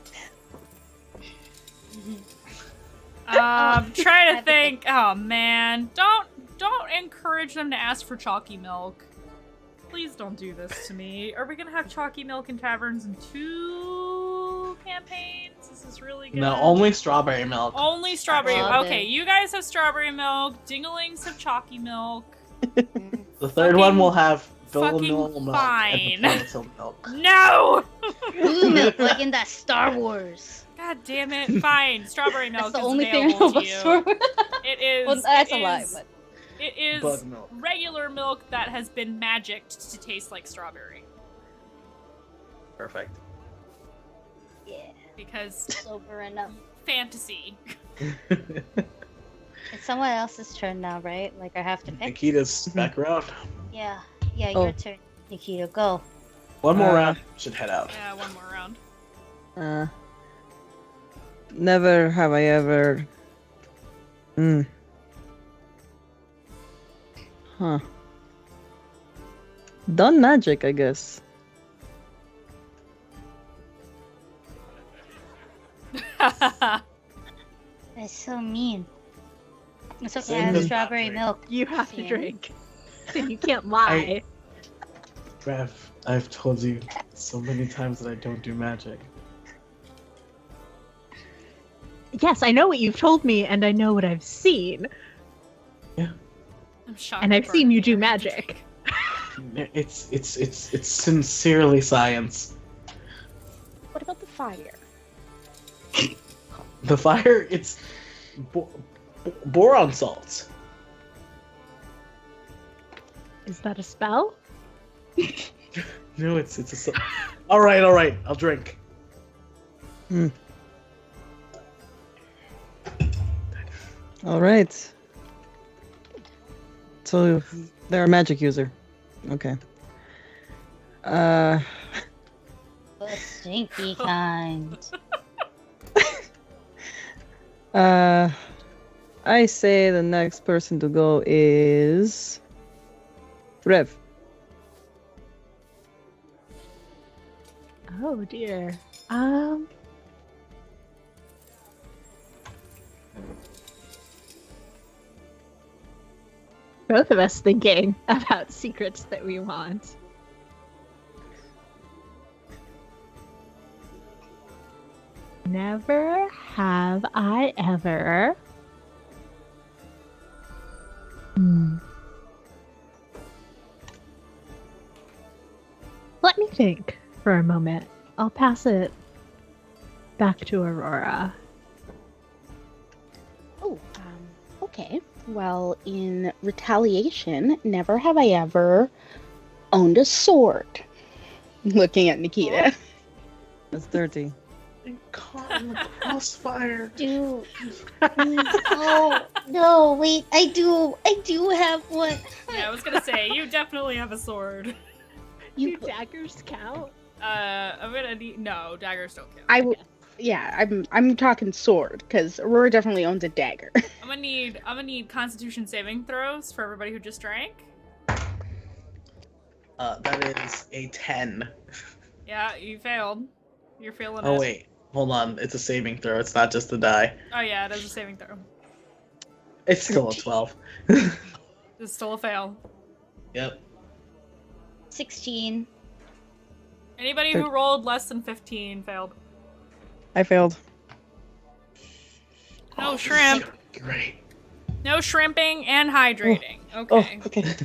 Speaker 1: Trying to think. Oh man. Don't encourage them to ask for chalky milk. Please don't do this to me. Are we gonna have chalky milk in taverns in 2 campaigns? This is really good.
Speaker 4: No, only strawberry milk.
Speaker 1: Only strawberry.
Speaker 6: Love
Speaker 1: Okay,
Speaker 6: it.
Speaker 1: you guys have strawberry milk. Dinglings have chalky milk.
Speaker 4: The third one will have vanilla
Speaker 1: fucking
Speaker 4: milk
Speaker 1: fine.
Speaker 4: and potato milk.
Speaker 1: No!
Speaker 6: blue milk, like in that Star Wars.
Speaker 1: God damn it. Fine. Strawberry milk
Speaker 6: That's the
Speaker 1: is
Speaker 6: only thing I know
Speaker 1: available
Speaker 6: about
Speaker 1: to you.
Speaker 6: Star Wars.
Speaker 1: It is.
Speaker 6: Well, that's
Speaker 1: it
Speaker 6: a lie,
Speaker 1: is-
Speaker 6: but
Speaker 1: It is
Speaker 4: Bug milk.
Speaker 1: regular milk that has been magicked to taste like strawberry.
Speaker 4: Perfect.
Speaker 6: yeah,
Speaker 1: Because
Speaker 6: sober enough.
Speaker 1: fantasy.
Speaker 6: It's someone else's turn now, right? Like I have to pick.
Speaker 4: Nikita's back around.
Speaker 6: Yeah, your
Speaker 3: Oh.
Speaker 6: turn, Nikita. Go.
Speaker 4: One more
Speaker 3: Uh,
Speaker 4: round, should head out.
Speaker 1: Yeah, one more round.
Speaker 3: Never have I ever. Huh. Done magic, I guess.
Speaker 6: That's so mean. It's okay.
Speaker 4: Same
Speaker 6: I have
Speaker 4: as
Speaker 6: strawberry
Speaker 4: Patrick.
Speaker 6: milk.
Speaker 2: You have to
Speaker 6: Yeah.
Speaker 2: drink. So you can't lie.
Speaker 4: Rev, I've told you so many times that I don't do magic.
Speaker 2: Yes, I know what you've told me, and I know what I've seen.
Speaker 1: I'm shocked.
Speaker 2: And I've
Speaker 1: you
Speaker 2: seen you
Speaker 1: brought
Speaker 2: do
Speaker 1: it up.
Speaker 2: magic.
Speaker 4: It's sincerely science.
Speaker 5: What about the fire?
Speaker 4: The fire, it's boron salts.
Speaker 2: Is that a spell?
Speaker 4: No, it's a. All right, I'll drink.
Speaker 3: All right. So they're a magic user. Okay.
Speaker 6: The stinky kind.
Speaker 3: I say the next person to go is Rev.
Speaker 2: Oh dear. Both of us thinking about secrets that we want. Never have I ever. Let me think for a moment. I'll pass it back to Aurora.
Speaker 5: Oh, okay. Well, in retaliation, never have I ever owned a sword. Looking at Nikita.
Speaker 3: That's dirty.
Speaker 4: Caught in the crossfire.
Speaker 6: Dude, no, wait, I do have one.
Speaker 1: Yeah, I was gonna say, you definitely have a sword.
Speaker 2: Do daggers count?
Speaker 1: I'm gonna need. No, daggers don't count.
Speaker 5: I will. Yeah, I'm talking sword because Aurora definitely owns a dagger.
Speaker 1: I'm gonna need Constitution saving throws for everybody who just drank.
Speaker 4: That is a 10.
Speaker 1: Yeah, you failed. You're feeling it.
Speaker 4: Oh wait, hold on. It's a saving throw. It's not just the die.
Speaker 1: Oh yeah, it is a saving throw.
Speaker 4: It's still a 12.
Speaker 1: It's still a fail.
Speaker 4: Yep.
Speaker 6: 16.
Speaker 1: Anybody who rolled less than 15 failed.
Speaker 3: I failed.
Speaker 1: No shrimp.
Speaker 4: Great.
Speaker 1: No shrimping and hydrating.
Speaker 3: Oh,
Speaker 1: Okay.
Speaker 3: okay.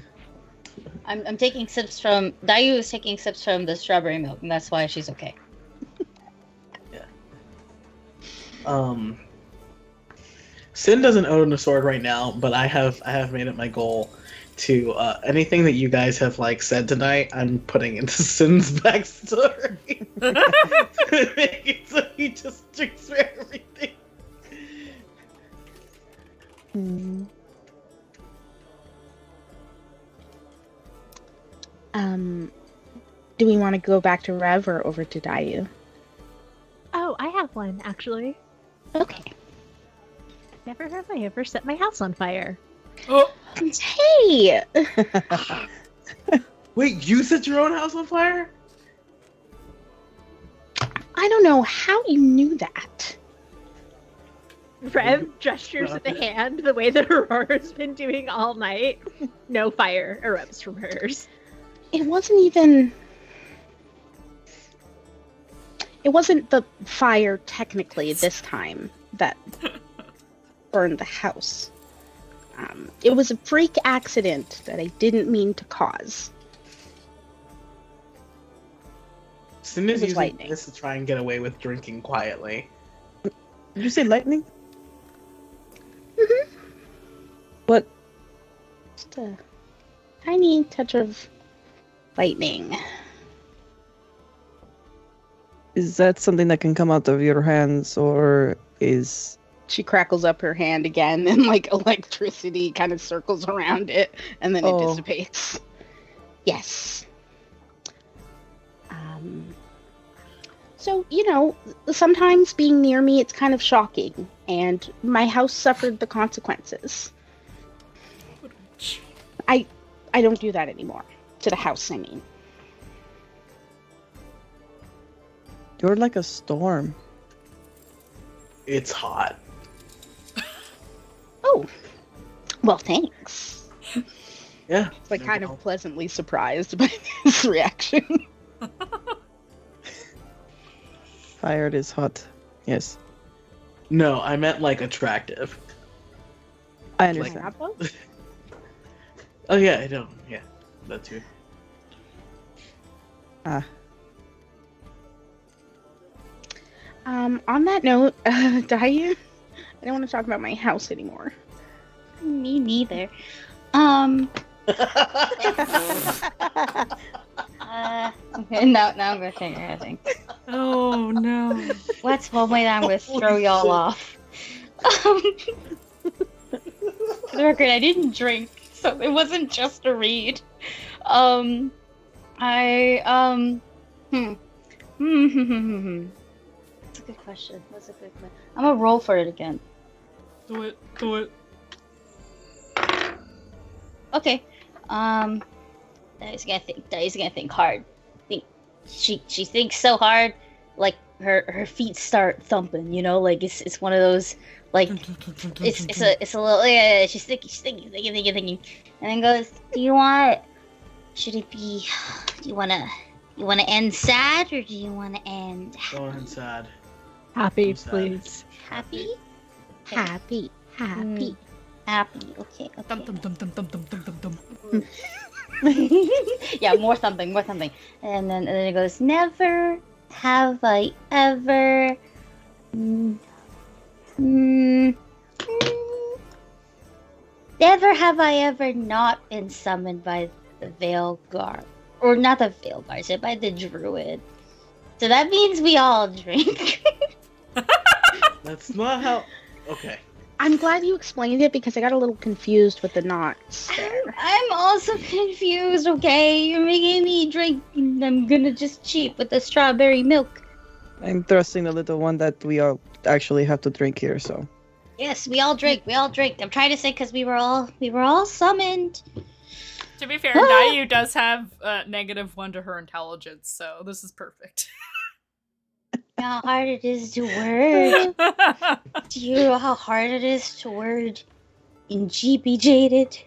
Speaker 6: I'm taking sips from Dayu is taking sips from the strawberry milk, and that's why she's okay.
Speaker 4: Sin doesn't own a sword right now, but I have made it my goal to anything that you guys have like said tonight, I'm putting into Sin's backstory. Make it so he just drinks for everything.
Speaker 5: Do we want to go back to Rev or over to Dayu?
Speaker 2: Oh, I have one, actually.
Speaker 5: Okay.
Speaker 2: Never have I ever set my house on fire.
Speaker 1: Oh,
Speaker 5: Hey!
Speaker 4: Wait, you set your own house on fire?
Speaker 5: I don't know how you knew that.
Speaker 2: Rev gestures with the hand the way that Aurora's been doing all night. No fire erupts from hers.
Speaker 5: It wasn't even... It wasn't the fire, technically, this time, that burned the house. It was a freak accident that I didn't mean to cause.
Speaker 4: Sin is
Speaker 5: It was
Speaker 4: using
Speaker 5: lightning.
Speaker 4: this to try and get away with drinking quietly.
Speaker 3: Did you say lightning?
Speaker 5: Mm-hmm.
Speaker 3: What?
Speaker 5: Just a tiny touch of lightning.
Speaker 3: Is that something that can come out of your hands, or is...
Speaker 5: She crackles up her hand again, and like electricity kind of circles around it, and then it
Speaker 3: Oh.
Speaker 5: dissipates. Yes. So, you know, sometimes being near me, it's kind of shocking, and my house suffered the consequences. I don't do that anymore. To the house, I mean.
Speaker 3: You're like a storm.
Speaker 4: It's hot.
Speaker 5: Oh, well, thanks.
Speaker 4: Yeah.
Speaker 5: Like, kind of pleasantly surprised by this reaction.
Speaker 3: Fire is hot. Yes.
Speaker 4: No, I meant like attractive.
Speaker 3: I
Speaker 4: Like-
Speaker 3: understand.
Speaker 5: Not both?
Speaker 4: Oh yeah, I know. Yeah, that too.
Speaker 5: On that note, Dayu, I don't want to talk about my house anymore.
Speaker 6: Me neither. Okay, now I'm gonna change your thing.
Speaker 1: oh no.
Speaker 6: What's one way that I'm gonna throw y'all off? For the record, I didn't drink, so it wasn't just a read. That's a good question. That's a good question. I'm gonna roll for it again.
Speaker 1: Do it. Do it.
Speaker 6: Okay. Daddy's gonna think hard. She thinks so hard, like her feet start thumping. You know, like it's one of those like it's a little yeah. She's thinking, and then goes, do you want to end sad or do you want to end
Speaker 4: Going inside.
Speaker 2: Happy,
Speaker 4: I'm sad.
Speaker 2: please.
Speaker 6: happy?
Speaker 5: Happy.
Speaker 6: Happy. Okay.
Speaker 1: Dum dum dum dum dum dum dum dum dum.
Speaker 6: Yeah, more something. And then it goes, never have I ever never have I ever not been summoned by the Veil Guard. Or not the Veil Guard, so by the Druid. So that means we all drink.
Speaker 4: That's not how. Okay.
Speaker 5: I'm glad you explained it because I got a little confused with the knots there.
Speaker 6: I'm also confused, okay? You're making me drink, and I'm gonna just cheat with the strawberry milk.
Speaker 3: I'm thrusting the little one that we all actually have to drink here, so.
Speaker 6: Yes, we all drink. I'm trying to say because we were all summoned.
Speaker 1: To be fair, Dayu does have -1 to her intelligence, so this is perfect.
Speaker 6: How hard it is to word. Do you know how hard it is to word in GP jaded?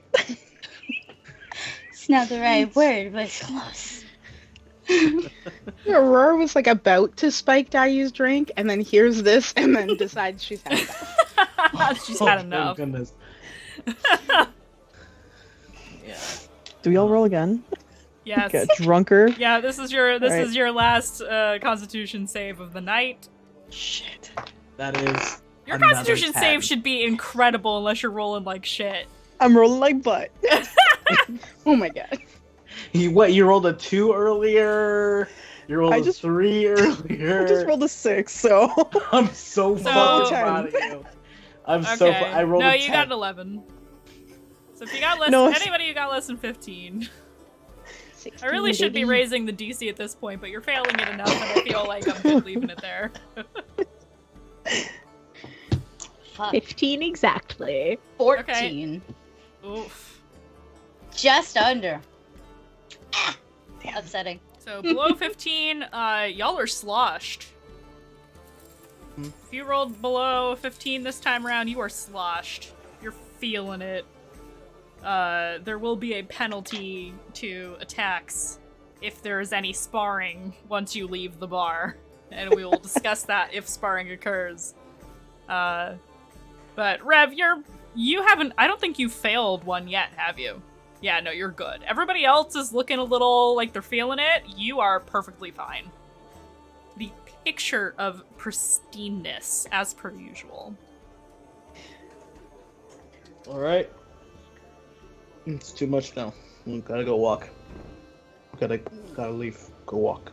Speaker 6: It's not the right word, but it's close.
Speaker 5: Aurora was like about to spike Dayu's drink and then hears this and then decides she's had enough.
Speaker 1: She's had
Speaker 4: Oh,
Speaker 1: enough.
Speaker 4: Thank goodness. Yeah.
Speaker 3: Do we all roll again?
Speaker 1: Yes.
Speaker 3: Get drunker.
Speaker 1: Yeah, this is your
Speaker 3: Right.
Speaker 1: last Constitution save of the night.
Speaker 3: Shit.
Speaker 4: That is.
Speaker 1: Your
Speaker 4: another
Speaker 1: Constitution
Speaker 4: 10.
Speaker 1: save should be incredible unless you're rolling like shit.
Speaker 3: I'm rolling like butt.
Speaker 5: Oh my god.
Speaker 4: You rolled a 2 earlier. You rolled
Speaker 3: I
Speaker 4: a
Speaker 3: just-
Speaker 4: 3 earlier.
Speaker 3: I just rolled a 6, so
Speaker 4: I'm so fucking
Speaker 3: 10.
Speaker 4: proud of you. I'm
Speaker 1: Okay.
Speaker 4: I rolled
Speaker 1: no,
Speaker 4: a
Speaker 1: you
Speaker 4: 10.
Speaker 1: got an 11. So if you got less,
Speaker 3: No, it's-
Speaker 1: anybody who got less than 15,
Speaker 5: 16,
Speaker 1: I really should be
Speaker 5: baby.
Speaker 1: raising the DC at this point, but you're failing it enough, and I feel like I'm good leaving it there.
Speaker 6: Fuck.
Speaker 2: 15 exactly.
Speaker 6: 14.
Speaker 1: Oof.
Speaker 6: Just under.
Speaker 3: Damn.
Speaker 6: Upsetting.
Speaker 1: So below 15, y'all are sloshed.
Speaker 4: Hmm.
Speaker 1: If you rolled below 15 this time around, you are sloshed. You're feeling it. There will be a penalty to attacks if there is any sparring once you leave the bar, and we will discuss that if sparring occurs. But Rev, you haven't. I don't think you failed one yet, have you? Yeah, no, you're good. Everybody else is looking a little like they're feeling it. You are perfectly fine. The picture of pristineness, as per usual.
Speaker 4: All right. It's too much now. Gotta go walk. Gotta leave. Go walk.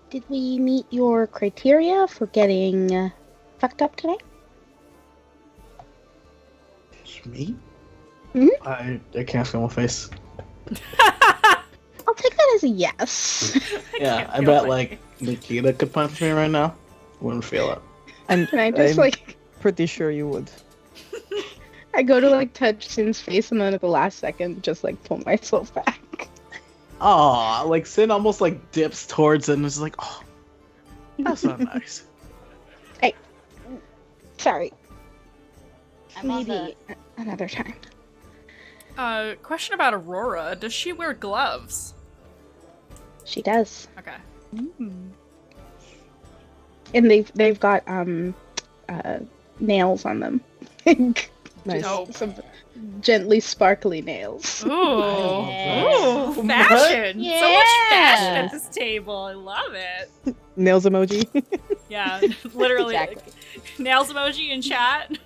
Speaker 5: Did we meet your criteria for getting fucked up today?
Speaker 4: Me?
Speaker 5: Mhm.
Speaker 4: I can't feel my face.
Speaker 5: I'll take that as a yes.
Speaker 4: Yeah, I
Speaker 1: feel
Speaker 4: bet
Speaker 1: my
Speaker 4: like Nikita could punch me right now. Wouldn't feel it.
Speaker 3: and
Speaker 5: And I just
Speaker 3: I'm
Speaker 5: like
Speaker 3: pretty sure you would.
Speaker 5: I go to like touch Sin's face and then at the last second just like pull myself back.
Speaker 4: Aw, like Sin almost like dips towards it and is like, oh, that's not nice.
Speaker 5: Sorry.
Speaker 6: I'm on
Speaker 5: Maybe another time.
Speaker 1: Question about Aurora. Does she wear gloves?
Speaker 5: She does.
Speaker 1: Okay.
Speaker 5: And they've got nails on them.
Speaker 3: Nice.
Speaker 1: Dope.
Speaker 5: Some gently sparkly nails.
Speaker 1: Ooh.
Speaker 6: Yeah.
Speaker 1: Ooh, fashion. So much fashion
Speaker 6: Yeah.
Speaker 1: at this table. I love it.
Speaker 3: Nails emoji.
Speaker 1: Yeah, literally.
Speaker 6: Exactly.
Speaker 1: Nails emoji in chat.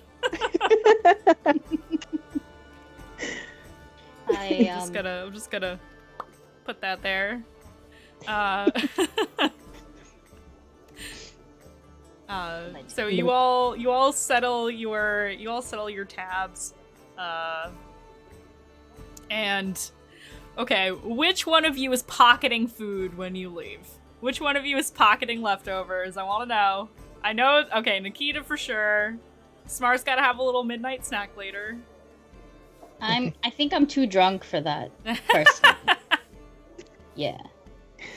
Speaker 1: I'm just gonna put that there. So you all settle your tabs, and okay, which one of you is pocketing food when you leave? Which one of you is pocketing leftovers? I want to know. I know. Okay, Nikita for sure. Smart's got to have a little midnight snack later.
Speaker 6: I think I'm too drunk for that, personally. Yeah.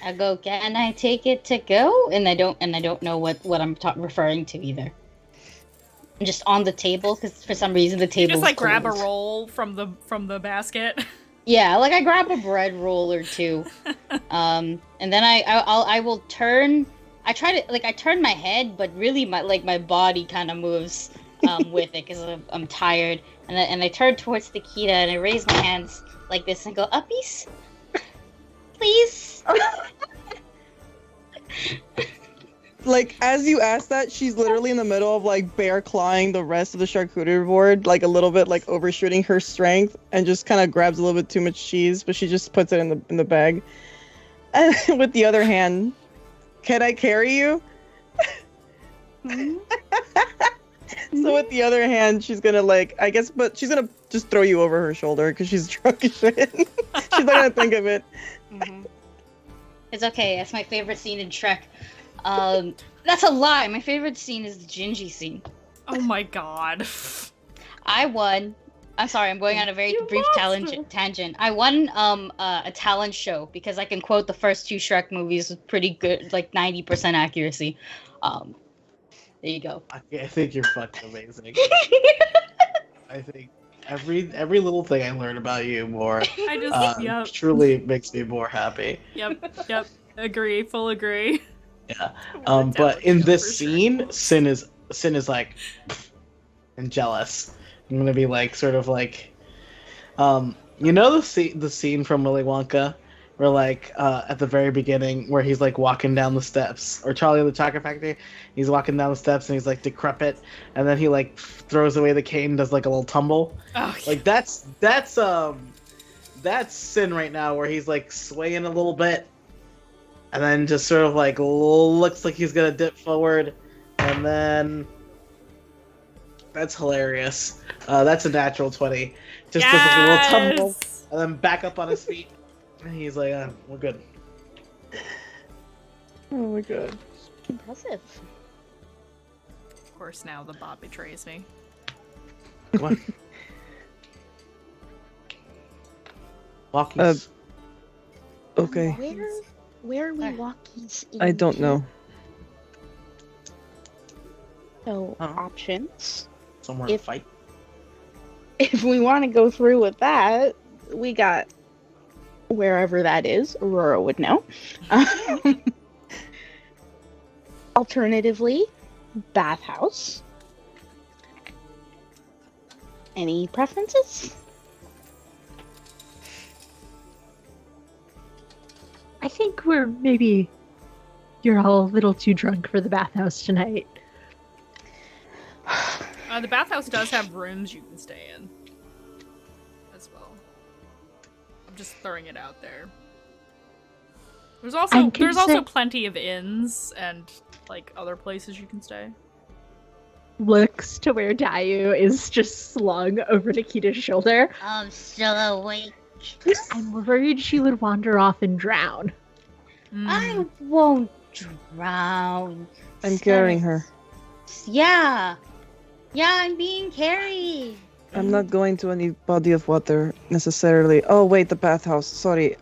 Speaker 6: I go, can I take it to go? And I don't know what I'm referring to either. I'm just on the table because for some reason the
Speaker 1: You
Speaker 6: table.
Speaker 1: just like grab a roll from the basket.
Speaker 6: Yeah, like I grab a bread roll or two, and then I will turn. I turn my head, but really my body kind of moves with it because I'm tired, and I turn towards Nikita and I raise my hands like this and go, "Uppies, please."
Speaker 3: Like, as you ask that, she's literally in the middle of like bear clawing the rest of the charcuterie board, like a little bit like overshooting her strength, and just kind of grabs a little bit too much cheese, but she just puts it in the bag. And with the other hand, can I carry you? So with the other hand, she's gonna like, I guess, but she's gonna just throw you over her shoulder because she's drunk as shit. She's not gonna think of it.
Speaker 6: It's okay. That's my favorite scene in Shrek. That's a lie. My favorite scene is the Gingy scene.
Speaker 1: Oh my god.
Speaker 6: I won. I'm sorry, I'm going on a very
Speaker 1: You
Speaker 6: brief
Speaker 1: lost.
Speaker 6: tangent. I won a talent show because I can quote the first two Shrek movies with pretty good, like 90% accuracy. There you go.
Speaker 4: I think you're fucking amazing. I think every little thing I learn about you more
Speaker 1: I just yep.
Speaker 4: truly makes me more happy.
Speaker 1: Yep. Agree. Full agree.
Speaker 4: Yeah.
Speaker 1: What a
Speaker 4: But
Speaker 1: talent
Speaker 4: in
Speaker 1: show
Speaker 4: this
Speaker 1: for sure.
Speaker 4: scene, Sin is like and jealous I'm gonna be like, sort of like, you know the scene from Willy Wonka, where like at the very beginning, where he's like walking down the steps, or Charlie and the Chocolate Factory, he's walking down the steps and he's like decrepit, and then he like throws away the cane, and does like a little tumble.
Speaker 1: Oh,
Speaker 4: Like that's Sin right now, where he's like swaying a little bit, and then just sort of like looks like he's gonna dip forward, and then that's hilarious. That's a natural 20. Just does like a little tumble, and then back up on his feet, and he's like, "We're good."
Speaker 3: Oh my god.
Speaker 5: Impressive.
Speaker 1: Of course, now the bot betrays me.
Speaker 4: Come on. Walkies.
Speaker 3: Okay.
Speaker 5: Where are we walkies?
Speaker 3: I don't know.
Speaker 5: So
Speaker 4: Huh.
Speaker 5: options.
Speaker 4: Somewhere to
Speaker 5: if-
Speaker 4: fight.
Speaker 5: If we want to go through with that, we got wherever that is. Aurora would know. Alternatively, bathhouse. Any preferences?
Speaker 2: I think you're all a little too drunk for the bathhouse tonight.
Speaker 1: The bathhouse does have rooms you can stay in as well. I'm just throwing it out there. There's also plenty of inns and like other places you can stay.
Speaker 2: Looks to where Dayu is just slung over Nikita's shoulder.
Speaker 6: I'm still awake.
Speaker 2: I'm worried she would wander off and drown.
Speaker 6: I won't drown.
Speaker 3: I'm carrying her.
Speaker 6: Yeah. Yeah, I'm being carried.
Speaker 3: I'm not going to any body of water necessarily. Oh wait, the bathhouse. Sorry.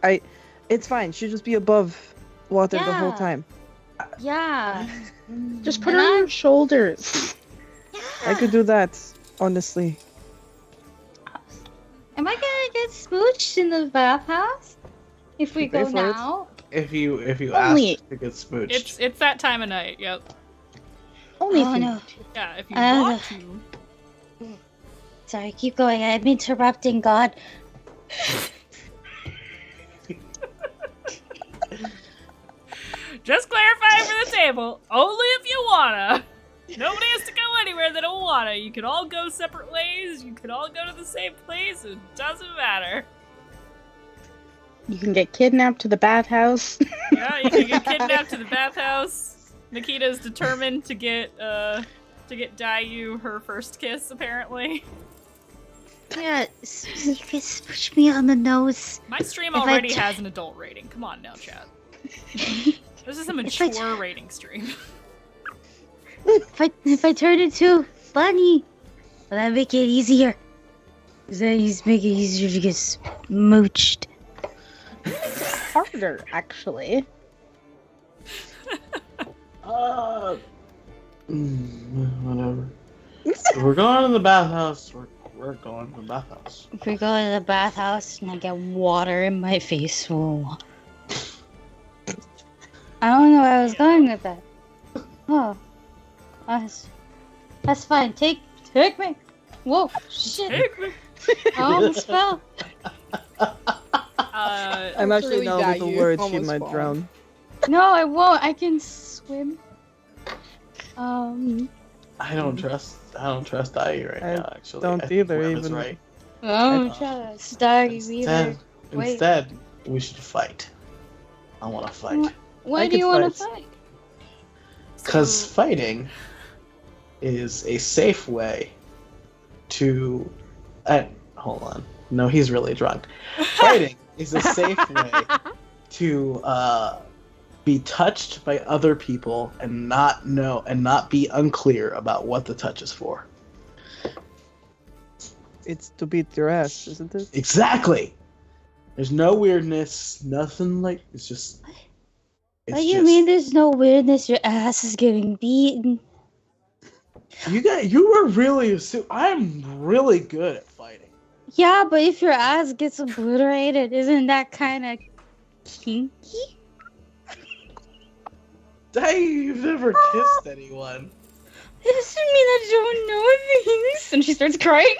Speaker 3: It's fine. She'll just be above water the whole
Speaker 6: Yeah.
Speaker 3: time.
Speaker 6: Yeah.
Speaker 5: Just put
Speaker 6: And
Speaker 5: her on
Speaker 6: I'm-
Speaker 5: your shoulders.
Speaker 3: I could do that, honestly.
Speaker 6: Am I gonna get smooched in the bathhouse? If we
Speaker 3: Pay
Speaker 6: go
Speaker 3: for it.
Speaker 6: now?
Speaker 4: If you
Speaker 5: Only-
Speaker 4: ask to get smooched.
Speaker 1: It's that time of night. Yep.
Speaker 5: Only
Speaker 6: Oh
Speaker 5: if you
Speaker 6: no.
Speaker 1: Yeah. If you
Speaker 6: Uh,
Speaker 1: want to.
Speaker 6: Sorry, keep going. I'm interrupting God.
Speaker 1: Just clarifying for the table. Only if you wanna. Nobody has to go anywhere they don't wanna. You can all go separate ways. You can all go to the same place. It doesn't matter.
Speaker 5: You can get kidnapped to the bathhouse.
Speaker 1: Yeah, you can get kidnapped to the bathhouse. Nikita is determined to get Dayu her first kiss, apparently.
Speaker 6: Yeah, you can push me on the nose.
Speaker 1: My stream
Speaker 6: If I
Speaker 1: already
Speaker 6: t-
Speaker 1: has an adult rating. Come on now, chat. This is a
Speaker 6: If I
Speaker 1: mature
Speaker 6: t-
Speaker 1: rating stream.
Speaker 6: If I turn into bunny, will that make it easier? Does that make it easier to get smooched?
Speaker 5: Harder, actually.
Speaker 4: Whatever. If we're going to the bathhouse. We're going to the bathhouse.
Speaker 6: If we go to the bathhouse and I get water in my face, whoa. I don't know where I was going with that. Oh. That's fine. Take me. Whoa, shit.
Speaker 1: Take me.
Speaker 6: I almost fell.
Speaker 3: I'm actually
Speaker 5: Truly
Speaker 3: now with the
Speaker 5: Dayu
Speaker 3: word she
Speaker 5: almost
Speaker 3: might
Speaker 5: fall.
Speaker 3: drown.
Speaker 6: No, I won't. I can swim.
Speaker 4: I don't trust Dai right
Speaker 3: I
Speaker 4: now. Actually,
Speaker 3: don't
Speaker 4: I think
Speaker 3: either,
Speaker 4: Web is
Speaker 3: even-
Speaker 4: right.
Speaker 6: Oh, just Starry Weaver. Wait.
Speaker 4: Instead, we should fight. I want to fight.
Speaker 6: Why
Speaker 3: I
Speaker 6: do you
Speaker 3: could
Speaker 6: want to
Speaker 3: fight.
Speaker 6: fight?
Speaker 4: Because fighting is a safe way to. Hold on. No, he's really drunk. Fighting is a safe way to be touched by other people and not be unclear about what the touch is for.
Speaker 3: It's to beat your ass, isn't it?
Speaker 4: Exactly. There's no weirdness. Nothing like. It's just.
Speaker 6: What do you mean there's no weirdness? Your ass is getting beaten.
Speaker 4: You were really. I'm really good at fighting.
Speaker 6: Yeah, but if your ass gets obliterated, isn't that kind of kinky?
Speaker 4: Dang, you've never kissed anyone.
Speaker 6: It doesn't mean I don't know things. And she starts crying.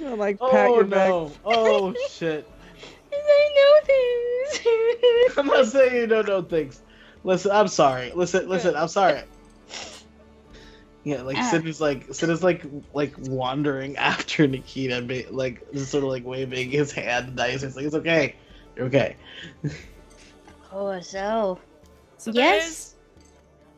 Speaker 3: I'm like, pat your back.
Speaker 4: Oh shit.
Speaker 6: I know things.
Speaker 4: I'm not saying you don't know things. Listen, I'm sorry. Listen, I'm sorry. Yeah, like Sid is like wandering after Nikita, like just sort of like waving his hand nice. It's like, it's okay. You're okay.
Speaker 6: Oh, so
Speaker 1: yes.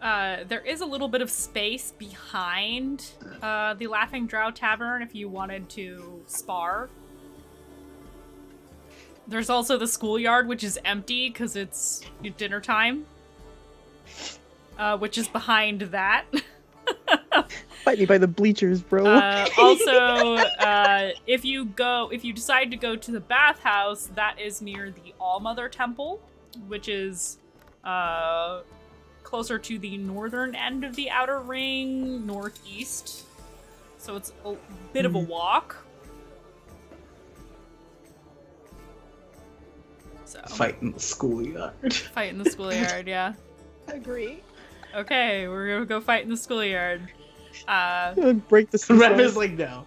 Speaker 1: There is a little bit of space behind the Laughing Drow Tavern if you wanted to spar. There's also the schoolyard, which is empty because it's dinner time, which is behind that.
Speaker 3: Fight me by the bleachers, bro.
Speaker 1: Also, if you decide to go to the bathhouse, that is near the All-Mother Temple, which is closer to the northern end of the Outer Ring, northeast. So it's a bit of a walk. So
Speaker 4: Fight in the schoolyard.
Speaker 1: Fight in the schoolyard, yeah.
Speaker 2: Agree.
Speaker 1: Okay, we're gonna go fight in the schoolyard.
Speaker 3: Break the system.
Speaker 4: Rev is like, no.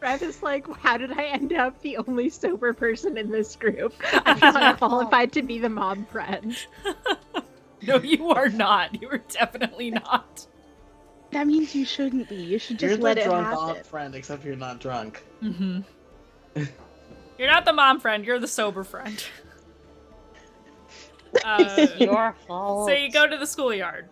Speaker 2: Rev is like, how did I end up the only sober person in this group? I'm not qualified to be the mom friend.
Speaker 1: No, you are not. You are definitely not.
Speaker 5: That means you shouldn't be. You should
Speaker 4: You're
Speaker 5: just
Speaker 4: the
Speaker 5: let it
Speaker 4: drunk
Speaker 5: happen.
Speaker 4: aunt friend, except you're not drunk.
Speaker 1: Mm-hmm. You're not the mom friend. You're the sober friend.
Speaker 6: it's your fault.
Speaker 1: So you go to the schoolyard.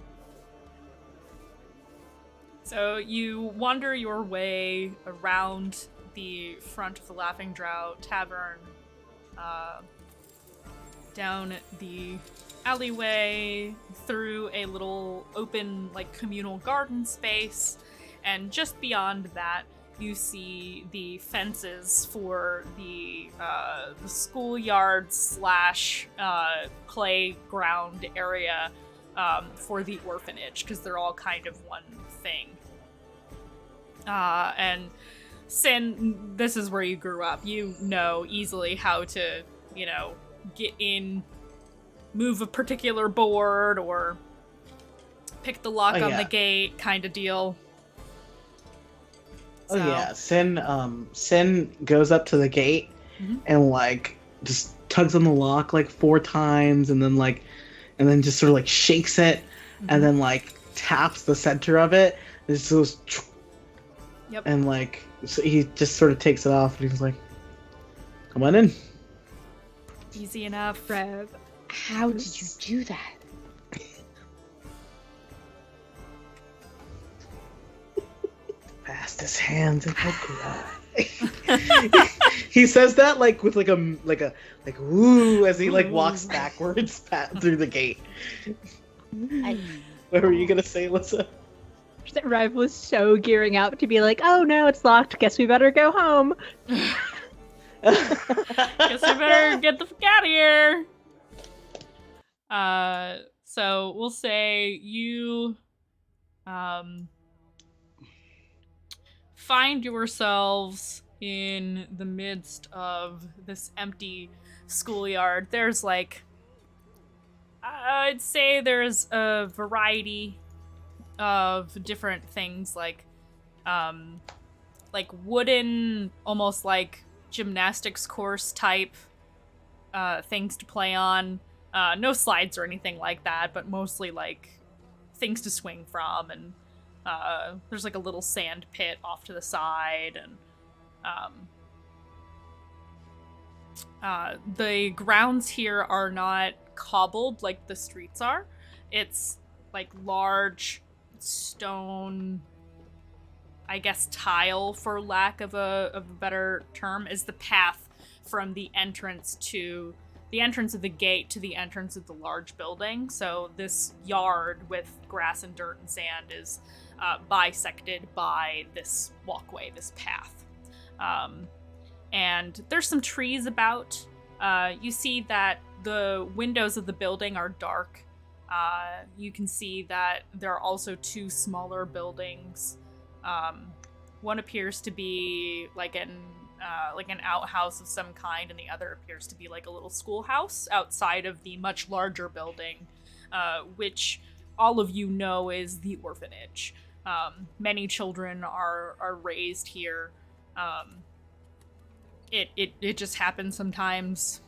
Speaker 1: So you wander your way around the front of the Laughing Drow Tavern, down the alleyway, through a little open, like, communal garden space, and just beyond that, you see the fences for the schoolyard slash playground area for the orphanage, because they're all kind of one thing. And Sin, this is where you grew up. You know easily how to, get in, move a particular board, or pick the lock on the gate kind of deal.
Speaker 4: Oh yeah, Sin goes up to the gate and like just tugs on the lock like 4 times, and then just sort of like shakes it, and then like taps the center of it. And it just goes,
Speaker 1: yep.
Speaker 4: And like so he just sort of takes it off, and he's like, "Come on in."
Speaker 1: Easy enough, Rev.
Speaker 5: How did you do that?
Speaker 4: Fastest hands in the He says that like with like woo as he like walks backwards through the gate. What were you gonna say, Alyssa?
Speaker 2: Rev was so gearing up to be like, oh no, it's locked. Guess we better go home.
Speaker 1: Guess we better get the fuck out of here. So we'll say you find yourselves in the midst of this empty schoolyard. There's like, I'd say there's a variety of different things, like wooden, almost like gymnastics course type things to play on. No slides or anything like that, but mostly like things to swing from, and there's like a little sand pit off to the side, and the grounds here are not cobbled like the streets are. It's like large stone, I guess tile, for lack of a better term, is the path from the entrance of the gate to the entrance of the large building. So this yard with grass and dirt and sand is bisected by this walkway, this path. And there's some trees about. You see that the windows of the building are dark. You can see that there are also 2 smaller buildings. One appears to be like an outhouse of some kind, and the other appears to be like a little schoolhouse outside of the much larger building, which all of you know is the orphanage. Many children are raised here. It just happens sometimes.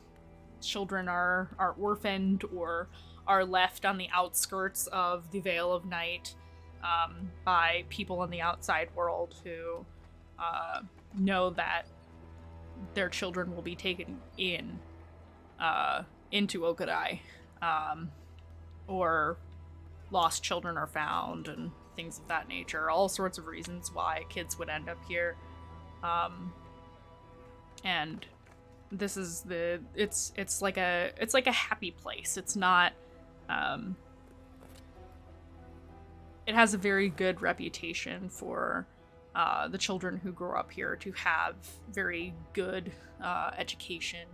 Speaker 1: Children are orphaned or are left on the outskirts of the Veil of Night by people in the outside world who know that their children will be taken into Okurai, or lost children are found and things of that nature. All sorts of reasons why kids would end up here. And this is it's like a happy place. It's not it has a very good reputation for the children who grow up here to have very good education,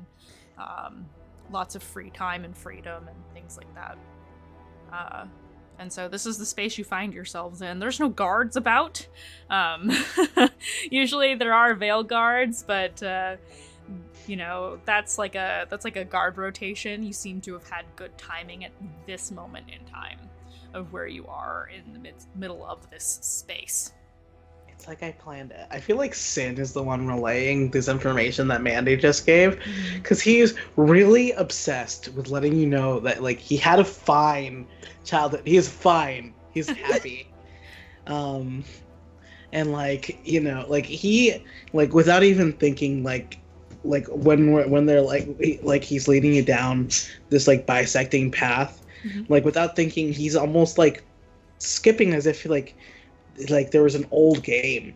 Speaker 1: lots of free time and freedom and things like that. And so this is the space you find yourselves in. There's no guards about. Usually there are veil guards, but that's like a guard rotation. You seem to have had good timing at this moment in time of where you are in the middle of this space.
Speaker 4: It's like I planned it. I feel like Sin is the one relaying this information that Mandy just gave, because he's really obsessed with letting you know that, like, he had a fine childhood. He is fine. He's happy. And, like, he, like, without even thinking, like when they're like he's leading you down this, like, bisecting path, like, without thinking, he's almost, like, skipping as if, like there was an old game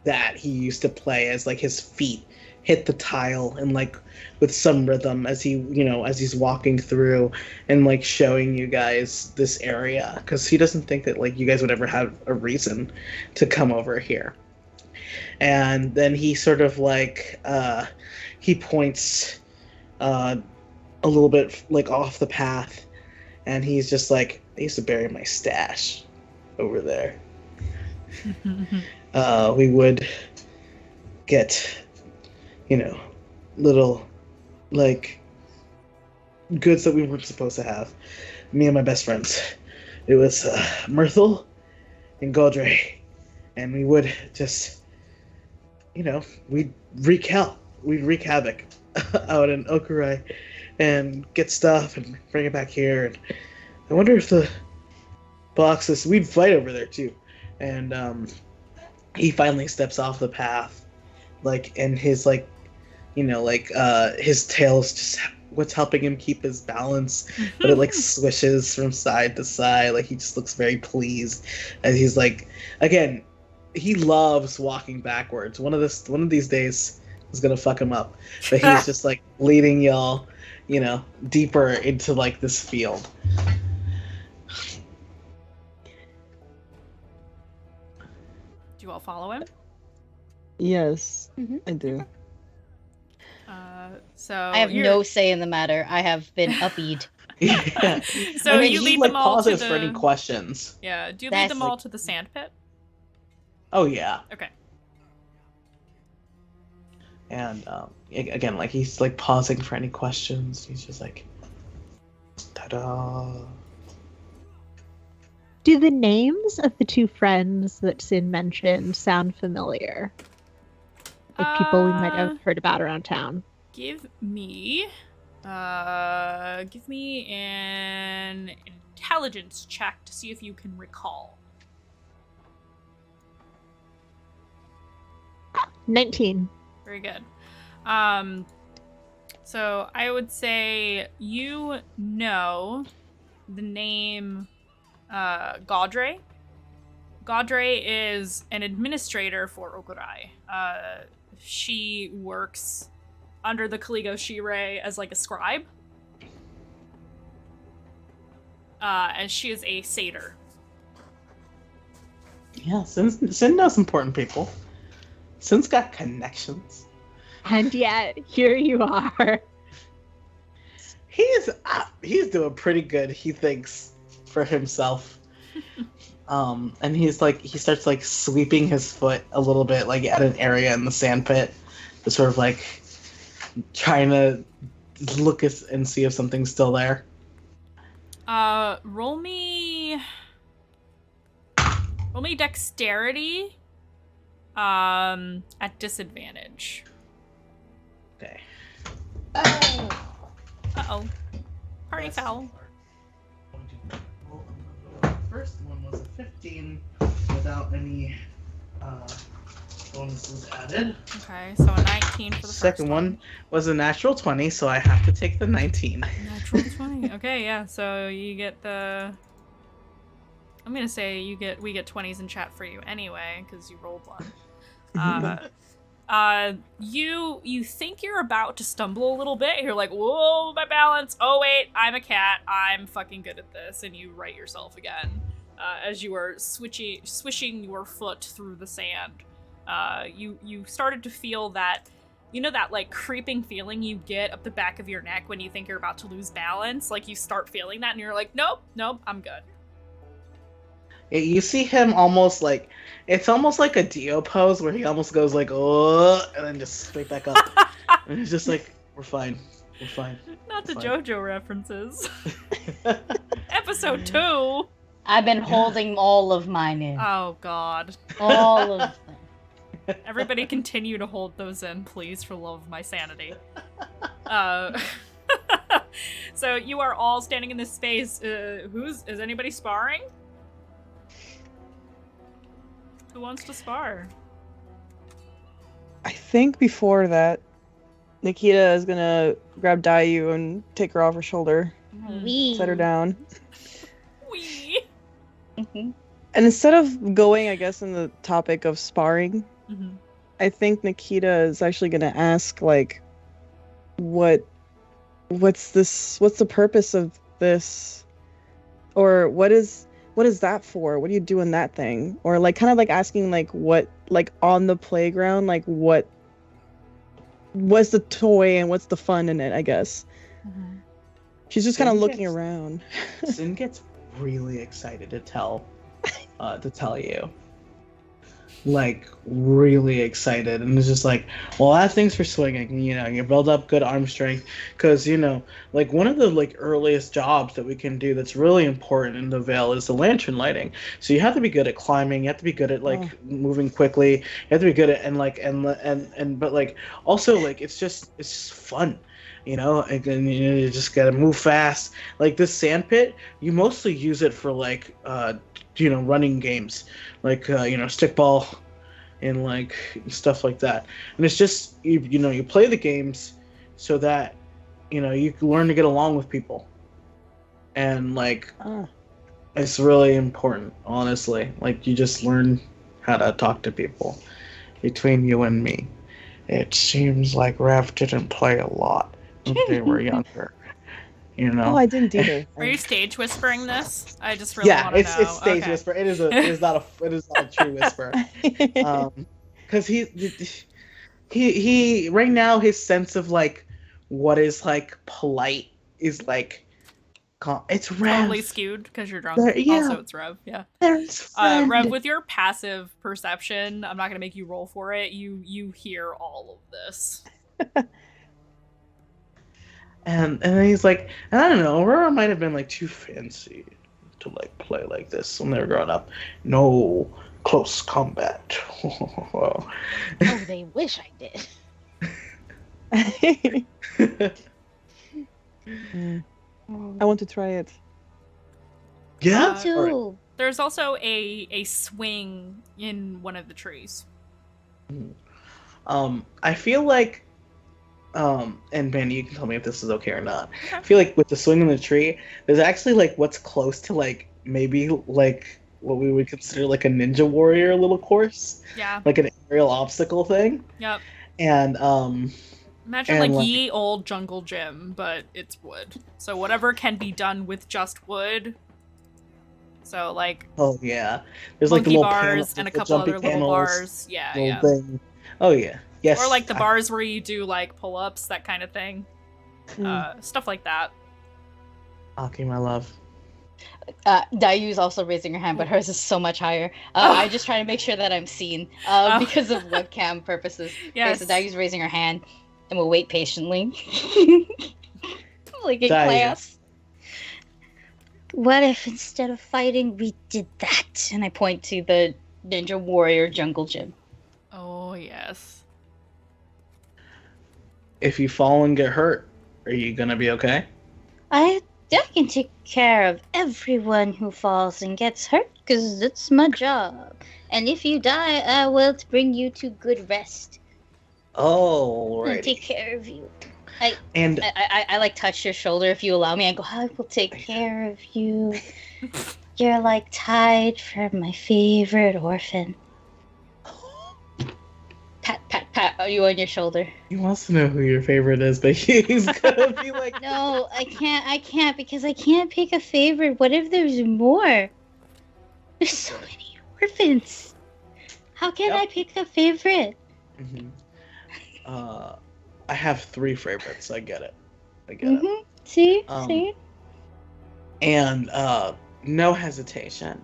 Speaker 4: that he used to play as, like, his feet hit the tile and, like, with some rhythm as he, as he's walking through and, like, showing you guys this area, because he doesn't think that, like, you guys would ever have a reason to come over here. And then he sort of, like, he points a little bit, like, off the path, and he's just like, I used to bury my stash over there. We would get, little, like, goods that we weren't supposed to have. Me and my best friends. It was Myrtle and Gaudre. And we would just, we'd wreak havoc out in Okurai and get stuff and bring it back here. And I wonder if the boxes, we'd fight over there too. And he finally steps off the path, like, and his, like, his tail is just what's helping him keep his balance, but it, like, swishes from side to side. Like, he just looks very pleased, and he's like, again, he loves walking backwards. One of these days is gonna fuck him up, but he's just, like, leading y'all, deeper into, like, this field.
Speaker 1: Do you all follow him?
Speaker 3: Yes, I do.
Speaker 1: So
Speaker 6: I have no say in the matter. I have been uppied.
Speaker 4: Yeah.
Speaker 1: So you lead them all to
Speaker 4: pauses for any questions.
Speaker 1: Yeah. Do you lead them all to the sand pit?
Speaker 4: Oh yeah.
Speaker 1: Okay.
Speaker 4: And again, like, he's, like, pausing for any questions. He's just like, ta-da.
Speaker 2: Do the names of the two friends that Sin mentioned sound familiar? Like people we might have heard about around town.
Speaker 1: Give me an intelligence check to see if you can recall.
Speaker 2: 19.
Speaker 1: Very good. So I would say you know the name Gaudre. Gaudre is an administrator for Okurai. She works under the Kaligo Shirei as, like, a scribe. And she is a satyr.
Speaker 4: Yeah, Sin knows important people. Sin's got connections.
Speaker 2: And yet, here you are.
Speaker 4: He's doing pretty good, he thinks, for himself. And he starts, like, sweeping his foot a little bit, like, at an area in the sand pit, to sort of, like, trying to look and see if something's still there.
Speaker 1: Roll me Roll me dexterity. At disadvantage.
Speaker 4: Okay.
Speaker 1: Uh-oh. Party
Speaker 4: That's
Speaker 1: foul.
Speaker 4: The first one was a 15 without any bonuses added.
Speaker 1: Okay, so a 19 for the
Speaker 4: Second
Speaker 1: first
Speaker 4: one was a natural 20, so I have to take the 19.
Speaker 1: Natural 20. Okay, yeah. So you get the. I'm gonna say we get 20s in chat for you anyway because you rolled one. You think you're about to stumble a little bit. You're like, whoa, my balance. Oh wait, I'm a cat. I'm fucking good at this, and you right yourself again as you are swishing your foot through the sand. You started to feel that. You know that, like, creeping feeling you get up the back of your neck when you think you're about to lose balance? Like, you start feeling that, and you're like, nope, I'm good.
Speaker 4: You see him almost like, it's almost like a Dio pose where he almost goes like, oh, and then just straight back up. And he's just like, we're fine.
Speaker 1: Not the
Speaker 4: Fine.
Speaker 1: JoJo references. Episode 2.
Speaker 6: I've been holding all of mine in.
Speaker 1: Oh, God.
Speaker 6: All of them.
Speaker 1: Everybody continue to hold those in, please, for love of my sanity. So you are all standing in this space. Is anybody sparring? Who wants to spar?
Speaker 3: I think before that, Nikita is gonna grab Dayu and take her off her shoulder,
Speaker 6: Wee.
Speaker 3: set her down.
Speaker 1: Wee.
Speaker 3: And instead of going, I guess, in the topic of sparring,
Speaker 1: Mm-hmm.
Speaker 3: I think Nikita is actually gonna ask, like, what's the purpose of this? Or what is that for? What are you doing that thing? Or like kind of like asking like what, like on the playground, like what's the toy and what's the fun in it, I guess.
Speaker 1: Mm-hmm.
Speaker 3: She's just kind of
Speaker 4: Sin
Speaker 3: looking
Speaker 4: gets-
Speaker 3: around.
Speaker 4: Sin gets really excited to tell you. Like, really excited. And it's just like, well, that thing's for swinging. You know, you build up good arm strength. Because, you know, like, one of the, like, earliest jobs that we can do that's really important in the Veil is the lantern lighting. So you have to be good at climbing. You have to be good at, like, moving quickly. You have to be good at, but, like, also, like, it's just fun. You know, and you just gotta move fast. Like, this sand pit, you mostly use it for, like, running games, like stickball and like stuff like that. And it's just you play the games so that you can learn to get along with people, and like it's really important, honestly. Like, you just learn how to talk to people. Between you and me, it seems like Rev didn't play a lot when they were younger.
Speaker 3: Oh, I didn't either.
Speaker 1: Are you stage whispering this? I just really want to know.
Speaker 4: It's stage
Speaker 1: Okay.
Speaker 4: whisper. It is not a true whisper. Because he right now, his sense of like what is like polite is like it's Rev.
Speaker 1: Totally skewed because you're drunk.
Speaker 4: Yeah.
Speaker 1: Also, it's Rev. Yeah.
Speaker 4: There's friend.
Speaker 1: Rev, with your passive perception, I'm not gonna make you roll for it. You hear all of this.
Speaker 4: And then he's like, and I don't know, Aurora might have been like too fancy to like play like this when they were growing up. No close combat.
Speaker 5: Oh, they wish I did.
Speaker 3: I want to try it.
Speaker 4: Yeah.
Speaker 6: Me too.
Speaker 1: There's also a swing in one of the trees.
Speaker 4: I feel like, and Manny, you can tell me if this is okay or not. I feel like with the swing in the tree, there's actually like what's close to like maybe like what we would consider like a ninja warrior little course,
Speaker 1: Yeah.
Speaker 4: like an aerial obstacle thing.
Speaker 1: Yep.
Speaker 4: And
Speaker 1: Imagine
Speaker 4: And,
Speaker 1: like
Speaker 4: like-
Speaker 1: ye old jungle gym, but it's wood. So whatever can be done with just wood. So like
Speaker 4: oh yeah, there's like the
Speaker 1: monkey
Speaker 4: little
Speaker 1: bars
Speaker 4: panels,
Speaker 1: and a
Speaker 4: the
Speaker 1: couple
Speaker 4: jumpy
Speaker 1: other little
Speaker 4: panels,
Speaker 1: bars. Yeah,
Speaker 4: little
Speaker 1: yeah.
Speaker 4: thing. Oh yeah, yes.
Speaker 1: Or like the bars where you do like pull-ups, that kind of thing. Stuff like that.
Speaker 4: Aki, my love.
Speaker 6: Dayu's also raising her hand, but hers is so much higher.
Speaker 1: Oh.
Speaker 6: I just try to make sure that I'm seen because of webcam purposes.
Speaker 1: Yes.
Speaker 6: Okay, so Dayu's raising her hand, and we'll wait patiently. Like in
Speaker 4: Dayu.
Speaker 6: class. what if instead of fighting, we did that? And I point to the Ninja Warrior Jungle Gym.
Speaker 1: Oh, yes.
Speaker 4: If you fall and get hurt, are you gonna be okay?
Speaker 6: I can take care of everyone who falls and gets hurt, because it's my job. And if you die, I will bring you to good rest.
Speaker 4: Oh,
Speaker 6: And
Speaker 4: right.
Speaker 6: take care of you.
Speaker 4: And
Speaker 6: I like touch your shoulder if you allow me. I go, I will take care of you. You're like tied for my favorite orphan. Pat, pat, pat. Are you on your shoulder?
Speaker 4: he wants to know who your favorite is, but he's gonna be like,
Speaker 6: No, I can't because I can't pick a favorite. What if there's more? There's so many orphans. How can
Speaker 4: Yep.
Speaker 6: I pick a favorite?
Speaker 4: Mhm. I have 3 favorites. I get it. I get it.
Speaker 6: Mm-hmm. See?
Speaker 4: Um,
Speaker 6: See?
Speaker 4: And no hesitation.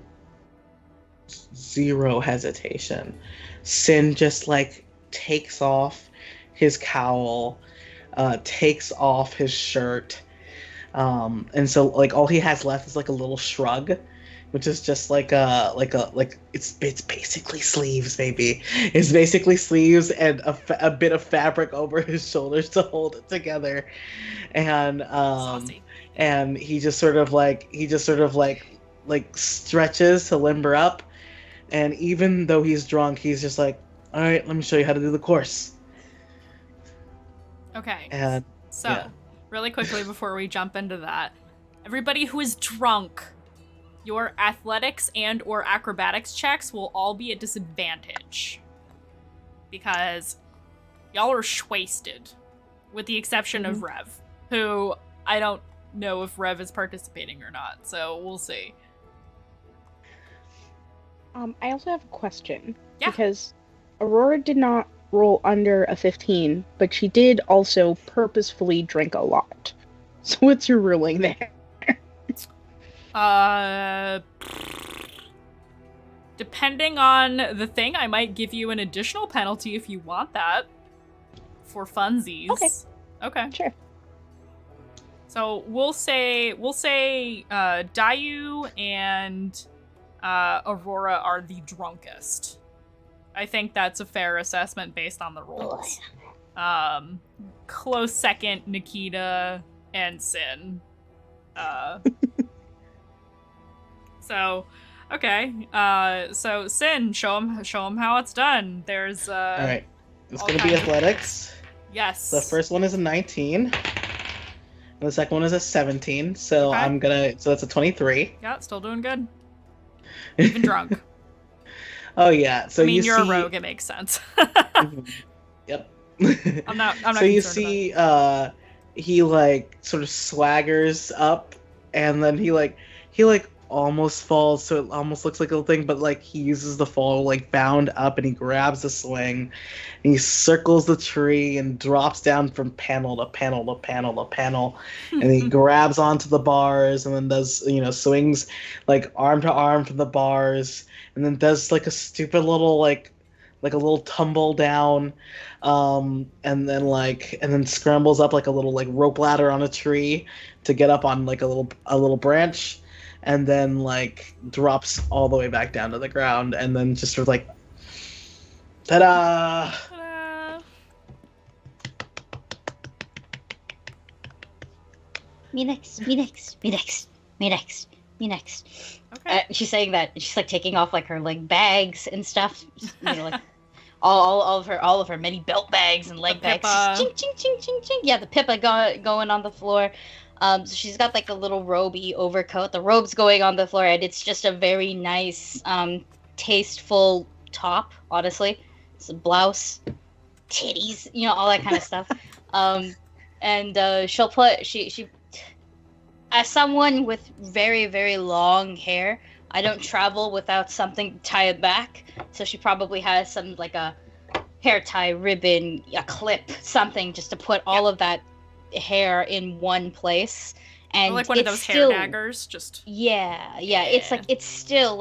Speaker 4: 0 hesitation. Sin just like takes off his cowl, takes off his shirt, and so like all he has left is like a little shrug, which is just like it's basically sleeves, baby. It's basically sleeves and a bit of fabric over his shoulders to hold it together, and
Speaker 1: Saucy.
Speaker 4: and he just sort of like stretches to limber up, and even though he's drunk, he's just like, all right, let me show you how to do the course.
Speaker 1: Okay.
Speaker 4: And
Speaker 1: So,
Speaker 4: yeah.
Speaker 1: really quickly before we jump into that, everybody who is drunk, your athletics and or acrobatics checks will all be at disadvantage. Because y'all are wasted. With the exception of Rev, who I don't know if Rev is participating or not, so we'll see.
Speaker 5: I also have a question.
Speaker 1: Yeah.
Speaker 5: Because Aurora did not roll under a 15, but she did also purposefully drink a lot. So what's your ruling there?
Speaker 1: Depending on the thing, I might give you an additional penalty if you want that. For funsies.
Speaker 5: Okay.
Speaker 1: Okay.
Speaker 5: Sure.
Speaker 1: So we'll say Dayu and Aurora are the drunkest. I think that's a fair assessment based on the rolls. Close second, Nikita and Sin. So, okay. So Sin, show him how it's done. There's
Speaker 4: all right, it's
Speaker 1: all
Speaker 4: gonna be
Speaker 1: kinds of-
Speaker 4: athletics.
Speaker 1: Yes.
Speaker 4: The first one is a 19, and the second one is a 17. So
Speaker 1: Okay.
Speaker 4: so that's a 23.
Speaker 1: Yeah, still doing good. Even drunk.
Speaker 4: Oh yeah. So
Speaker 1: I mean, you're
Speaker 4: see...
Speaker 1: a rogue. It makes sense.
Speaker 4: Mhm. Yep.
Speaker 1: I'm not.
Speaker 4: So you
Speaker 1: concerned
Speaker 4: see, he like sort of swaggers up, and then he almost falls, so it almost looks like a little thing, but like he uses the fall like bound up, and he grabs the swing, and he circles the tree and drops down from panel to panel to panel to panel, and he grabs onto the bars, and then does swings like arm to arm from the bars, and then does like a stupid little like a little tumble down, and then scrambles up like a little like rope ladder on a tree to get up on like a little branch, and then like drops all the way back down to the ground, and then just sort of like, ta-da!
Speaker 1: Ta-da.
Speaker 6: Me next, me next, me next, me next, me next.
Speaker 1: Okay.
Speaker 6: She's saying that she's like taking off like her like bags and stuff, like all of her many belt bags and leg
Speaker 1: The
Speaker 6: bags.
Speaker 1: Pippa.
Speaker 6: Ching ching ching ching ching. Yeah, the Pippa going on the floor. So she's got like a little roby overcoat. The robe's going on the floor, and it's just a very nice, tasteful top. Honestly, it's a blouse, titties, all that kind of stuff. And she'll put she. As someone with very, very long hair, I don't travel without something to tie it back. So she probably has some, like a hair tie, ribbon, a clip, something just to put all of that hair in one place. And
Speaker 1: Or like one of
Speaker 6: it's
Speaker 1: those
Speaker 6: still,
Speaker 1: hair daggers, just.
Speaker 6: Yeah. It's like, it's still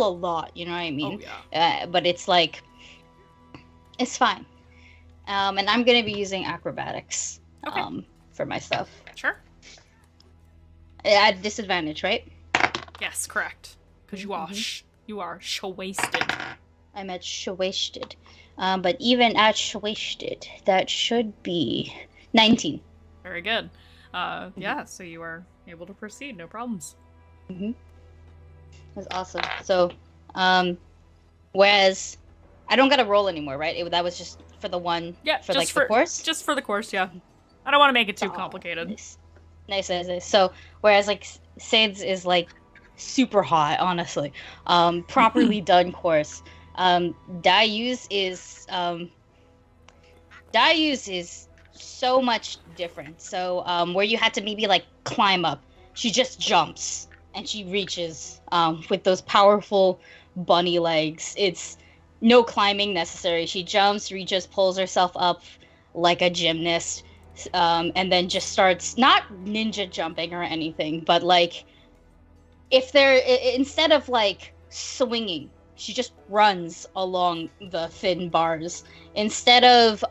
Speaker 6: a lot, you know what I mean?
Speaker 1: Oh yeah.
Speaker 6: But it's like, it's fine. And I'm going to be using acrobatics
Speaker 1: Okay.
Speaker 6: for my stuff.
Speaker 1: Sure.
Speaker 6: At disadvantage, right?
Speaker 1: Yes, correct. Because you are you are wasted.
Speaker 6: I'm at wasted. But even at wasted, that should be 19.
Speaker 1: Very good. Yeah, so you are able to proceed, no problems.
Speaker 6: That's awesome. So, whereas I don't gotta roll anymore, right? That was just for the one.
Speaker 1: Yeah,
Speaker 6: for like the course.
Speaker 1: Just for the course, yeah. I don't want to make it too complicated.
Speaker 6: Nice. So, whereas like Sid's is like super hot, honestly. Properly done course. Dayu's is so much different. So, where you had to maybe like climb up, she just jumps and she reaches with those powerful bunny legs. It's no climbing necessary. She jumps, reaches, pulls herself up like a gymnast, and then just starts not ninja jumping or anything, but like instead of like swinging, she just runs along the thin bars. Instead of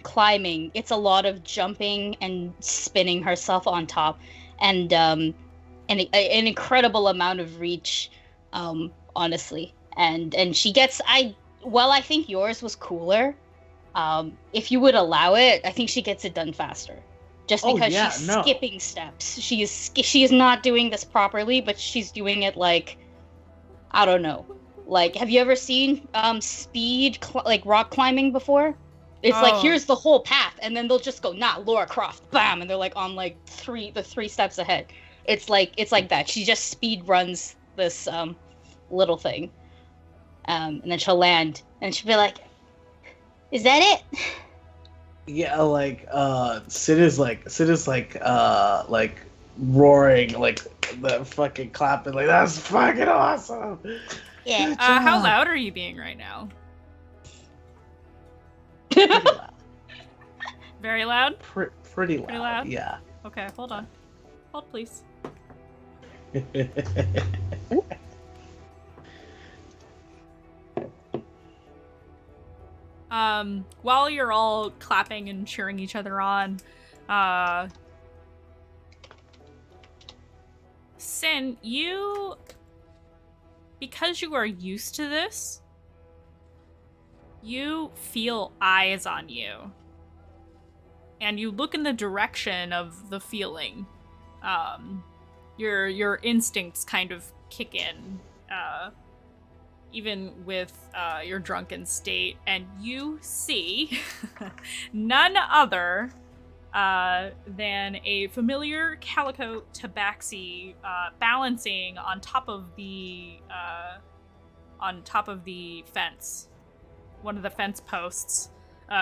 Speaker 6: climbing, it's a lot of jumping and spinning herself on top, and an incredible amount of reach, honestly. And she gets I think yours was cooler. If you would allow it, I think she gets it done faster. Just because she's skipping steps. She is not doing this properly, but she's doing it like, I don't know. Like, have you ever seen speed like rock climbing before? It's like, here's the whole path, and then they'll just go, Laura Croft, bam, and they're like on like three steps ahead. It's like that. She just speed runs this little thing, and then she'll land, and she'll be like, "Is that it?"
Speaker 4: Yeah, like Sid is like roaring, like the fucking clapping, like that's fucking awesome.
Speaker 6: Yeah.
Speaker 1: How loud are you being right now?
Speaker 4: Pretty loud.
Speaker 1: Very loud?
Speaker 4: Pretty loud.
Speaker 1: Pretty loud?
Speaker 4: Yeah.
Speaker 1: Okay, hold on. Hold, please. While you're all clapping and cheering each other on, Sin, because you are used to this, you feel eyes on you. And you look in the direction of the feeling. Your instincts kind of kick in, even with your drunken state, and you see none other than a familiar calico tabaxi balancing on top of the fence, one of the fence posts,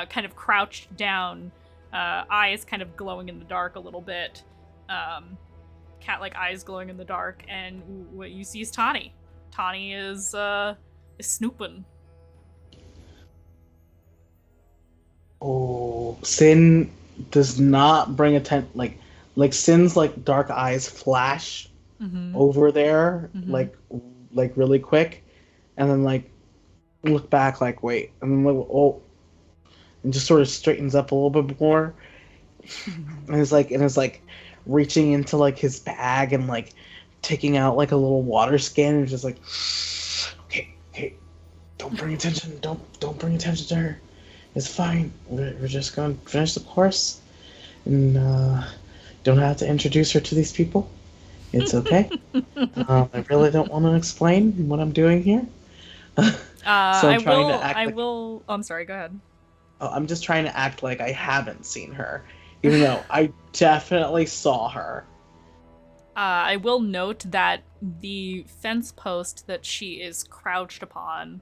Speaker 1: kind of crouched down, eyes kind of glowing in the dark a little bit, cat-like eyes glowing in the dark, and what you see is Tawny. Tawny is snooping.
Speaker 4: Oh, Sin does not bring attention. Like Sin's like dark eyes flash over there, like really quick, and then like look back, like wait, and then like, and just sort of straightens up a little bit more, and is like reaching into like his bag and like taking out like a little water skin and just like, okay, don't bring attention to her. It's fine. We're just going to finish the course, and don't have to introduce her to these people. It's okay. I really don't want to explain what I'm doing here. So
Speaker 1: I'm sorry, go ahead.
Speaker 4: I'm just trying to act like I haven't seen her, even though I definitely saw her.
Speaker 1: I will note that the fence post that she is crouched upon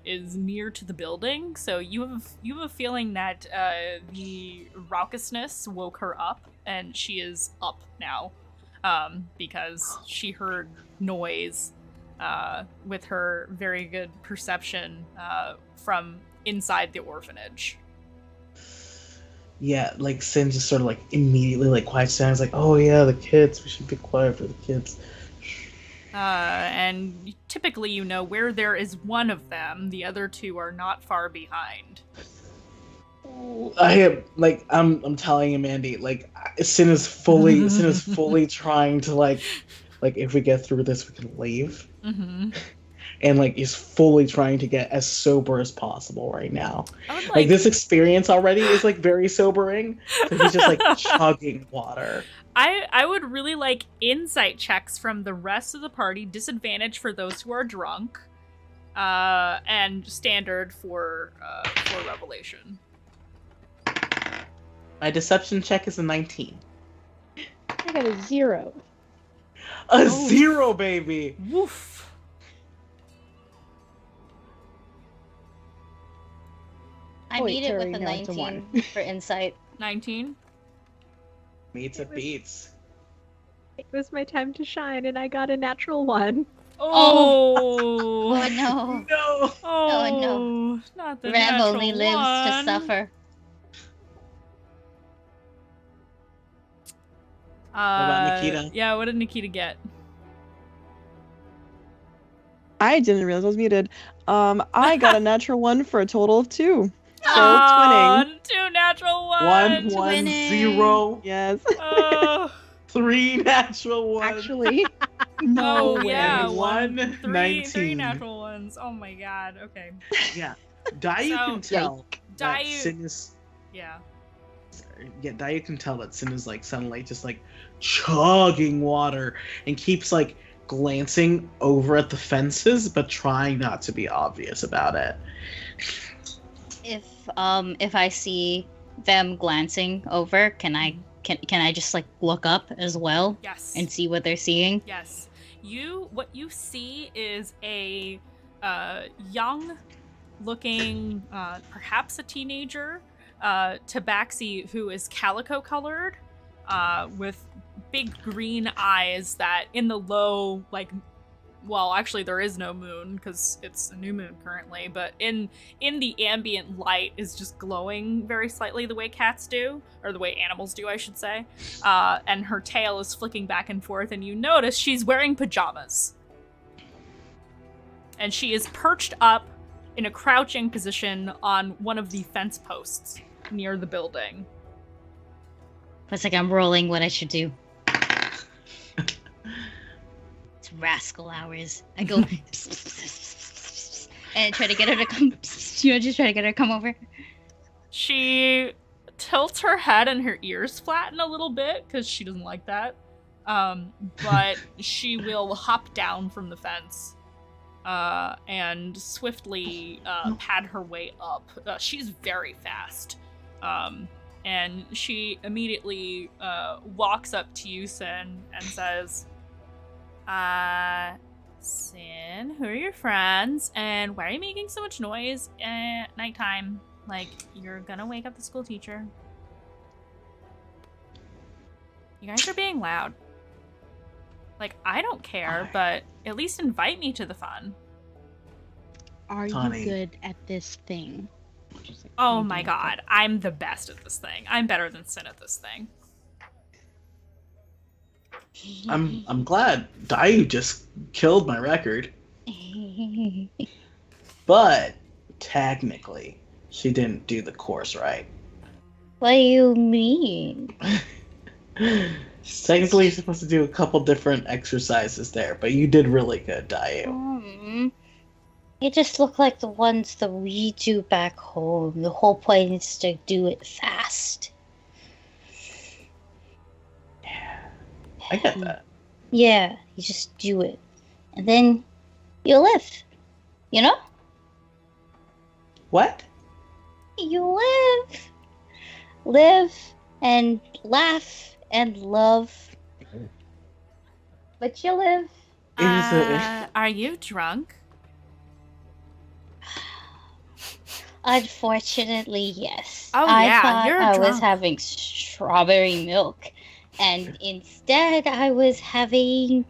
Speaker 1: is near to the building, so you have a feeling that the raucousness woke her up, and she is up now, because she heard noise with her very good perception from inside the orphanage.
Speaker 4: Yeah, like Sin just sort of like immediately like quiets down. It's like, oh yeah, the kids. We should be quiet for the kids.
Speaker 1: And typically, you know, where there is one of them, the other two are not far behind.
Speaker 4: I am like I'm telling you, Mandy. Like Sin is fully trying to like if we get through this, we can leave.
Speaker 1: Mm-hmm.
Speaker 4: And like he's fully trying to get as sober as possible right now.
Speaker 1: I would
Speaker 4: Like this experience already is like very sobering. So he's just like chugging water.
Speaker 1: I would really like insight checks from the rest of the party, disadvantage for those who are drunk, and standard for Revelation.
Speaker 4: My deception check is a 19.
Speaker 5: I got a 0.
Speaker 4: A 0, baby.
Speaker 1: Woof.
Speaker 6: I beat it with a
Speaker 5: no, it's a
Speaker 6: 19
Speaker 5: 1.
Speaker 6: for insight.
Speaker 1: 19.
Speaker 4: Meets it beats.
Speaker 2: It was my time to shine, and I got a natural 1.
Speaker 1: Oh.
Speaker 6: Oh no.
Speaker 4: No.
Speaker 1: Oh
Speaker 6: no.
Speaker 1: Not the
Speaker 6: Rev
Speaker 1: natural
Speaker 6: only lives
Speaker 1: one.
Speaker 6: to suffer.
Speaker 4: What about Nikita?
Speaker 1: Yeah, what did Nikita get?
Speaker 3: I didn't realize I was muted. I got a natural 1 for a total of 2. So
Speaker 1: Oh,
Speaker 3: twinning.
Speaker 1: 2 natural 1.
Speaker 4: 1 1
Speaker 6: Twinning.
Speaker 4: 0
Speaker 3: Yes.
Speaker 1: Oh,
Speaker 4: 3 natural 1.
Speaker 5: Actually, no
Speaker 1: oh
Speaker 5: way.
Speaker 1: yeah,
Speaker 4: One,
Speaker 1: 3
Speaker 4: 19.
Speaker 1: natural ones. Oh my god. Okay.
Speaker 4: Yeah. Dayu
Speaker 1: So-
Speaker 4: can tell that
Speaker 1: Dayu-
Speaker 4: Sin is
Speaker 1: Yeah.
Speaker 4: Dayu can tell that Sin is like suddenly just like chugging water and keeps like glancing over at the fences but trying not to be obvious about it.
Speaker 6: If I see them glancing over, can I just like look up as well
Speaker 1: Yes.
Speaker 6: and see what they're seeing?
Speaker 1: Yes. What you see is a young looking, perhaps a teenager, tabaxi who is calico colored, with big green eyes that in the low, like, well, actually there is no moon because it's a new moon currently, but in the ambient light is just glowing very slightly the way cats do, or the way animals do, I should say. And her tail is flicking back and forth, and you notice she's wearing pajamas. And she is perched up in a crouching position on one of the fence posts near the building.
Speaker 6: It's like I'm rolling what I should do. It's rascal hours. I go and try to get her to come. Just try to get her to come over.
Speaker 1: She tilts her head and her ears flatten a little bit because she doesn't like that. But she will hop down from the fence and swiftly pad her way up. She's very fast. And she immediately walks up to you, Sin, and says, Sin, who are your friends? And why are you making so much noise at nighttime? Like, you're gonna wake up the school teacher. You guys are being loud. Like, I don't care, but at least invite me to the fun.
Speaker 5: Are
Speaker 4: Honey.
Speaker 5: you good at this thing? Just like,
Speaker 1: Oh
Speaker 5: you
Speaker 1: my
Speaker 5: do.
Speaker 1: god, I'm the best at this thing. I'm better than Sin at this thing.
Speaker 4: I'm glad Dayu just killed my record, but technically she didn't do the course right.
Speaker 6: What do you mean?
Speaker 4: Technically you're supposed to do a couple different exercises there, but you did really good, Dayu.
Speaker 6: You just look like the ones that we do back home. The whole point is to do it fast.
Speaker 4: I get that.
Speaker 6: Yeah, you just do it. And then you live. You know?
Speaker 4: What?
Speaker 6: You live. Live and laugh and love. But you live.
Speaker 1: Are you drunk?
Speaker 6: Unfortunately, yes.
Speaker 1: Oh,
Speaker 6: I
Speaker 1: yeah,
Speaker 6: thought
Speaker 1: you're
Speaker 6: I was
Speaker 1: drunk.
Speaker 6: having strawberry milk, and instead I was having.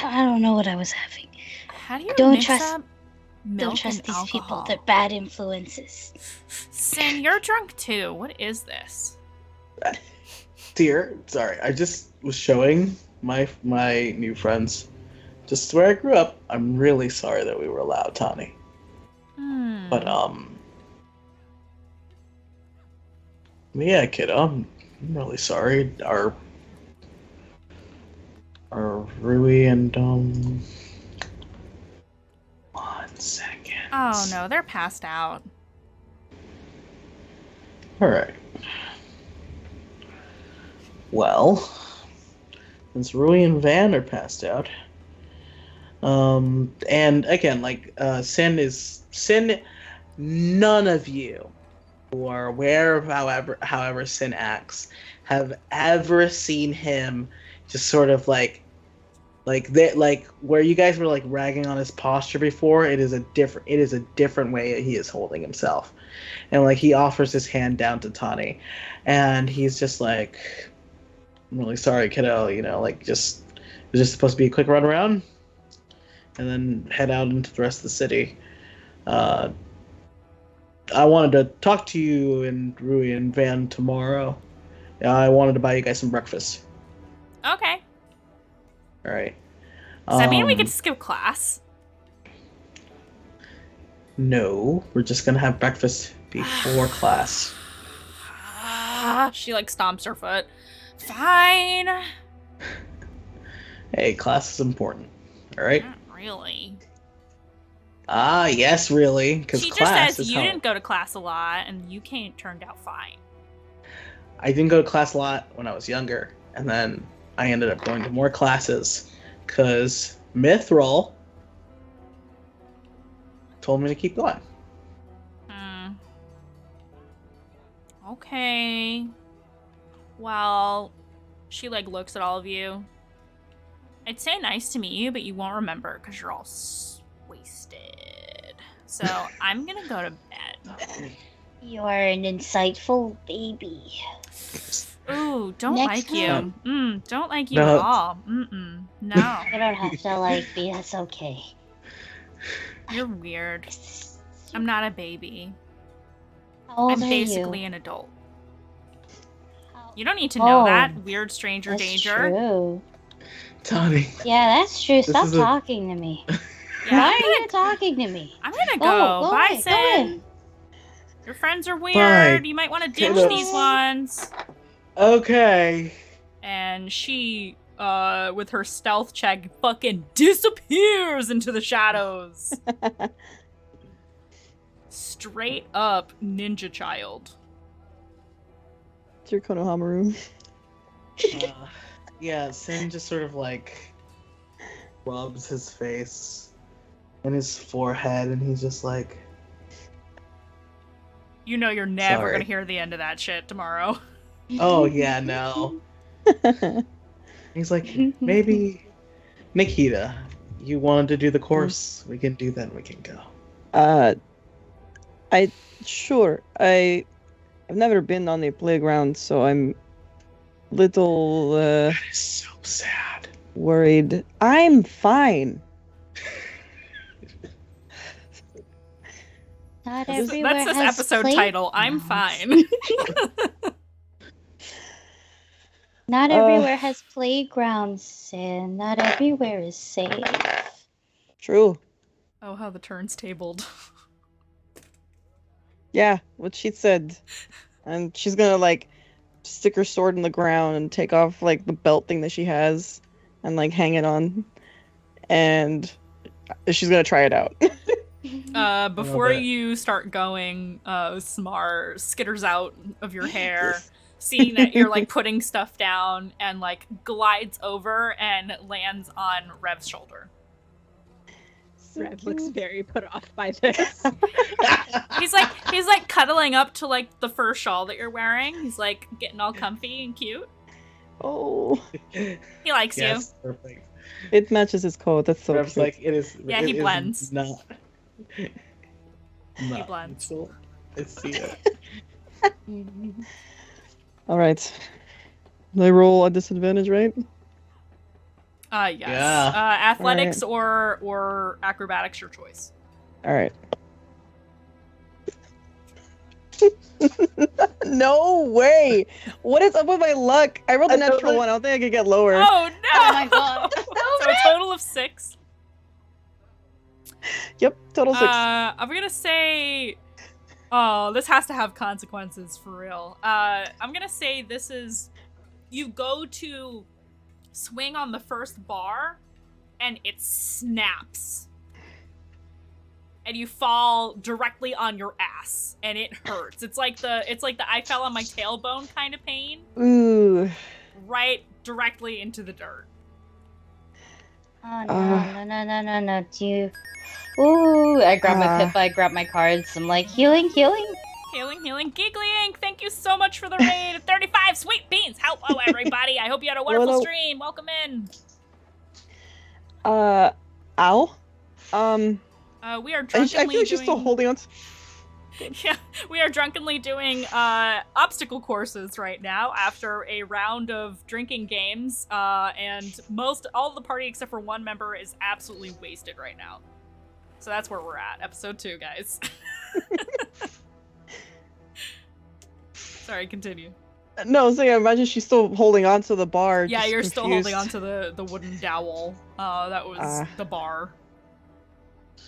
Speaker 6: I don't know what I was having.
Speaker 1: How do you
Speaker 6: Don't
Speaker 1: mix
Speaker 6: trust-
Speaker 1: up milk
Speaker 6: Don't trust
Speaker 1: and
Speaker 6: these people.
Speaker 1: alcohol?
Speaker 6: They're bad influences.
Speaker 1: Sin, you're drunk too. What is this?
Speaker 4: Dear, sorry, I just was showing my new friends just where I grew up. I'm really sorry that we were loud, Tani.
Speaker 1: Hmm.
Speaker 4: But Yeah, kiddo. I'm really sorry. Are Rui and 1 second.
Speaker 1: Oh no, they're passed out.
Speaker 4: All right. Well, since Rui and Van are passed out, and again, Sin. None of you who are aware of however Sin acts have ever seen him just sort of like where you guys were like ragging on his posture before. It is a different way he is holding himself, and like he offers his hand down to Tani, and he's just like, I'm really sorry, kiddo. You know, like it was just supposed to be a quick run around, and then head out into the rest of the city. I wanted to talk to you and Rui and Van tomorrow. I wanted to buy you guys some breakfast.
Speaker 1: Okay.
Speaker 4: All right.
Speaker 1: Does that mean we can skip class?
Speaker 4: No, we're just gonna have breakfast before class.
Speaker 1: She like stomps her foot. Fine.
Speaker 4: Hey, class is important. All right.
Speaker 1: Not really.
Speaker 4: Ah, yes, really. Because
Speaker 1: She
Speaker 4: class
Speaker 1: just says
Speaker 4: is
Speaker 1: you
Speaker 4: how
Speaker 1: didn't go to class a lot and you turned out fine.
Speaker 4: I didn't go to class a lot when I was younger, and then I ended up going to more classes because Mithril told me to keep going.
Speaker 1: Okay. Well, she like looks at all of you. I'd say nice to meet you, but you won't remember because you're all wasted. So I'm gonna go to bed.
Speaker 6: You are an insightful baby.
Speaker 1: Ooh, don't
Speaker 6: Next
Speaker 1: like you.
Speaker 6: time.
Speaker 1: Don't like you
Speaker 4: No.
Speaker 1: at all. No.
Speaker 6: You don't have to like me. That's okay.
Speaker 1: You're weird. I'm not a baby.
Speaker 6: How old
Speaker 1: I'm
Speaker 6: are
Speaker 1: basically
Speaker 6: you?
Speaker 1: an adult. You don't need to know
Speaker 6: Oh,
Speaker 1: that, weird stranger
Speaker 6: That's
Speaker 1: danger.
Speaker 6: true.
Speaker 4: Tony.
Speaker 6: Yeah, that's true.
Speaker 4: This
Speaker 6: Stop
Speaker 4: is a-
Speaker 6: talking to me.
Speaker 1: Yeah,
Speaker 6: Why are you talking to me?
Speaker 1: I'm gonna
Speaker 6: Go,
Speaker 1: go.
Speaker 6: go
Speaker 1: Bye,
Speaker 6: away, go
Speaker 1: Sin.
Speaker 6: away.
Speaker 1: Your friends are weird.
Speaker 4: Bye.
Speaker 1: You might want to ditch
Speaker 4: Kiddos.
Speaker 1: these ones.
Speaker 4: Okay.
Speaker 1: And she, with her stealth check, fucking disappears into the shadows. Straight up ninja child.
Speaker 3: It's your Konohamaru.
Speaker 4: Yeah, Sin just sort of like rubs his face and his forehead, and he's just like,
Speaker 1: You know you're never
Speaker 4: Sorry.
Speaker 1: gonna hear the end of that shit tomorrow.
Speaker 4: oh yeah, no. He's like, maybe Nikita, you wanted to do the course. We can do that and we can go.
Speaker 3: I've never been on a playground, so I'm little
Speaker 4: That is so sad.
Speaker 3: worried. I'm fine.
Speaker 6: Not
Speaker 1: That's
Speaker 6: everywhere
Speaker 1: this
Speaker 6: has
Speaker 1: episode title. I'm
Speaker 6: playgrounds.
Speaker 1: fine.
Speaker 6: Not everywhere has playgrounds, and not everywhere is safe.
Speaker 3: True.
Speaker 1: Oh, how the turn's tabled.
Speaker 3: Yeah, what she said. And she's gonna like stick her sword in the ground and take off like the belt thing that she has and like hang it on. And she's gonna try it out.
Speaker 1: Before
Speaker 4: bit.
Speaker 1: you start going, Smar skitters out of your hair, seeing that you're like putting stuff down, and like glides over and lands on Rev's shoulder.
Speaker 2: Rev looks very put off by this.
Speaker 1: He's like cuddling up to like the fur shawl that you're wearing. He's like getting all comfy and cute.
Speaker 3: Oh,
Speaker 1: He likes
Speaker 4: Yes, perfect.
Speaker 3: it matches his coat. That's so
Speaker 4: Rev's
Speaker 3: cute.
Speaker 4: like, it is.
Speaker 1: Yeah,
Speaker 4: it
Speaker 1: he
Speaker 4: is
Speaker 1: blends.
Speaker 4: Not.
Speaker 1: He blends.
Speaker 4: I see it.
Speaker 3: All right. They roll a disadvantage, right?
Speaker 1: Yes.
Speaker 4: Yeah.
Speaker 1: Athletics or acrobatics, your choice.
Speaker 3: All right. No way! What is up with my luck? I rolled a
Speaker 4: I know
Speaker 3: natural
Speaker 4: that-
Speaker 3: one. I don't think I could get lower.
Speaker 1: Oh no!
Speaker 6: Oh my god.
Speaker 1: So a total of 6.
Speaker 3: Yep, total 6.
Speaker 1: I'm gonna say Oh, this has to have consequences for real. I'm gonna say this is... You go to swing on the first bar, and it snaps. And you fall directly on your ass, and it hurts. It's like the I fell on my tailbone kind of pain.
Speaker 3: Ooh.
Speaker 1: Right directly into the dirt.
Speaker 6: Oh no. Do you... Ooh, I grab my pip, I grab my cards. I'm like, healing.
Speaker 1: Healing. Giggly Ink, thank you so much for the raid. 35 sweet beans. Hello, everybody. I hope you had a wonderful stream. Welcome in.
Speaker 3: Ow.
Speaker 1: We are drunkenly
Speaker 3: I feel like she's still holding on.
Speaker 1: Yeah, we are drunkenly doing obstacle courses right now after a round of drinking games, and all the party except for one member is absolutely wasted right now. So that's where we're at. Episode 2, guys. Sorry, continue.
Speaker 3: No, so yeah, imagine she's still holding on to the bar.
Speaker 1: Yeah, you're
Speaker 3: confused.
Speaker 1: still holding on to the wooden dowel. That was the bar.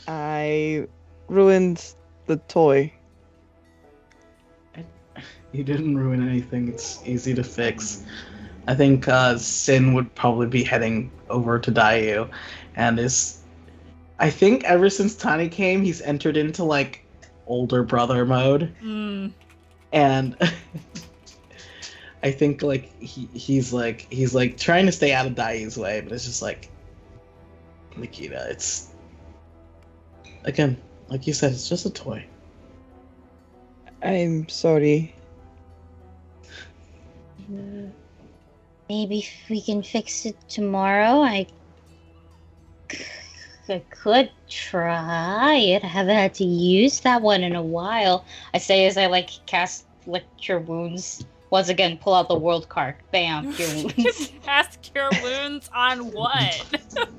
Speaker 3: I ruined the toy.
Speaker 4: You didn't ruin anything. It's easy to fix. I think Sin would probably be heading over to Dayu, and I think ever since Tani came, he's entered into like older brother mode, and I think like he's trying to stay out of Dayu's way, but it's just like Nikita. It's again, like you said, it's just a toy.
Speaker 3: I'm sorry.
Speaker 6: Maybe we can fix it tomorrow. I could try it. I haven't had to use that one in a while. I say as I cast Cure Wounds. Once again, pull out the world card. Bam, Cure Wounds.
Speaker 1: Cast Cure Wounds on what?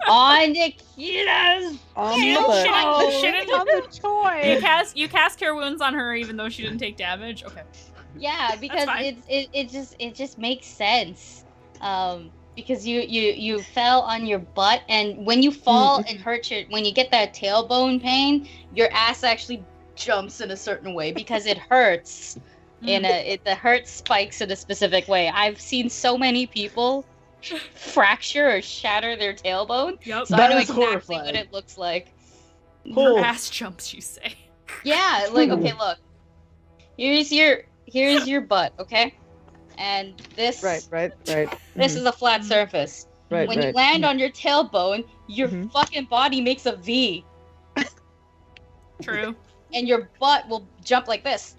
Speaker 6: On Nikita's
Speaker 3: On
Speaker 2: the toy.
Speaker 1: You cast Cure Wounds on her even though she didn't take damage? Okay.
Speaker 6: Yeah, because it just makes sense. Because you fell on your butt, and when you fall and when you get that tailbone pain, your ass actually jumps in a certain way because it hurts. The hurt spikes in a specific way. I've seen so many people fracture or shatter their tailbone.
Speaker 1: Yep.
Speaker 6: So I know exactly what it looks like.
Speaker 1: Your ass jumps, you say?
Speaker 6: Yeah, like okay, look. Here's your butt, okay? And this
Speaker 3: right.
Speaker 6: This is a flat surface.
Speaker 3: Right.
Speaker 6: When you land on your tailbone, your fucking body makes a V.
Speaker 1: True.
Speaker 6: And your butt will jump like this.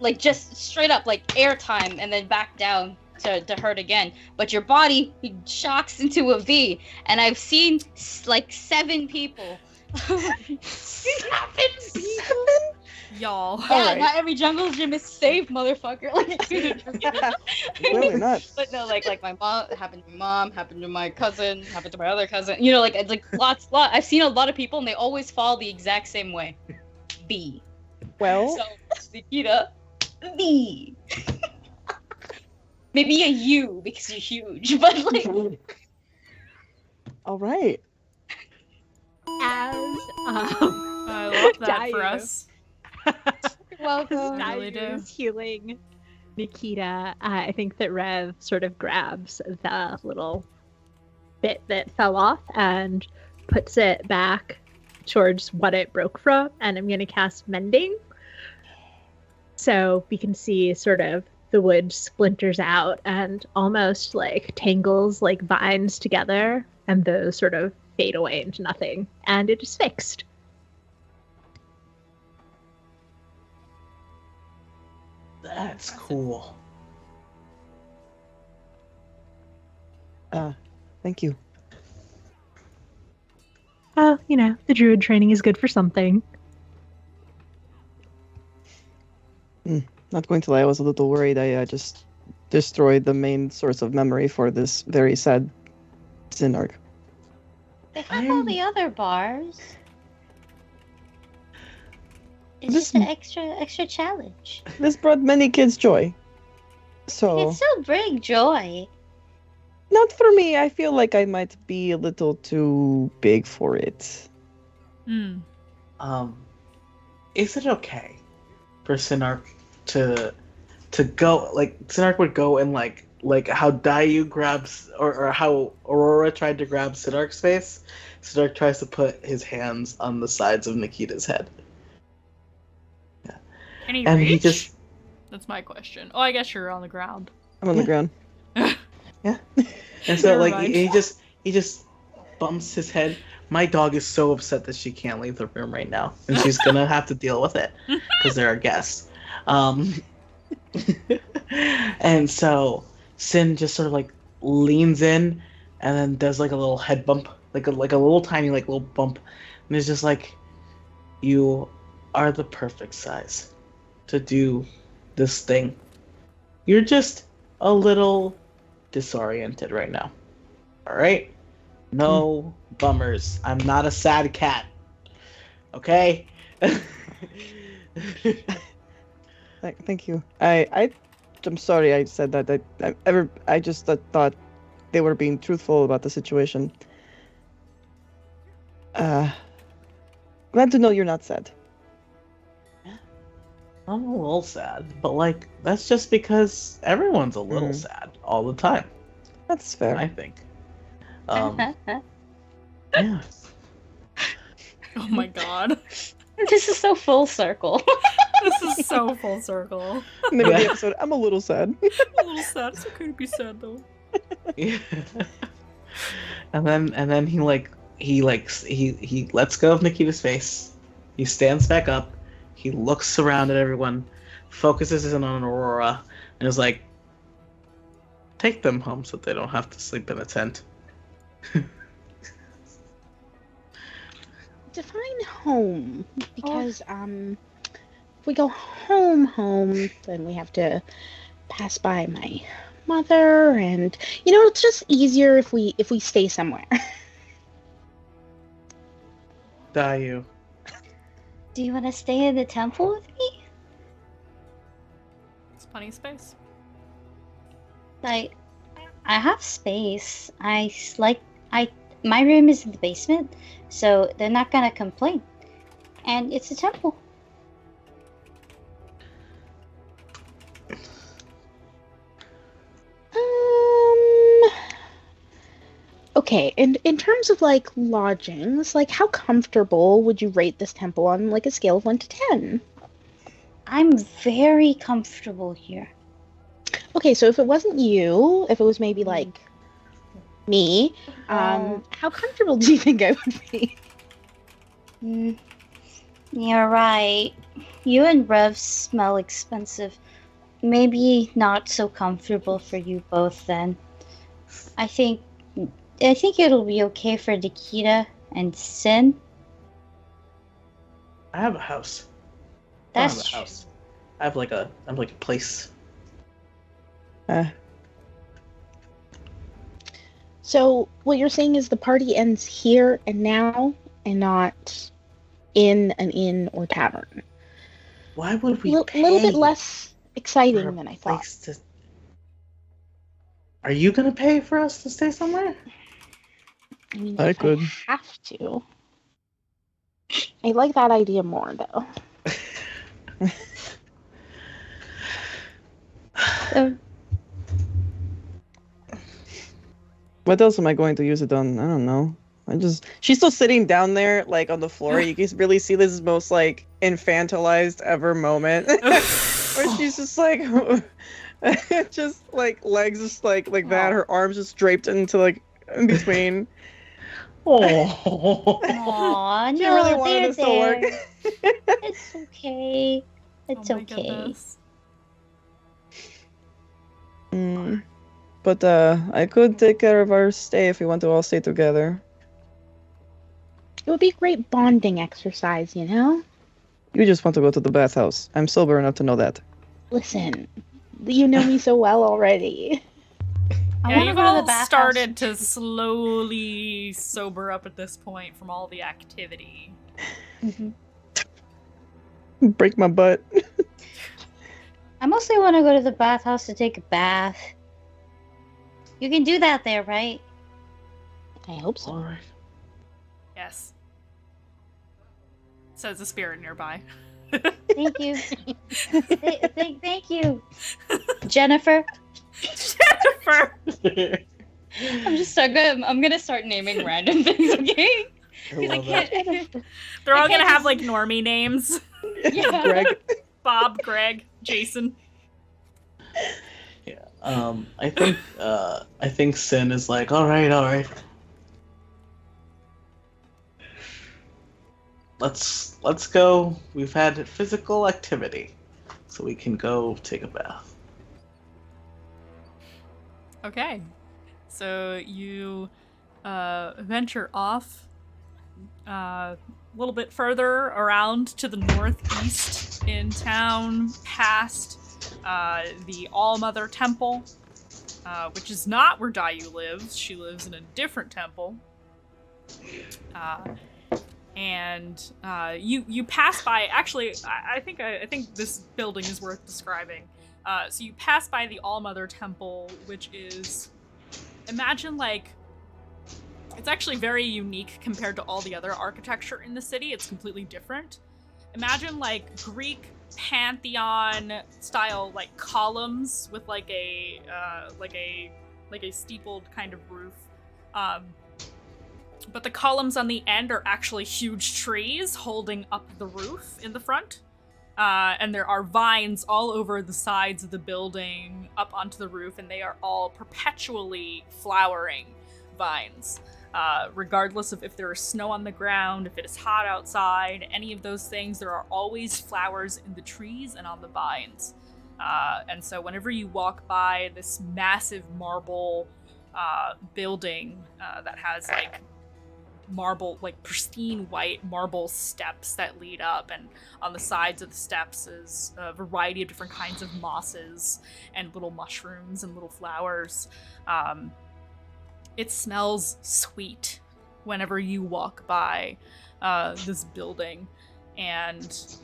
Speaker 6: Like just straight up, like airtime, and then back down to hurt again. But your body shocks into a V. And I've seen like 7 people. 7 people?
Speaker 1: Y'all.
Speaker 6: Yeah, not every jungle gym is safe, motherfucker. Like,
Speaker 3: Really not.
Speaker 6: But no, like my mom, happened to my mom, happened to my cousin, happened to my other cousin. You know, like lots. I've seen a lot of people, and they always fall the exact same way. B.
Speaker 3: Well.
Speaker 6: So Nikita, B. Maybe a U because you're huge, but like.
Speaker 3: All right.
Speaker 2: As
Speaker 1: I love that for us.
Speaker 6: Welcome.
Speaker 1: I really do.
Speaker 2: Healing Nikita, I think that Rev sort of grabs the little bit that fell off and puts it back towards what it broke from, and I'm going to cast Mending. So we can see sort of the wood splinters out and almost like tangles like vines together, and those sort of fade away into nothing, and it is fixed.
Speaker 4: That's cool.
Speaker 3: Thank you.
Speaker 2: Well, you know, the druid training is good for something.
Speaker 3: Not going to lie, I was a little worried. I just destroyed the main source of memory for this very sad Sin arc.
Speaker 6: They have all the other bars. It's
Speaker 3: This-
Speaker 6: just an extra challenge.
Speaker 3: This brought many kids joy. So,
Speaker 6: It's still bring joy.
Speaker 3: not for me. I feel like I might be a little too big for it.
Speaker 1: Hmm.
Speaker 4: Is it okay for Sinark to go, like Sinark would go and like how Dayu grabs or how Aurora tried to grab Sinark's face. Sinark tries to put his hands on the sides of Nikita's head. Yeah.
Speaker 1: Can he
Speaker 4: And
Speaker 1: reach?
Speaker 4: he just
Speaker 1: That's my question. Oh, I guess you're on the ground.
Speaker 3: I'm on the ground.
Speaker 4: yeah. And so
Speaker 1: Never
Speaker 4: like
Speaker 1: mind.
Speaker 4: he just bumps his head. My dog is so upset that she can't leave the room right now, and she's gonna have to deal with it because they're our guests. And so Sin just sort of like leans in and then does like a little head bump, like a little tiny like little bump, and it's just like, you are the perfect size to do this thing. You're just a little disoriented right now. All right? No bummers. I'm not a sad cat. Okay?
Speaker 3: Thank you. I'm sorry I said that. I just thought they were being truthful about the situation. Glad to know you're not sad.
Speaker 4: I'm a little sad, but like that's just because everyone's a little sad all the time.
Speaker 3: That's fair.
Speaker 4: I think. Yeah.
Speaker 1: Oh my god.
Speaker 6: This is so full circle.
Speaker 1: This is so full circle.
Speaker 3: Name of the
Speaker 4: Yeah.
Speaker 3: episode. I'm a little sad.
Speaker 1: A little sad. It's okay to be sad though.
Speaker 4: Yeah. And then he lets go of Nikita's face. He stands back up. He looks around at everyone, focuses in on Aurora, and is like, "Take them home so they don't have to sleep in a tent."
Speaker 5: Define home, because if we go home, then we have to pass by my mother, and it's just easier if we stay somewhere.
Speaker 4: Dayu.
Speaker 6: Do you want to stay in the temple with me?
Speaker 1: It's plenty of space.
Speaker 6: Like, I have space. My room is in the basement, so they're not gonna complain. And it's a temple.
Speaker 5: Okay, and in terms of like lodgings, like how comfortable would you rate this temple on like a scale of 1 to 10?
Speaker 6: I'm very comfortable here.
Speaker 5: Okay, so if it wasn't you, if it was maybe like me,
Speaker 6: Oh.
Speaker 5: how comfortable do you think I would be?
Speaker 6: You're right. You and Rev smell expensive. Maybe not so comfortable for you both then. I think it'll be okay for Nikita and Sin.
Speaker 4: I have a house.
Speaker 6: That's
Speaker 4: I have a
Speaker 6: true.
Speaker 4: house. I have like a place.
Speaker 5: So what you're saying is the party ends here and now, and not in an inn or tavern.
Speaker 4: Why would we
Speaker 5: A
Speaker 4: pay
Speaker 5: little bit less
Speaker 4: for
Speaker 5: exciting
Speaker 4: a
Speaker 5: than I thought.
Speaker 4: place to... Are you gonna pay for us to stay somewhere?
Speaker 5: I mean,
Speaker 3: I
Speaker 5: if
Speaker 3: could.
Speaker 5: I have to. I like that idea more, though.
Speaker 3: What else am I going to use it on? I don't know. She's still sitting down there, like on the floor. You can really see this most like infantilized ever moment, where she's just like, just like legs just like that. Her arms just draped into like in between.
Speaker 4: Oh.
Speaker 6: Aw,
Speaker 3: She
Speaker 6: no,
Speaker 3: really wanted this to work.
Speaker 6: It's okay. It's
Speaker 1: Oh my
Speaker 6: okay.
Speaker 1: goodness.
Speaker 3: But I could take care of our stay if we want to all stay together.
Speaker 5: It would be a great bonding exercise, you know?
Speaker 3: You just want to go to the bathhouse. I'm sober enough to know that.
Speaker 5: Listen, you know me so well already.
Speaker 6: I
Speaker 1: Yeah,
Speaker 6: wanna
Speaker 1: you've
Speaker 6: go to
Speaker 1: all
Speaker 6: the bathhouse.
Speaker 1: started to slowly sober up at this point from all the activity.
Speaker 3: Break my butt.
Speaker 6: I mostly want to go to the bathhouse to take a bath. You can do that there, right?
Speaker 5: I hope so.
Speaker 4: All right.
Speaker 1: Yes. Says a spirit nearby.
Speaker 6: Thank you. Thank you. Jennifer.
Speaker 1: Jennifer!
Speaker 6: I'm gonna start naming random things, okay?
Speaker 4: I
Speaker 6: 'Cause I
Speaker 4: love it.
Speaker 6: can't.
Speaker 1: They're all
Speaker 6: I
Speaker 1: gonna
Speaker 6: can't
Speaker 1: have
Speaker 6: just-
Speaker 1: like normie names.
Speaker 6: Yeah.
Speaker 3: Greg.
Speaker 1: Bob, Greg, Jason.
Speaker 4: Yeah. I think Sin is like, all right. Let's go. We've had physical activity, so we can go take a bath.
Speaker 1: Okay. So you venture off a little bit further around to the northeast in town, past the All-Mother Temple, which is not where Dayu lives. She lives in a different temple. And you pass by. Actually, I think this building is worth describing. So you pass by the All-Mother Temple, which is, imagine like, it's actually very unique compared to all the other architecture in the city. It's completely different. Imagine like Greek Pantheon style like columns with like a steepled kind of roof. But the columns on the end are actually huge trees holding up the roof in the front. And there are vines all over the sides of the building up onto the roof, and they are all perpetually flowering vines. Regardless of if there is snow on the ground, if it is hot outside, any of those things, there are always flowers in the trees and on the vines. And so whenever you walk by this massive marble building that has like marble, like pristine white marble steps that lead up, and on the sides of the steps is a variety of different kinds of mosses and little mushrooms and little flowers. It smells sweet whenever you walk by this building, and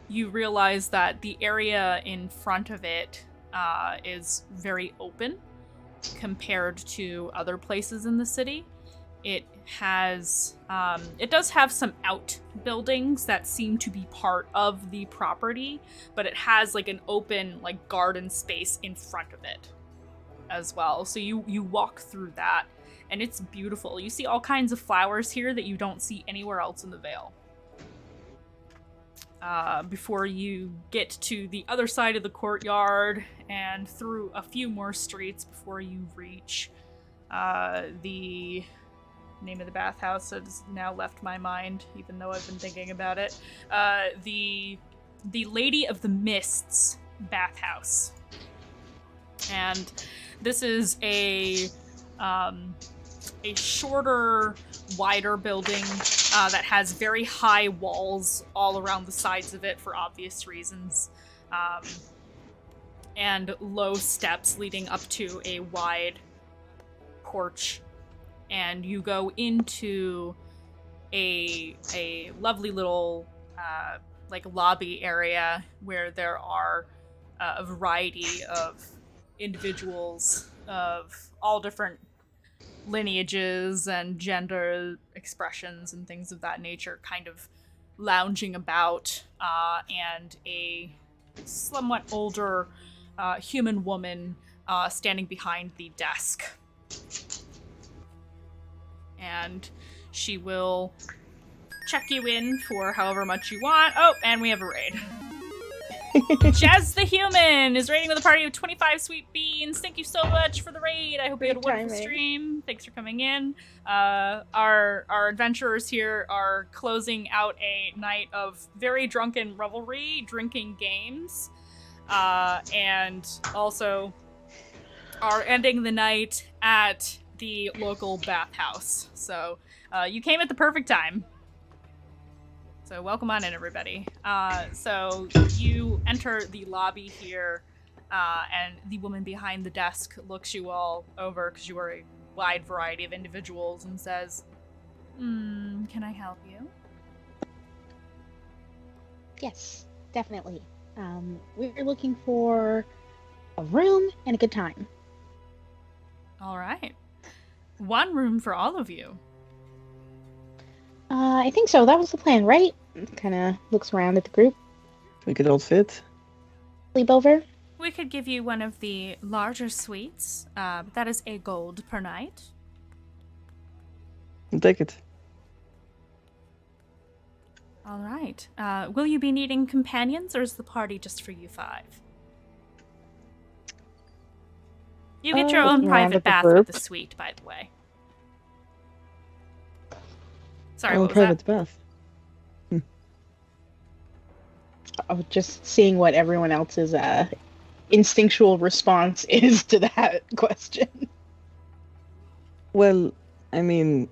Speaker 1: you realize that the area in front of it is very open compared to other places in the city. It has, it does have some outbuildings that seem to be part of the property, but it has like an open like garden space in front of it as well. So you walk through that, and it's beautiful. You see all kinds of flowers here that you don't see anywhere else in the Vale. Before you get to the other side of the courtyard and through a few more streets before you reach the name of the bathhouse has now left my mind, even though I've been thinking about it. The Lady of the Mists bathhouse. And this is a shorter, wider building that has very high walls all around the sides of it for obvious reasons, and low steps leading up to a wide porch. And you go into a lovely little like lobby area where there are a variety of individuals of all different lineages and gender expressions and things of that nature kind of lounging about, and a somewhat older human woman standing behind the desk. And she will check you in for however much you want. Oh, and we have a raid. Jez the Human is raiding with a party of 25 sweet beans. Thank you so much for the raid. I hope you had a wonderful stream. Thanks for coming in. Our adventurers here are closing out a night of very drunken revelry, drinking games, and also are ending the night at the local bathhouse. So you came at the perfect time. So welcome on in, everybody. So you enter the lobby here, and the woman behind the desk looks you all over, because you are a wide variety of individuals, and says, can I help you?
Speaker 5: Yes, definitely. We're looking for a room and a good time.
Speaker 1: All right. One room for all of you.
Speaker 5: I think so. That was the plan, right? kind of looks around at the group.
Speaker 3: We could all fit.
Speaker 5: Sleepover.
Speaker 1: We could give you one of the larger suites. That is a gold per night.
Speaker 3: I'll take it.
Speaker 1: All right. Will you be needing companions, or is the party just for you 5? You get your own
Speaker 5: Looking around
Speaker 1: private
Speaker 5: at the
Speaker 1: bath
Speaker 5: group.
Speaker 1: with the suite, by the way. Sorry,
Speaker 3: Oh,
Speaker 1: what was
Speaker 3: private
Speaker 1: that?
Speaker 3: bath.
Speaker 5: I was just seeing what everyone else's instinctual response is to that question.
Speaker 3: Well, I mean,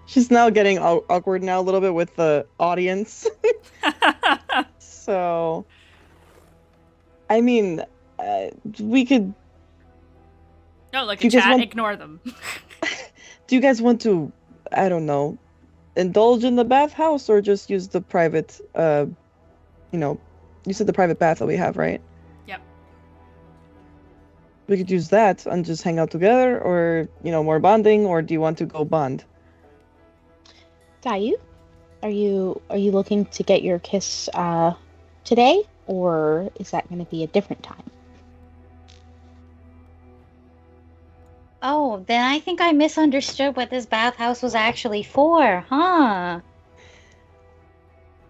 Speaker 3: she's now getting awkward now a little bit with the audience. So, I mean, we could.
Speaker 1: No, like
Speaker 3: Do
Speaker 1: a
Speaker 3: you guys
Speaker 1: chat,
Speaker 3: want-
Speaker 1: ignore them.
Speaker 3: Do you guys want to, I don't know, indulge in the bathhouse or just use the private, you said the private bath that we have, right?
Speaker 1: Yep.
Speaker 3: We could use that and just hang out together, or, more bonding, or do you want to go bond?
Speaker 5: Dayu, are you looking to get your kiss today, or is that going to be a different time?
Speaker 6: Oh, then I think I misunderstood what this bathhouse was actually for, huh?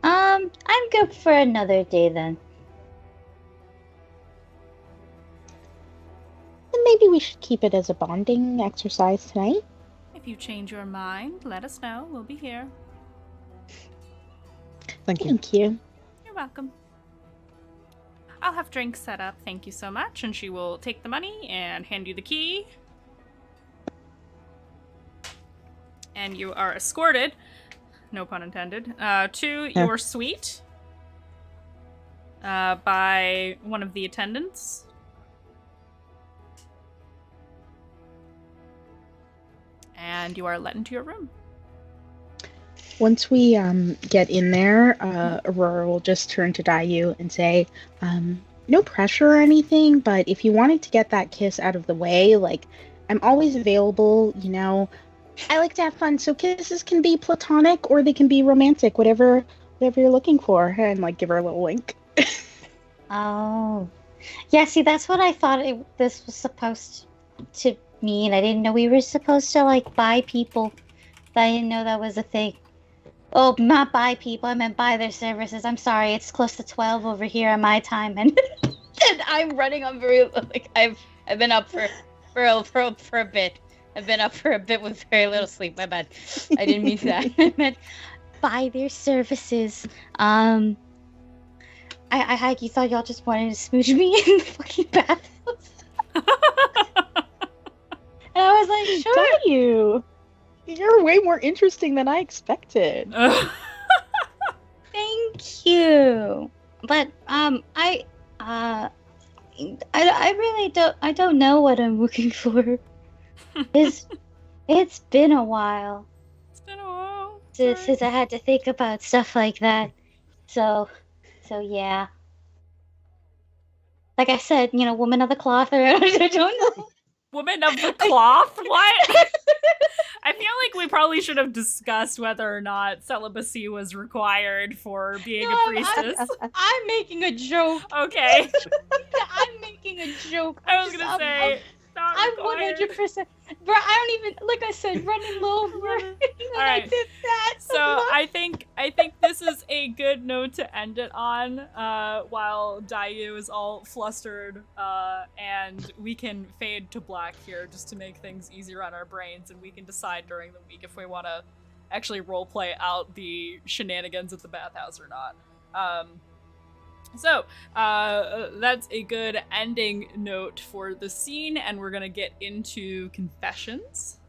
Speaker 6: I'm good for another day then.
Speaker 5: Then maybe we should keep it as a bonding exercise tonight.
Speaker 1: If you change your mind, let us know. We'll be here.
Speaker 3: Thank you.
Speaker 5: Thank you.
Speaker 1: You're welcome. I'll have drinks set up. Thank you so much. And she will take the money and hand you the key. And you are escorted, no pun intended, to your suite by one of the attendants. And you are let into your room.
Speaker 5: Once we get in there, Aurora will just turn to Dayu and say, no pressure or anything, but if you wanted to get that kiss out of the way, like, I'm always available, I like to have fun, so kisses can be platonic or they can be romantic, whatever you're looking for, and like give her a little wink.
Speaker 6: Oh. Yeah, see, that's what I thought this was supposed to mean. I didn't know we were supposed to, like, buy people. I didn't know that was a thing. Oh, not buy people, I meant buy their services. I'm sorry, it's close to 12 over here at my time, and, and I'm running on very, like, I've been up for a bit. I've been up for a bit with very little sleep. My bad. I didn't mean that. I meant buy their services. I you thought y'all just wanted to smooch me in the fucking bathhouse. And I was like, sure.
Speaker 5: You're way more interesting than I expected.
Speaker 6: Thank you. But I really don't know what I'm looking for. It's been a while.
Speaker 1: It's been a while.
Speaker 6: Since I had to think about stuff like that. So yeah. Like I said, woman of the cloth, or I don't know.
Speaker 1: Woman of the cloth? What? I feel like we probably should have discussed whether or not celibacy was required for being a priestess.
Speaker 6: I'm making a joke.
Speaker 1: Okay.
Speaker 6: I'm making a joke.
Speaker 1: I was gonna say, not
Speaker 6: I'm
Speaker 1: required.
Speaker 6: 100%. Bro, I don't even, like I said, running low. And
Speaker 1: Alright.
Speaker 6: I did that.
Speaker 1: So I think this is a good note to end it on, while Dayu is all flustered, and we can fade to black here just to make things easier on our brains, and we can decide during the week if we want to actually roleplay out the shenanigans at the bathhouse or not. So, that's a good ending note for the scene, and we're gonna get into confessions,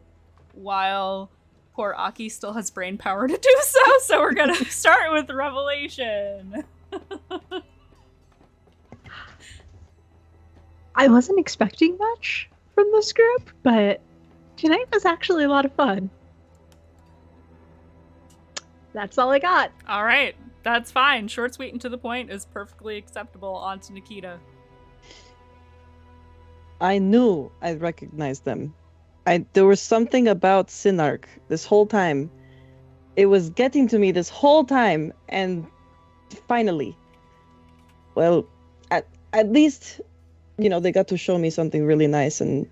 Speaker 1: while poor Aki still has brain power to do so we're gonna start with Revelation.
Speaker 2: I wasn't expecting much from this group, but tonight was actually a lot of fun. That's all I got.
Speaker 1: Alright, that's fine. Short, sweet, and to the point is perfectly acceptable. On to Nikita.
Speaker 3: I knew I'd recognize them. there was something about Sinark this whole time. It was getting to me this whole time, and finally, well, at least, they got to show me something really nice, and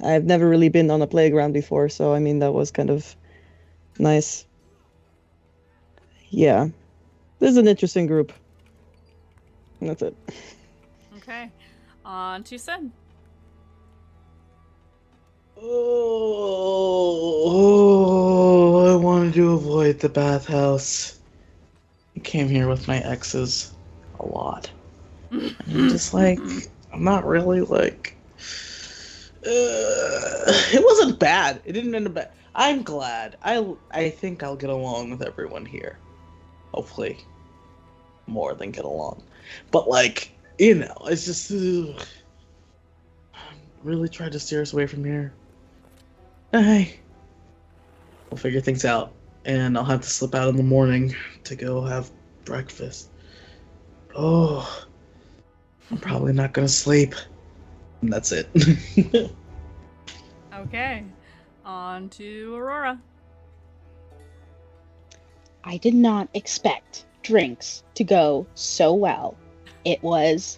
Speaker 3: I've never really been on a playground before, so I mean that was kind of nice. Yeah, this is an interesting group. And that's it.
Speaker 1: Okay, on to Sen.
Speaker 4: Oh, I wanted to avoid the bathhouse. I came here with my exes a lot. And I'm just like, I'm not really like... it wasn't bad. It didn't end up bad. I'm glad. I think I'll get along with everyone here. Hopefully. More than get along. But like, it's just... really tried to steer us away from here. Hey, we'll figure things out, and I'll have to slip out in the morning to go have breakfast. Oh, I'm probably not gonna sleep. And that's it.
Speaker 1: Okay, on to Aurora.
Speaker 5: I did not expect drinks to go so well. It was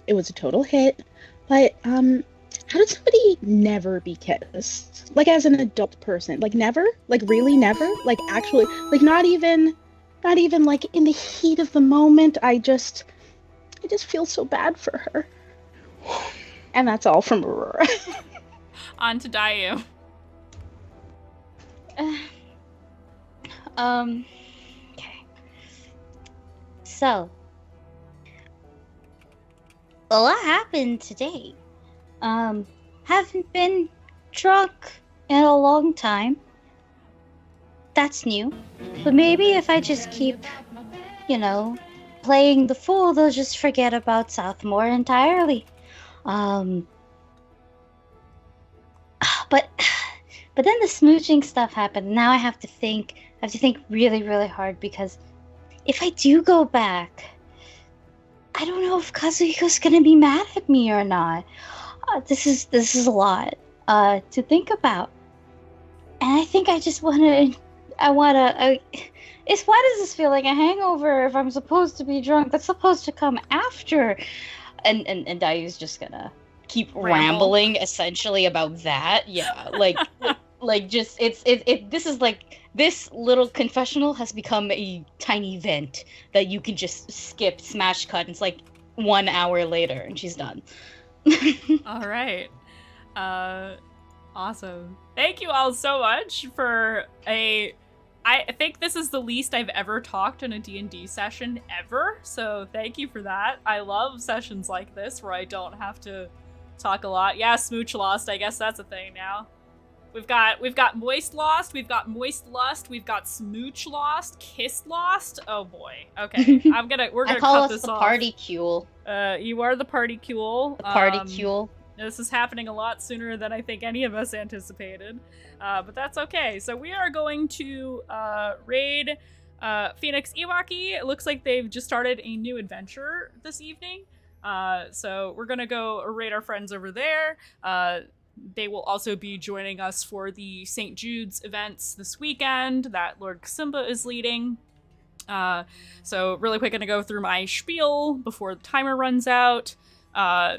Speaker 5: a total hit, but how did somebody never be kissed? Like, as an adult person, like never, like really never, like actually, like not even like in the heat of the moment. I just feel so bad for her. And that's all from Aurora.
Speaker 1: On to Dayu.
Speaker 6: Okay. So, a lot happened today. Haven't been drunk in a long time. That's new. But maybe if I just keep, playing the fool, they'll just forget about Southmore entirely. But then the smooching stuff happened. Now I have to think really, really hard, because if I do go back, I don't know if Kazuhiko's gonna be mad at me or not. This is a lot to think about, and I think I just wanna. Why does this feel like a hangover if I'm supposed to be drunk? That's supposed to come after. And Dayu's just gonna keep rambling essentially about that. Yeah, just this little confessional has become a tiny vent that you can just skip, smash cut, and it's like 1 hour later and she's done.
Speaker 1: All right. Awesome. Thank you all so much for I think this is the least I've ever talked in a D&D session ever, so thank you for that. I love sessions like this where I don't have to talk a lot. Yeah, smooch lost, I guess that's a thing now. We've got moist lost, we've got moist lust, we've got smooch lost, kiss lost. Oh boy. Okay. We're gonna cut this off.
Speaker 6: Party cule.
Speaker 1: You are the party cule.
Speaker 6: The party cule.
Speaker 1: This is happening a lot sooner than I think any of us anticipated. But that's okay. So we are going to raid Phoenix Iwaki. It looks like they've just started a new adventure this evening. So we're gonna go raid our friends over there. They will also be joining us for the St. Jude's events this weekend that Lord Kasimba is leading. So really quick, gonna go through my spiel before the timer runs out.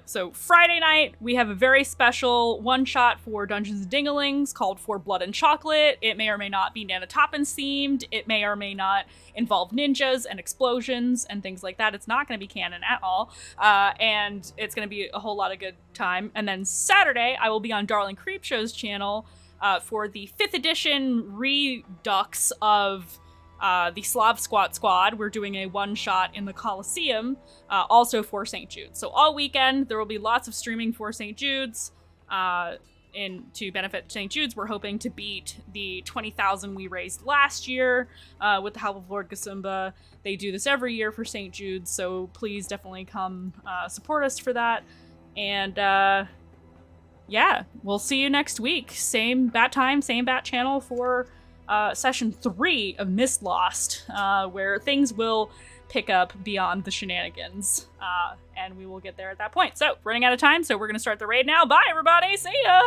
Speaker 1: So Friday night, we have a very special one-shot for Dungeons and Dinglings called For Blood and Chocolate. It may or may not be Nanotopins themed. It may or may not involve ninjas and explosions and things like that. It's not going to be canon at all. And it's going to be a whole lot of good time. And then Saturday, I will be on Darling Creepshow's channel for the 5th edition redux of the Slav Squad. We're doing a one-shot in the Coliseum, also for St. Jude's. So all weekend, there will be lots of streaming for St. Jude's. To benefit St. Jude's, we're hoping to beat the 20,000 we raised last year with the help of Lord Kasimba. They do this every year for St. Jude's, so please definitely come support us for that. And yeah, we'll see you next week. Same bat time, same bat channel for session 3 of Mistlost, where things will pick up beyond the shenanigans. And we will get there at that point. So, running out of time, so we're going to start the raid now. Bye, everybody. See ya!